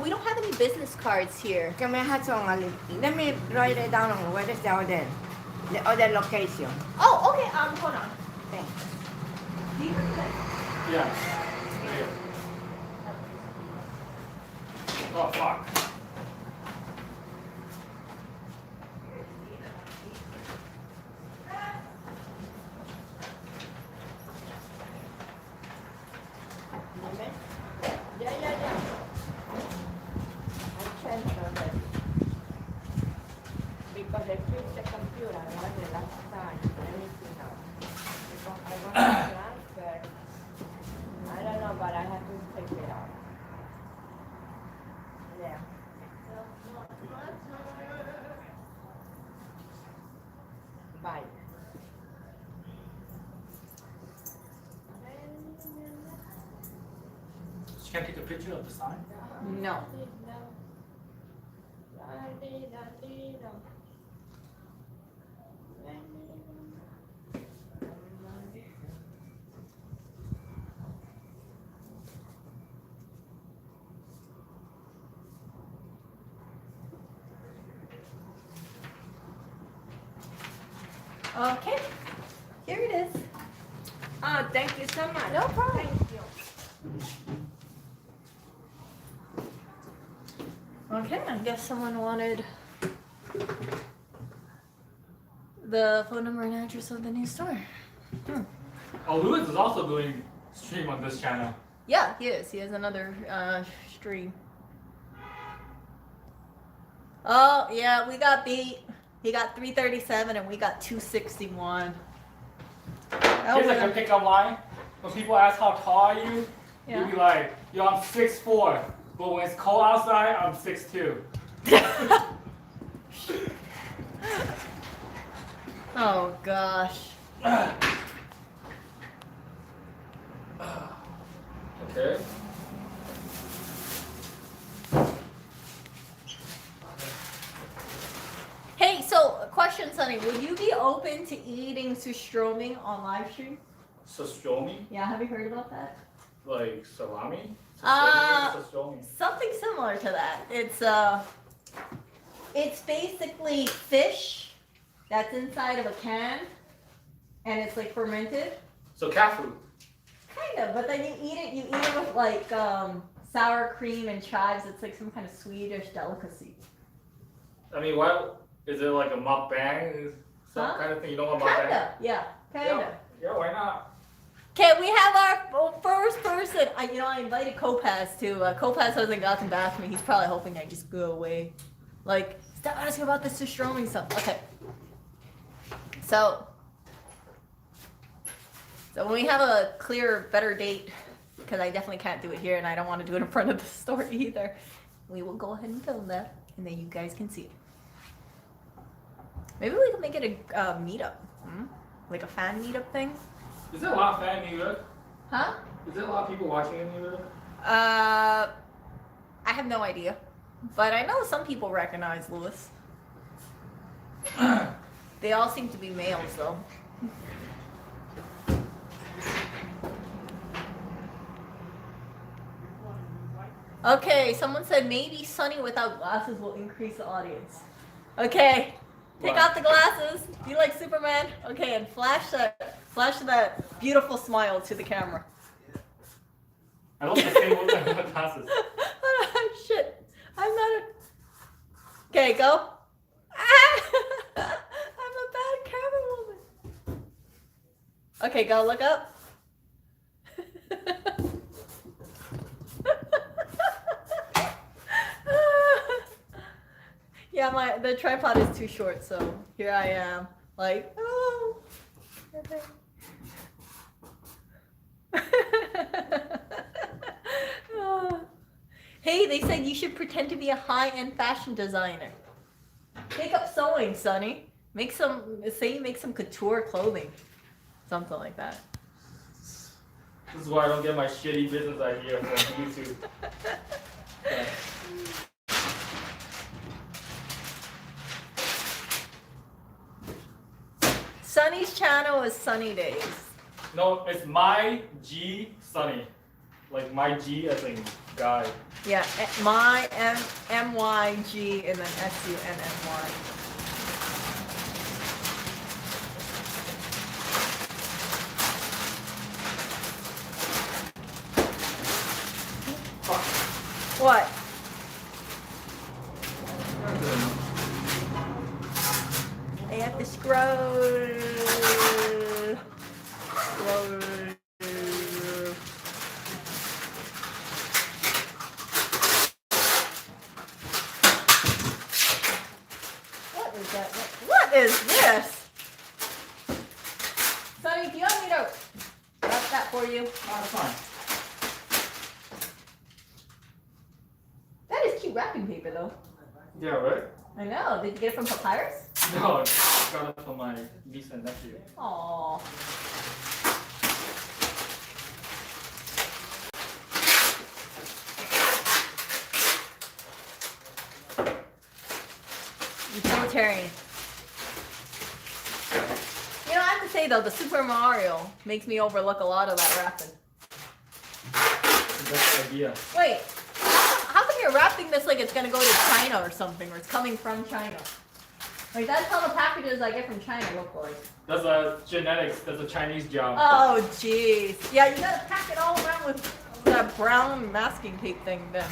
We don't have any business cards here. Can I have some? Let me write it down. Where is the other location? Oh, okay. Hold on. Thanks. Do you have that? Yeah. Right here. Oh, fuck. Yeah. I transferred it. Because I fixed the computer, I want the last time. Let me see now. Because I want to transfer. I don't know, but I have to take it out. Yeah. Bye. She can't take a picture of the sign? No. Okay. Here it is. Oh, thank you so much. No problem. Thank you. Okay, I guess someone wanted the phone number and address of the new store. Oh, Lewis is also doing stream on this channel. Yeah, he is. He has another stream. Oh, yeah, we got beat. He got 337 and we got 261. Here's like a pickup line. When people ask how tall are you, Yeah. you'll be like, yo, I'm 6'4". But when it's cold outside, I'm 6'2". Oh, gosh. Okay. Hey, so question, Sonny. Would you be open to eating surströmming on live stream? Sastromi? Yeah, have you heard about that? Like salami? Uh, Sastromi. Something similar to that. It's basically fish that's inside of a can, and it's like fermented. So cat food. Kind of, but then you eat it with like sour cream and chives. It's like some kind of Swedish delicacy. I mean, what is it like a mukbang? Some Huh? kind of thing. You know what mukbang? Kinda, yeah, kinda. Yeah, why not? Okay, we have our first person. I invited Kopaz to. Kopaz hasn't gotten back to me. He's probably hoping I just go away. Like, stop asking about the surströmming stuff. Okay. So when we have a clearer, better date, because I definitely can't do it here, and I don't want to do it in front of the store either, we will go ahead and film that, and then you guys can see it. Maybe we can make it a meetup, like a fan meetup thing. Is there a lot of fans in New York? Huh? Is there a lot of people watching in New York? I have no idea, but I know some people recognize Lewis. They all seem to be males, though. Okay, someone said maybe Sunny without glasses will increase the audience. Okay, take What? off the glasses. Be like Superman. Okay, and flash that beautiful smile to the camera. I look the same with my glasses. Shit, I'm not a... Okay, go. I'm a bad camera woman. Okay, go look up. Yeah, the tripod is too short, so here I am, like, oh. Hey, they said you should pretend to be a high-end fashion designer. Take up sewing, Sonny. Make some, say you make some couture clothing. Something like that. This is why I don't get my shitty business idea from YouTube. Yeah. Sunny's channel is Sunny Days. No, it's my G Sunny. Like my G as in guy. Yeah, my MYG and then SUNNY. What? I have to scroll. Scroll. What is that? What is this? Sonny, do you want me to wrap that for you? Oh, it's fine. That is cute wrapping paper, though. Yeah, right? I know. Did you get it from Papyrus? No, I got it from my niece and nephew. Aww. Utilitarian. You know, I have to say though, the Super Mario makes me overlook a lot of that wrapping. That's the idea. Wait, how come you're wrapping this like it's gonna go to China or something, or it's coming from China? Like that's how the packages I get from China look like. That's a genetics. That's a Chinese job. Oh jeez. Yeah, you gotta pack it all around with that brown masking tape thing then.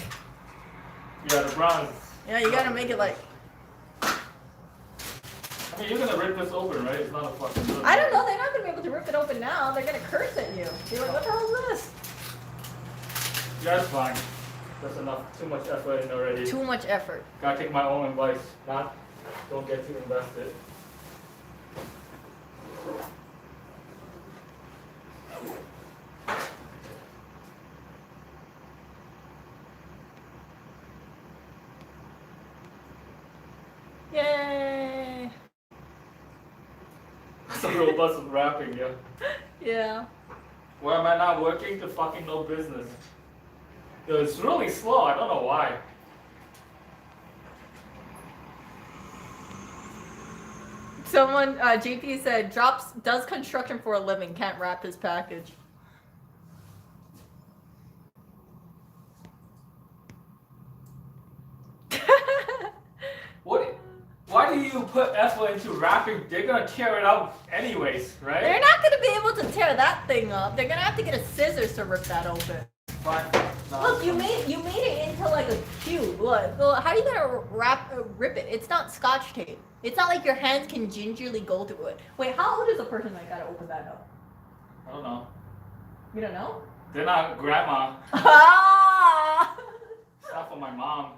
Yeah, the bronze. Yeah, you gotta make it like. I mean, you're gonna rip this open, right? It's not a fucking. I don't know, they're not gonna be able to rip it open now. They're gonna curse at you. You're like, what the hell is this? Yeah, it's fine. That's enough. Too much effort in already. Too much effort. Gotta take my own advice. Don't get too invested. Yay! So robust with wrapping, yeah. Yeah. Why am I not working? To fucking no business. Yo, it's really slow. I don't know why. Someone, JP said, does construction for a living, can't wrap his package. What? Why do you put effort into wrapping? They're gonna tear it up anyways, right? They're not gonna be able to tear that thing up. They're gonna have to get a scissors to rip that open. Fine. No. Look, you made it into like a cube. Look, how are you gonna rip it? It's not Scotch tape. It's not like your hands can gingerly go through it. Wait, how old is the person that gotta open that up? I don't know. You don't know? They're not grandma. Ah! It's not for my mom.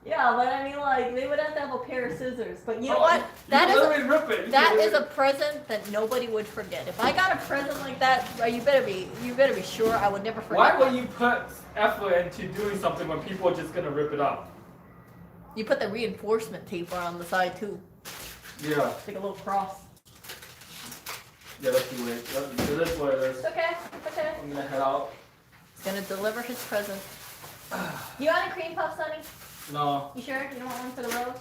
Yeah, but I mean, like, they would have to have a pair of scissors. But you know what? That rip it. That is a present that nobody would forget. If I got a present like that, you better be sure I would never forget. Why would you put effort into doing something when people are just gonna rip it up? You put the reinforcement tape on the side too. Yeah. It's like a little cross. Yeah, that's the way. That's what it is. It's okay. It's okay. I'm gonna head out. He's gonna deliver his present. You want a cream puff, Sonny? No. You sure? You don't want one for the rose?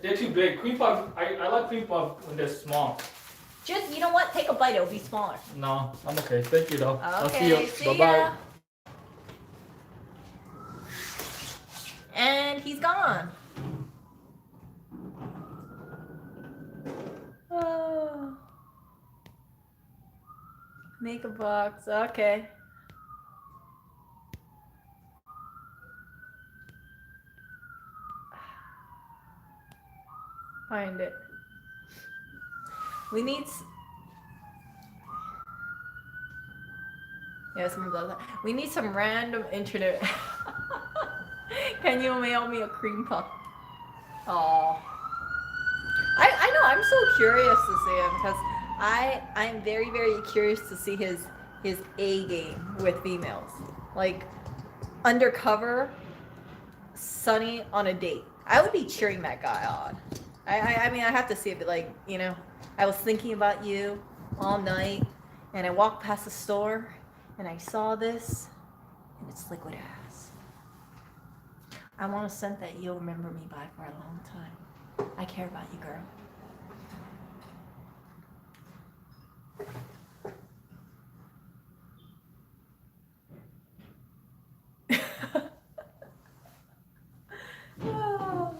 They're too big. Cream puff. I like cream puff when they're small. Just, you know what? Take a bite. It'll be smaller. No, I'm okay. Thank you though. Okay. I'll see you. See Bye ya. bye. And he's gone. Oh. Make a box. Okay. Find it. We need. Yeah, someone does that. We need some random internet. Can you mail me a cream puff? Oh. I know. I'm so curious to see him because I'm very curious to see his A game with females, like undercover, Sunny on a date. I would be cheering that guy on. I mean, I have to see it, but like, you know, I was thinking about you all night, and I walked past the store, and I saw this, and it's liquid ass. I want a scent that you'll remember me by for a long time. I care about you, girl. Oh.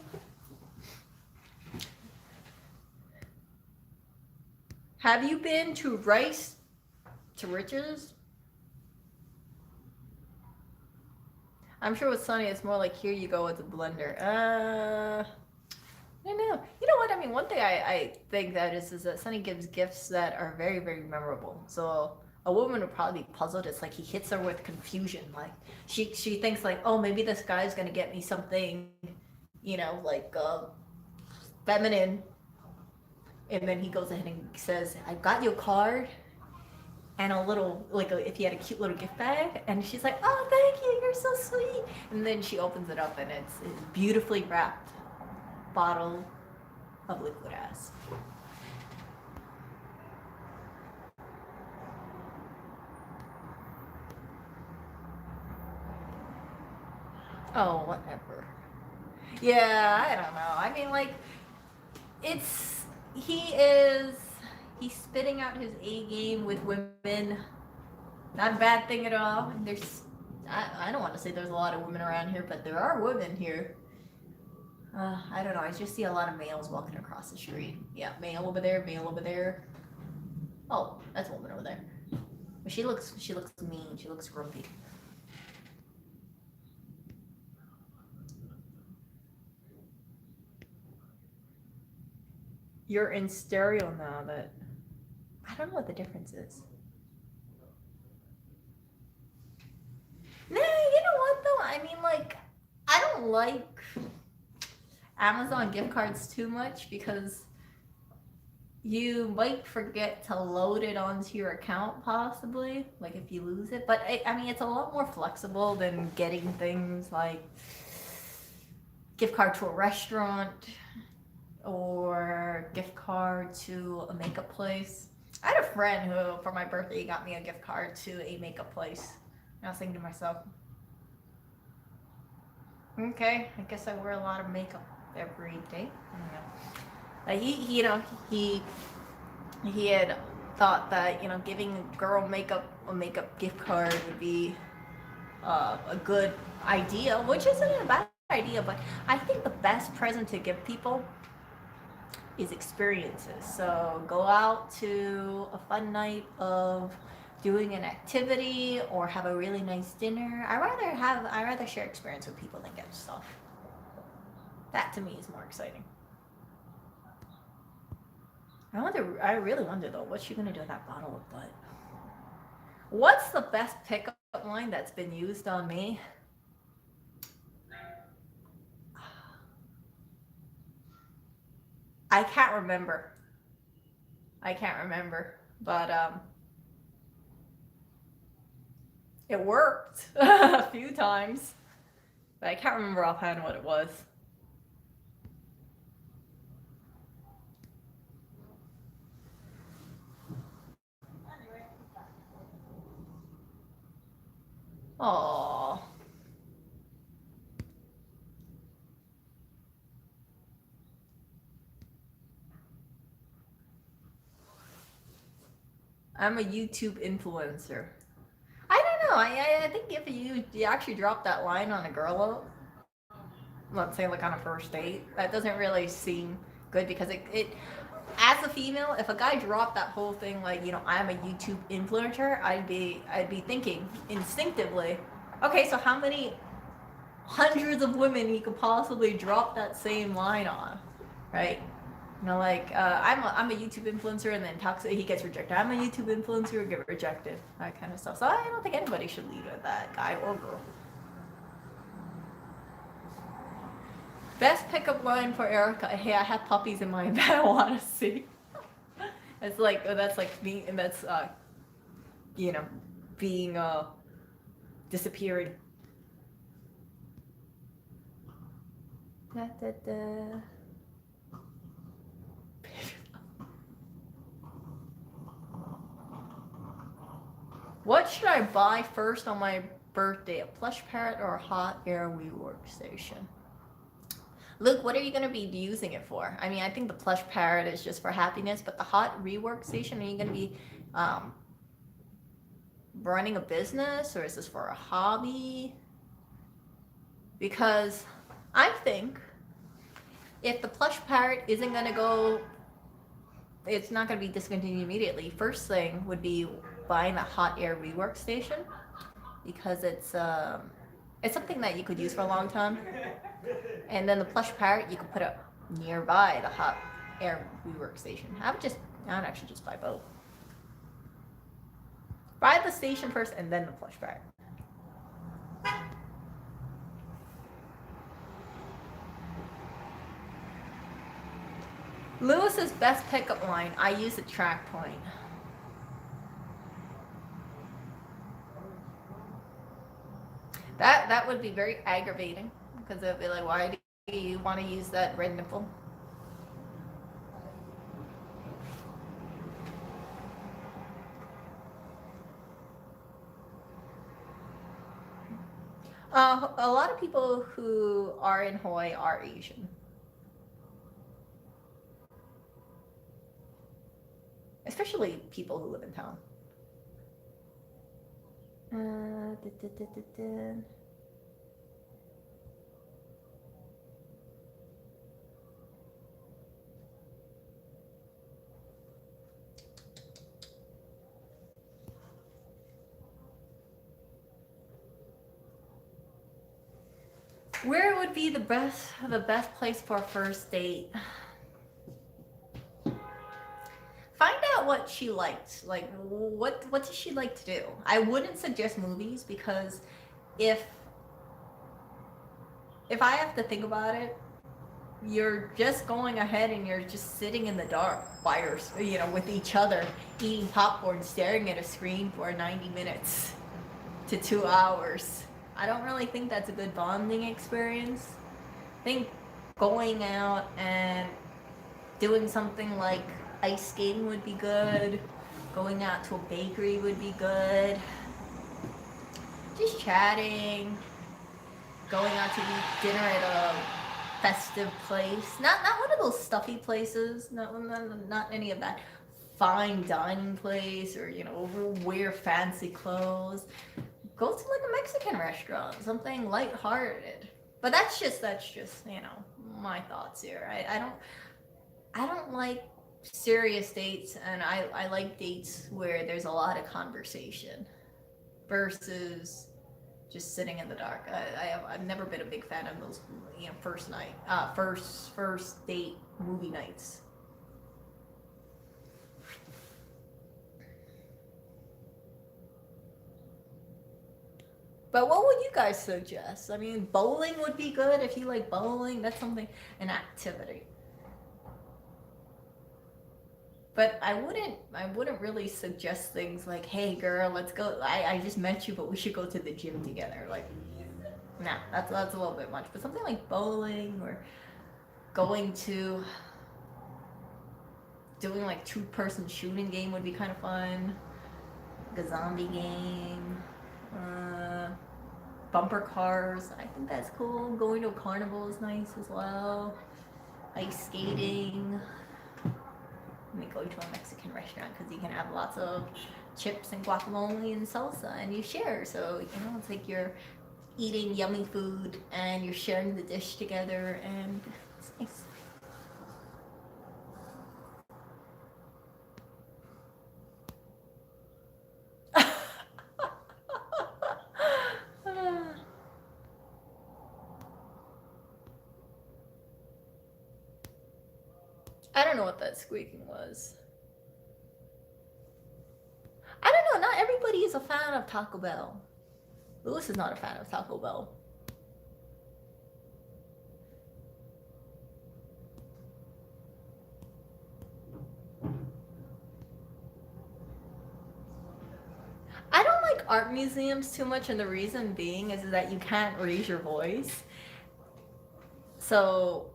Have you been to Rice to Riches? I'm sure with Sunny it's more like here you go with the blender. I don't know. You know what? I mean, one thing I think that is that Sunny gives gifts that are very, very memorable. So a woman would probably be puzzled. It's like he hits her with confusion. Like she thinks like, oh, maybe this guy's gonna get me something, you know, like feminine. And then he goes ahead and says, I got you a card and a little, like if he had a cute little gift bag. And she's like, oh, thank you, you're so sweet. And then she opens it up and it's beautifully wrapped bottle of liquid ass. Oh, whatever. Yeah, I don't know. I mean, like, he's spitting out his A game with women. Not a bad thing at all. I don't want to say there's a lot of women around here, but there are women here. I don't know. I just see a lot of males walking across the street. Yeah, male over there, male over there. Oh, that's a woman over there. But she looks mean. She looks grumpy. You're in stereo now, but I don't know what the difference is. Nah, you know what though? I mean, like, I don't like Amazon gift cards too much because you might forget to load it onto your account possibly, like if you lose it. But I mean, it's a lot more flexible than getting things like gift card to a restaurant or gift card to a makeup place. I had a friend who, for my birthday, got me a gift card to a makeup place. And I was thinking to myself, okay, I guess I wear a lot of makeup every day. I don't know. He had thought that, you know, giving a girl a makeup gift card would be a good idea, which isn't a bad idea, but I think the best present to give people is experiences. So go out to a fun night of doing an activity or have a really nice dinner. I rather share experience with people than get stuff. That to me is more exciting. I really wonder though, what's she gonna do with that bottle of butt? What's the best pickup line that's been used on me? I can't remember, but it worked a few times, but I can't remember offhand what it was. Aww. I'm a YouTube influencer. I don't know. I think if you actually drop that line on a girl, let's say like on a first date, that doesn't really seem good because it as a female, if a guy dropped that whole thing like, you know, I'm a YouTube influencer, I'd be thinking instinctively, okay, so how many hundreds of women he could possibly drop that same line on, right? You know, like I'm a YouTube influencer, and then he gets rejected. I'm a YouTube influencer, get rejected, that kind of stuff. So I don't think anybody should lead with that, guy or girl. Best pickup line for Erica: hey, I have puppies in my bed I want to see. That's like me, and that's you know, being disappearing. Da, da, da. What should I buy first on my birthday? A plush parrot or a hot air workstation? Luke, what are you going to be using it for? I mean, I think the plush parrot is just for happiness, but the hot rework station, are you going to be running a business, or is this for a hobby? Because I think if the plush parrot isn't going to go, it's not going to be discontinued immediately. First thing would be buying a hot air rework station, because it's something that you could use for a long time. And then the plush parrot, you could put it nearby the hot air rework station. I would actually just buy both. Buy the station first and then the plush parrot. Lewis's best pickup line, I use a track point. That would be very aggravating, because it would be like, why do you want to use that red nipple? A lot of people who are in Hawaii are Asian. Especially people who live in town. Where would be the best place for a first date? Find out what she likes. Like, what does she like to do? I wouldn't suggest movies, because if I have to think about it, you're just going ahead and you're just sitting in the dark by with each other, eating popcorn, staring at a screen for 90 minutes to 2 hours. I don't really think that's a good bonding experience. I think going out and doing something like ice skating would be good. Going out to a bakery would be good. Just chatting. Going out to eat dinner at a festive place. Not one of those stuffy places. Not any of that fine dining place, or wear fancy clothes. Go to like a Mexican restaurant, something lighthearted. But that's just my thoughts here. I don't like serious dates, and I like dates where there's a lot of conversation versus just sitting in the dark. I've never been a big fan of those first date movie nights. But what would you guys suggest? I mean, bowling would be good if you like bowling. That's an activity. But I wouldn't really suggest things like, hey girl, let's go. I just met you, but we should go to the gym together. Like, nah, that's a little bit much. But something like bowling, or going to doing like 2-person shooting game would be kind of fun. Like a zombie game. Bumper cars, I think that's cool. Going to a carnival is nice as well. Ice skating. I mean, going to a Mexican restaurant, because you can have lots of chips and guacamole and salsa, and you share. So it's like you're eating yummy food and you're sharing the dish together, and it's nice. I don't know what that squeaking was. I don't know, not everybody is a fan of Taco Bell. Lewis is not a fan of Taco Bell. I don't like art museums too much, and the reason being is that you can't raise your voice. So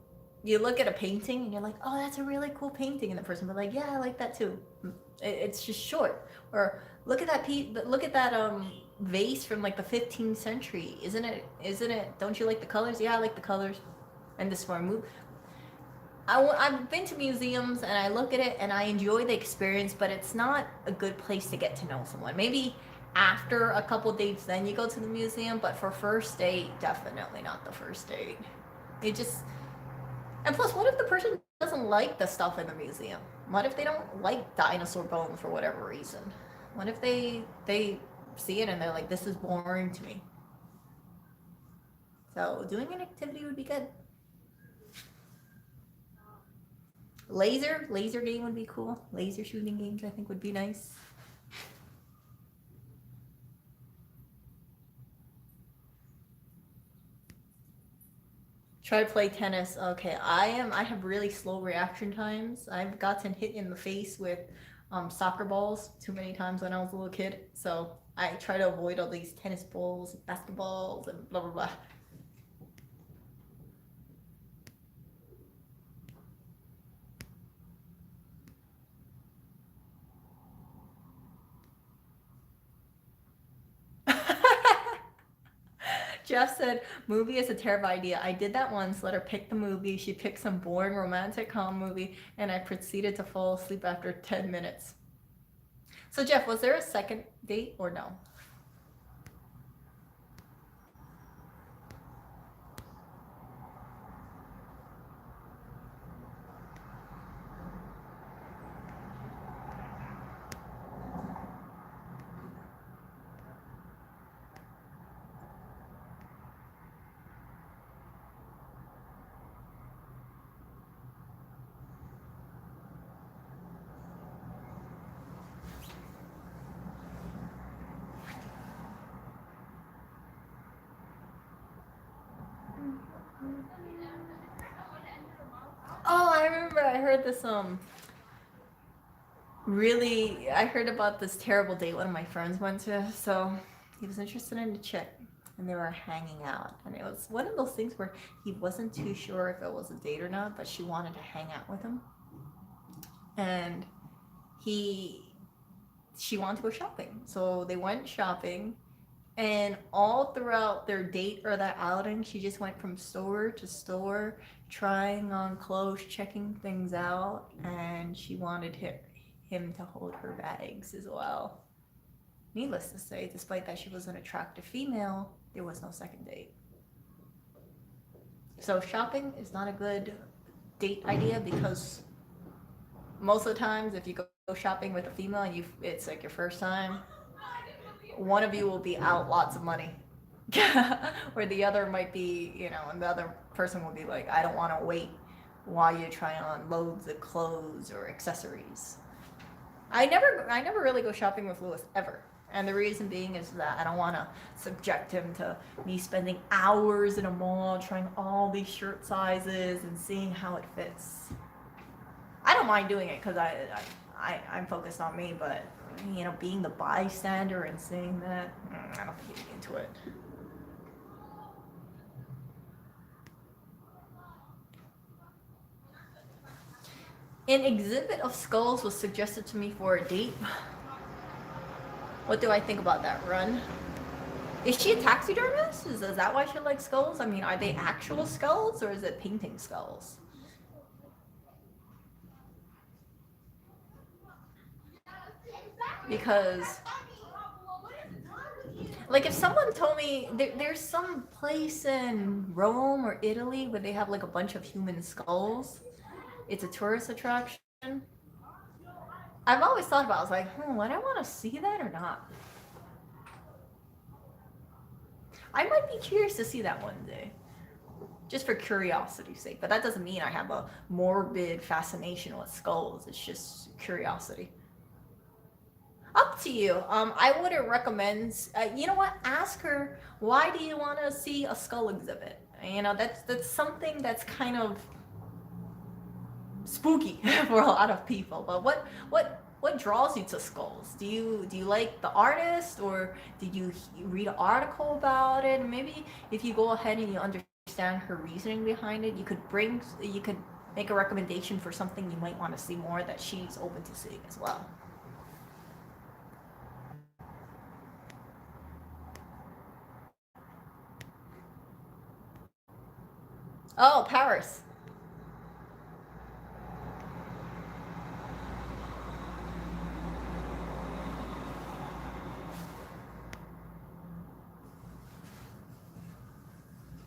you look at a painting and you're like, oh, that's a really cool painting, and the person will be like, yeah, I like that too. It's just short. Or look at that vase from like the 15th century. Isn't it? Don't you like the colors? Yeah, I like the colors. And this for a movie. I've been to museums and I look at it and I enjoy the experience, but it's not a good place to get to know someone. Maybe after a couple dates, then you go to the museum, but for first date, definitely not the first date. It just, and plus, what if the person doesn't like the stuff in the museum? What if they don't like dinosaur bones for whatever reason? What if they see it and they're like, this is boring to me? So doing an activity would be good. Laser game would be cool. Laser shooting games I think would be nice. Try to play tennis. Okay, I have really slow reaction times. I've gotten hit in the face with soccer balls too many times when I was a little kid. So I try to avoid all these tennis balls, basketballs, and blah blah blah. Jeff said, movie is a terrible idea. I did that once, let her pick the movie. She picked some boring romantic com movie, and I proceeded to fall asleep after 10 minutes. So Jeff, was there a second date or no? Oh, I remember I heard this really, I heard about this terrible date one of my friends went to. So he was interested in a chick and they were hanging out, and it was one of those things where he wasn't too sure if it was a date or not, but she wanted to hang out with him, and she wanted to go shopping, so they went shopping. And all throughout their date or their outing, she just went from store to store, trying on clothes, checking things out, and she wanted him to hold her bags as well. Needless to say, despite that she was an attractive female, there was no second date. So shopping is not a good date idea, because most of the times if you go shopping with a female and it's like your first time, one of you will be out lots of money. Or the other might be, and the other person will be like, I don't want to wait while you try on loads of clothes or accessories. I never really go shopping with Lewis ever. And the reason being is that I don't want to subject him to me spending hours in a mall trying all these shirt sizes and seeing how it fits. I don't mind doing it because I'm focused on me, but being the bystander and seeing that, I don't think he'd be into it. An exhibit of skulls was suggested to me for a date. What do I think about that, Run? Is she a taxidermist? Is that why she likes skulls? I mean, are they actual skulls or is it painting skulls? Because, like, if someone told me there's some place in Rome or Italy where they have like a bunch of human skulls, it's a tourist attraction. I've always thought about it. I was like, would I want to see that or not? I might be curious to see that one day, just for curiosity's sake. But that doesn't mean I have a morbid fascination with skulls. It's just curiosity. Up to you. I wouldn't recommend. You know what? Ask her, why do you want to see a skull exhibit? That's something that's kind of spooky for a lot of people. But what draws you to skulls? Do you like the artist, or did you read an article about it? Maybe if you go ahead and you understand understand her reasoning behind it, you could make a recommendation for something you might want to see more that she's open to seeing as well. Oh, Paris.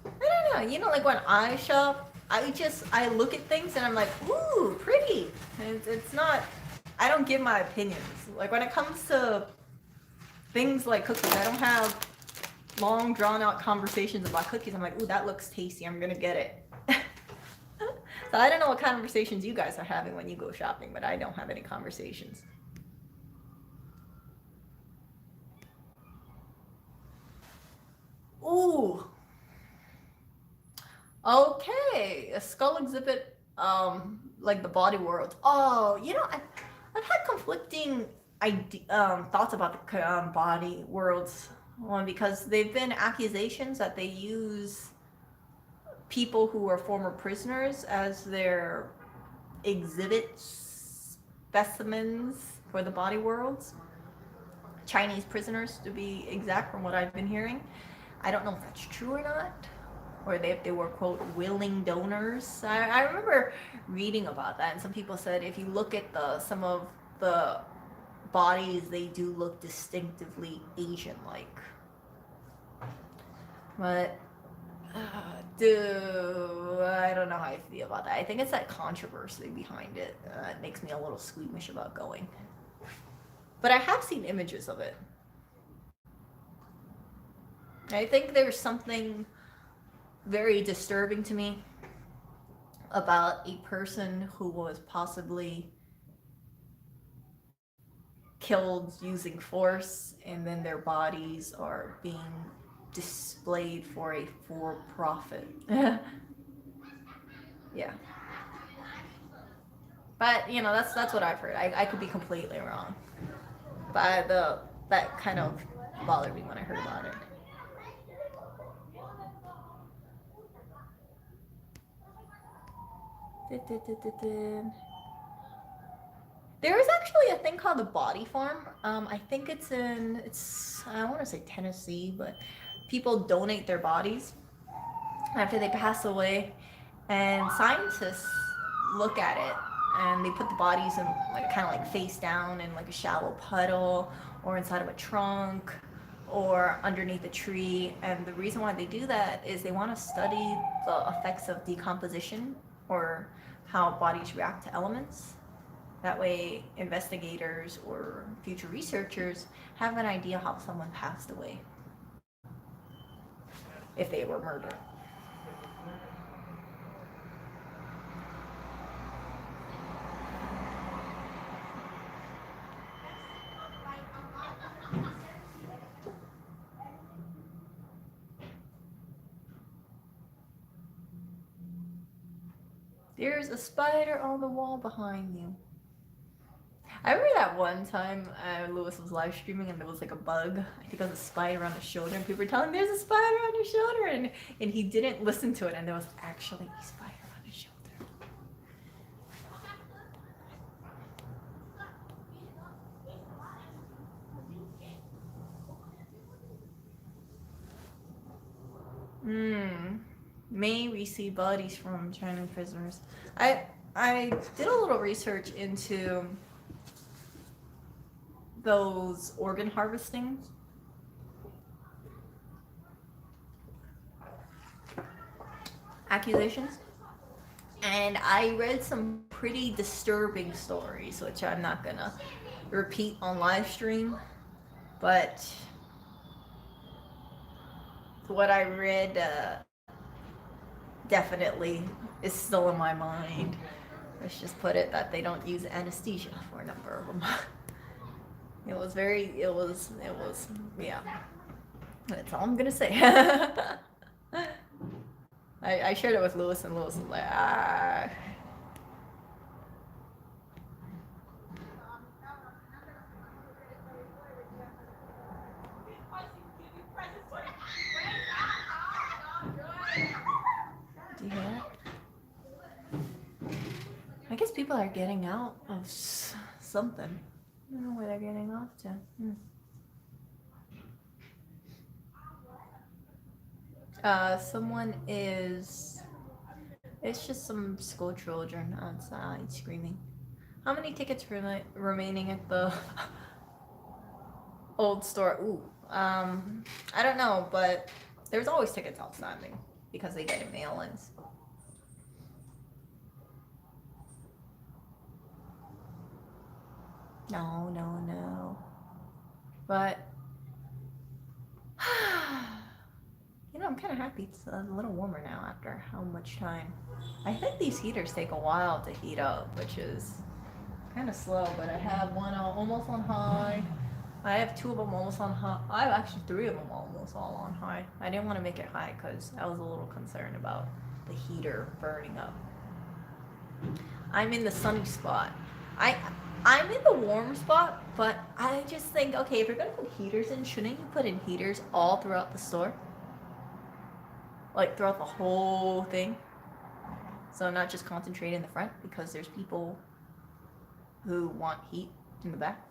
I don't know, you know, like when I shop, I look at things and I'm like, ooh, pretty. It's not, I don't give my opinions. Like when it comes to things like cookies, I don't have long drawn out conversations about cookies. I'm like, ooh, that looks tasty, I'm gonna get it. So I don't know what conversations you guys are having when you go shopping, but I don't have any conversations. Ooh. Okay, a skull exhibit, like the body world. Oh, you know, I've had conflicting thoughts about the body worlds. One, because they've been accusations that they use people who are former prisoners as their exhibit specimens for the body worlds. Chinese prisoners, to be exact, from what I've been hearing. I don't know if that's true or not, or if they were, quote, willing donors. I remember reading about that, and some people said if you look at some of the bodies, they do look distinctively Asian-like. But I don't know how I feel about that. I think it's that controversy behind it that makes me a little squeamish about going. But I have seen images of it. I think there's something very disturbing to me about a person who was possibly killed using force, and then their bodies are being displayed for profit. Yeah. But you know, that's what I've heard. I could be completely wrong. But that kind of bothered me when I heard about it. There is actually a thing called the Body Farm. I think it's I want to say Tennessee, but people donate their bodies after they pass away, and scientists look at it and they put the bodies in like kind of like face down in like a shallow puddle or inside of a trunk or underneath a tree. And the reason why they do that is they want to study the effects of decomposition, or how bodies react to elements. That way investigators or future researchers have an idea how someone passed away if they were murdered. There's a spider on the wall behind you. I remember that one time Lewis was live streaming and there was like a bug. I think it was a spider on his shoulder, and people were telling him there's a spider on your shoulder, and he didn't listen to it, and there was actually a spider on his shoulder. May we see bodies from Chinese prisoners. I did a little research into those organ harvesting accusations, and I read some pretty disturbing stories, which I'm not gonna repeat on live stream, but what I read definitely is still in my mind. Let's just put it that they don't use anesthesia for a number of them. It was, yeah. That's all I'm gonna say. I shared it with Lewis, and Lewis was like, ah. people are getting out of something. I don't know where they're getting off to. Someone is. It's just some school children outside screaming. How many tickets remaining at the old store? Ooh, I don't know, but there's always tickets outstanding because they get mail-ins. No. But you know, I'm kind of happy it's a little warmer now after how much time. I think these heaters take a while to heat up, which is kind of slow, but I have one almost on high. I have two of them almost on high. I have actually three of them almost all on high. I didn't want to make it high because I was a little concerned about the heater burning up. I'm in the sunny spot. I'm in the warm spot, but I just think, okay, if you're gonna put heaters in, shouldn't you put in heaters all throughout the store? Like throughout the whole thing? So not just concentrate in the front, because there's people who want heat in the back.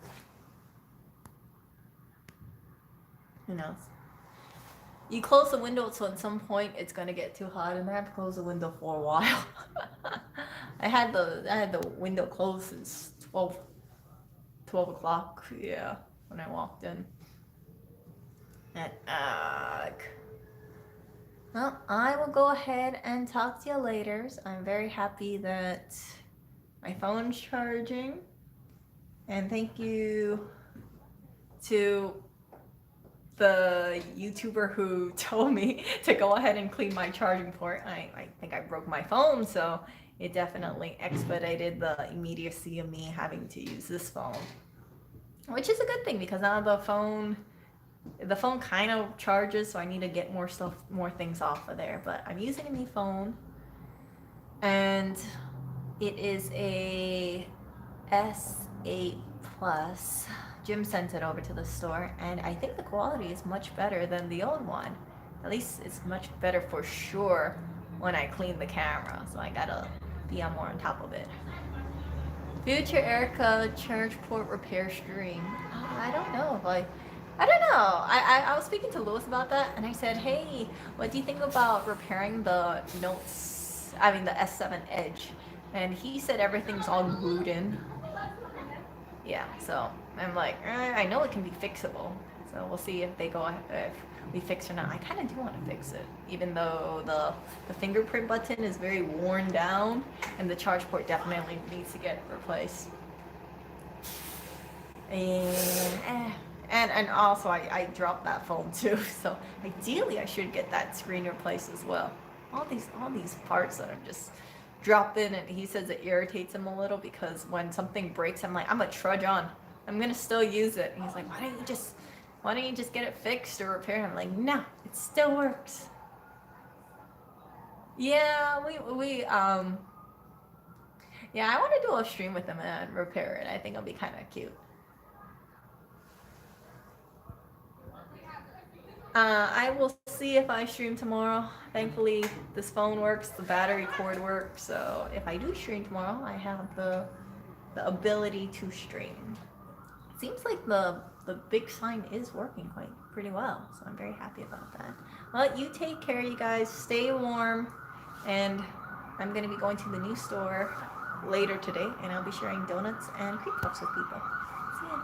Who knows? You close the window, so at some point it's gonna get too hot, and I have to close the window for a while. I had the window closed since 12 o'clock, yeah, when I walked in. And well, I will go ahead and talk to you later. I'm very happy that my phone's charging. And thank you to the YouTuber who told me to go ahead and clean my charging port. I think I broke my phone, so it definitely expedited the immediacy of me having to use this phone. Which is a good thing, because now the phone kind of charges, so I need to get more things off of there. But I'm using a new phone, and it is a S8 Plus. Jim sent it over to the store, and I think the quality is much better than the old one. At least it's much better for sure when I clean the camera, so I gotta be more on top of it. Future Erica charge port repair stream. I don't know if I don't know. I was speaking to Lewis about that, and I said, hey, what do you think about repairing the the S7 Edge? And he said everything's all glued in. Yeah, so I'm like, I know it can be fixable. So we'll see if we fix or not. I kind of do want to fix it, even though the fingerprint button is very worn down, and the charge port definitely needs to get replaced. And also I dropped that phone too, so ideally I should get that screen replaced as well. All these parts that I'm just dropping, and he says it irritates him a little, because when something breaks, I'm like, I'm gonna trudge on. I'm gonna still use it. And he's like, why don't you just get it fixed or repaired? I'm like, no, it still works. Yeah, yeah, I want to do a stream with him and repair it. I think it'll be kind of cute. I will see if I stream tomorrow. Thankfully, this phone works, the battery cord works, so if I do stream tomorrow, I have the ability to stream. It seems like the big sign is working pretty well, so I'm very happy about that. Well, you take care, you guys. Stay warm, and I'm going to be going to the new store later today, and I'll be sharing donuts and cream puffs with people. See ya.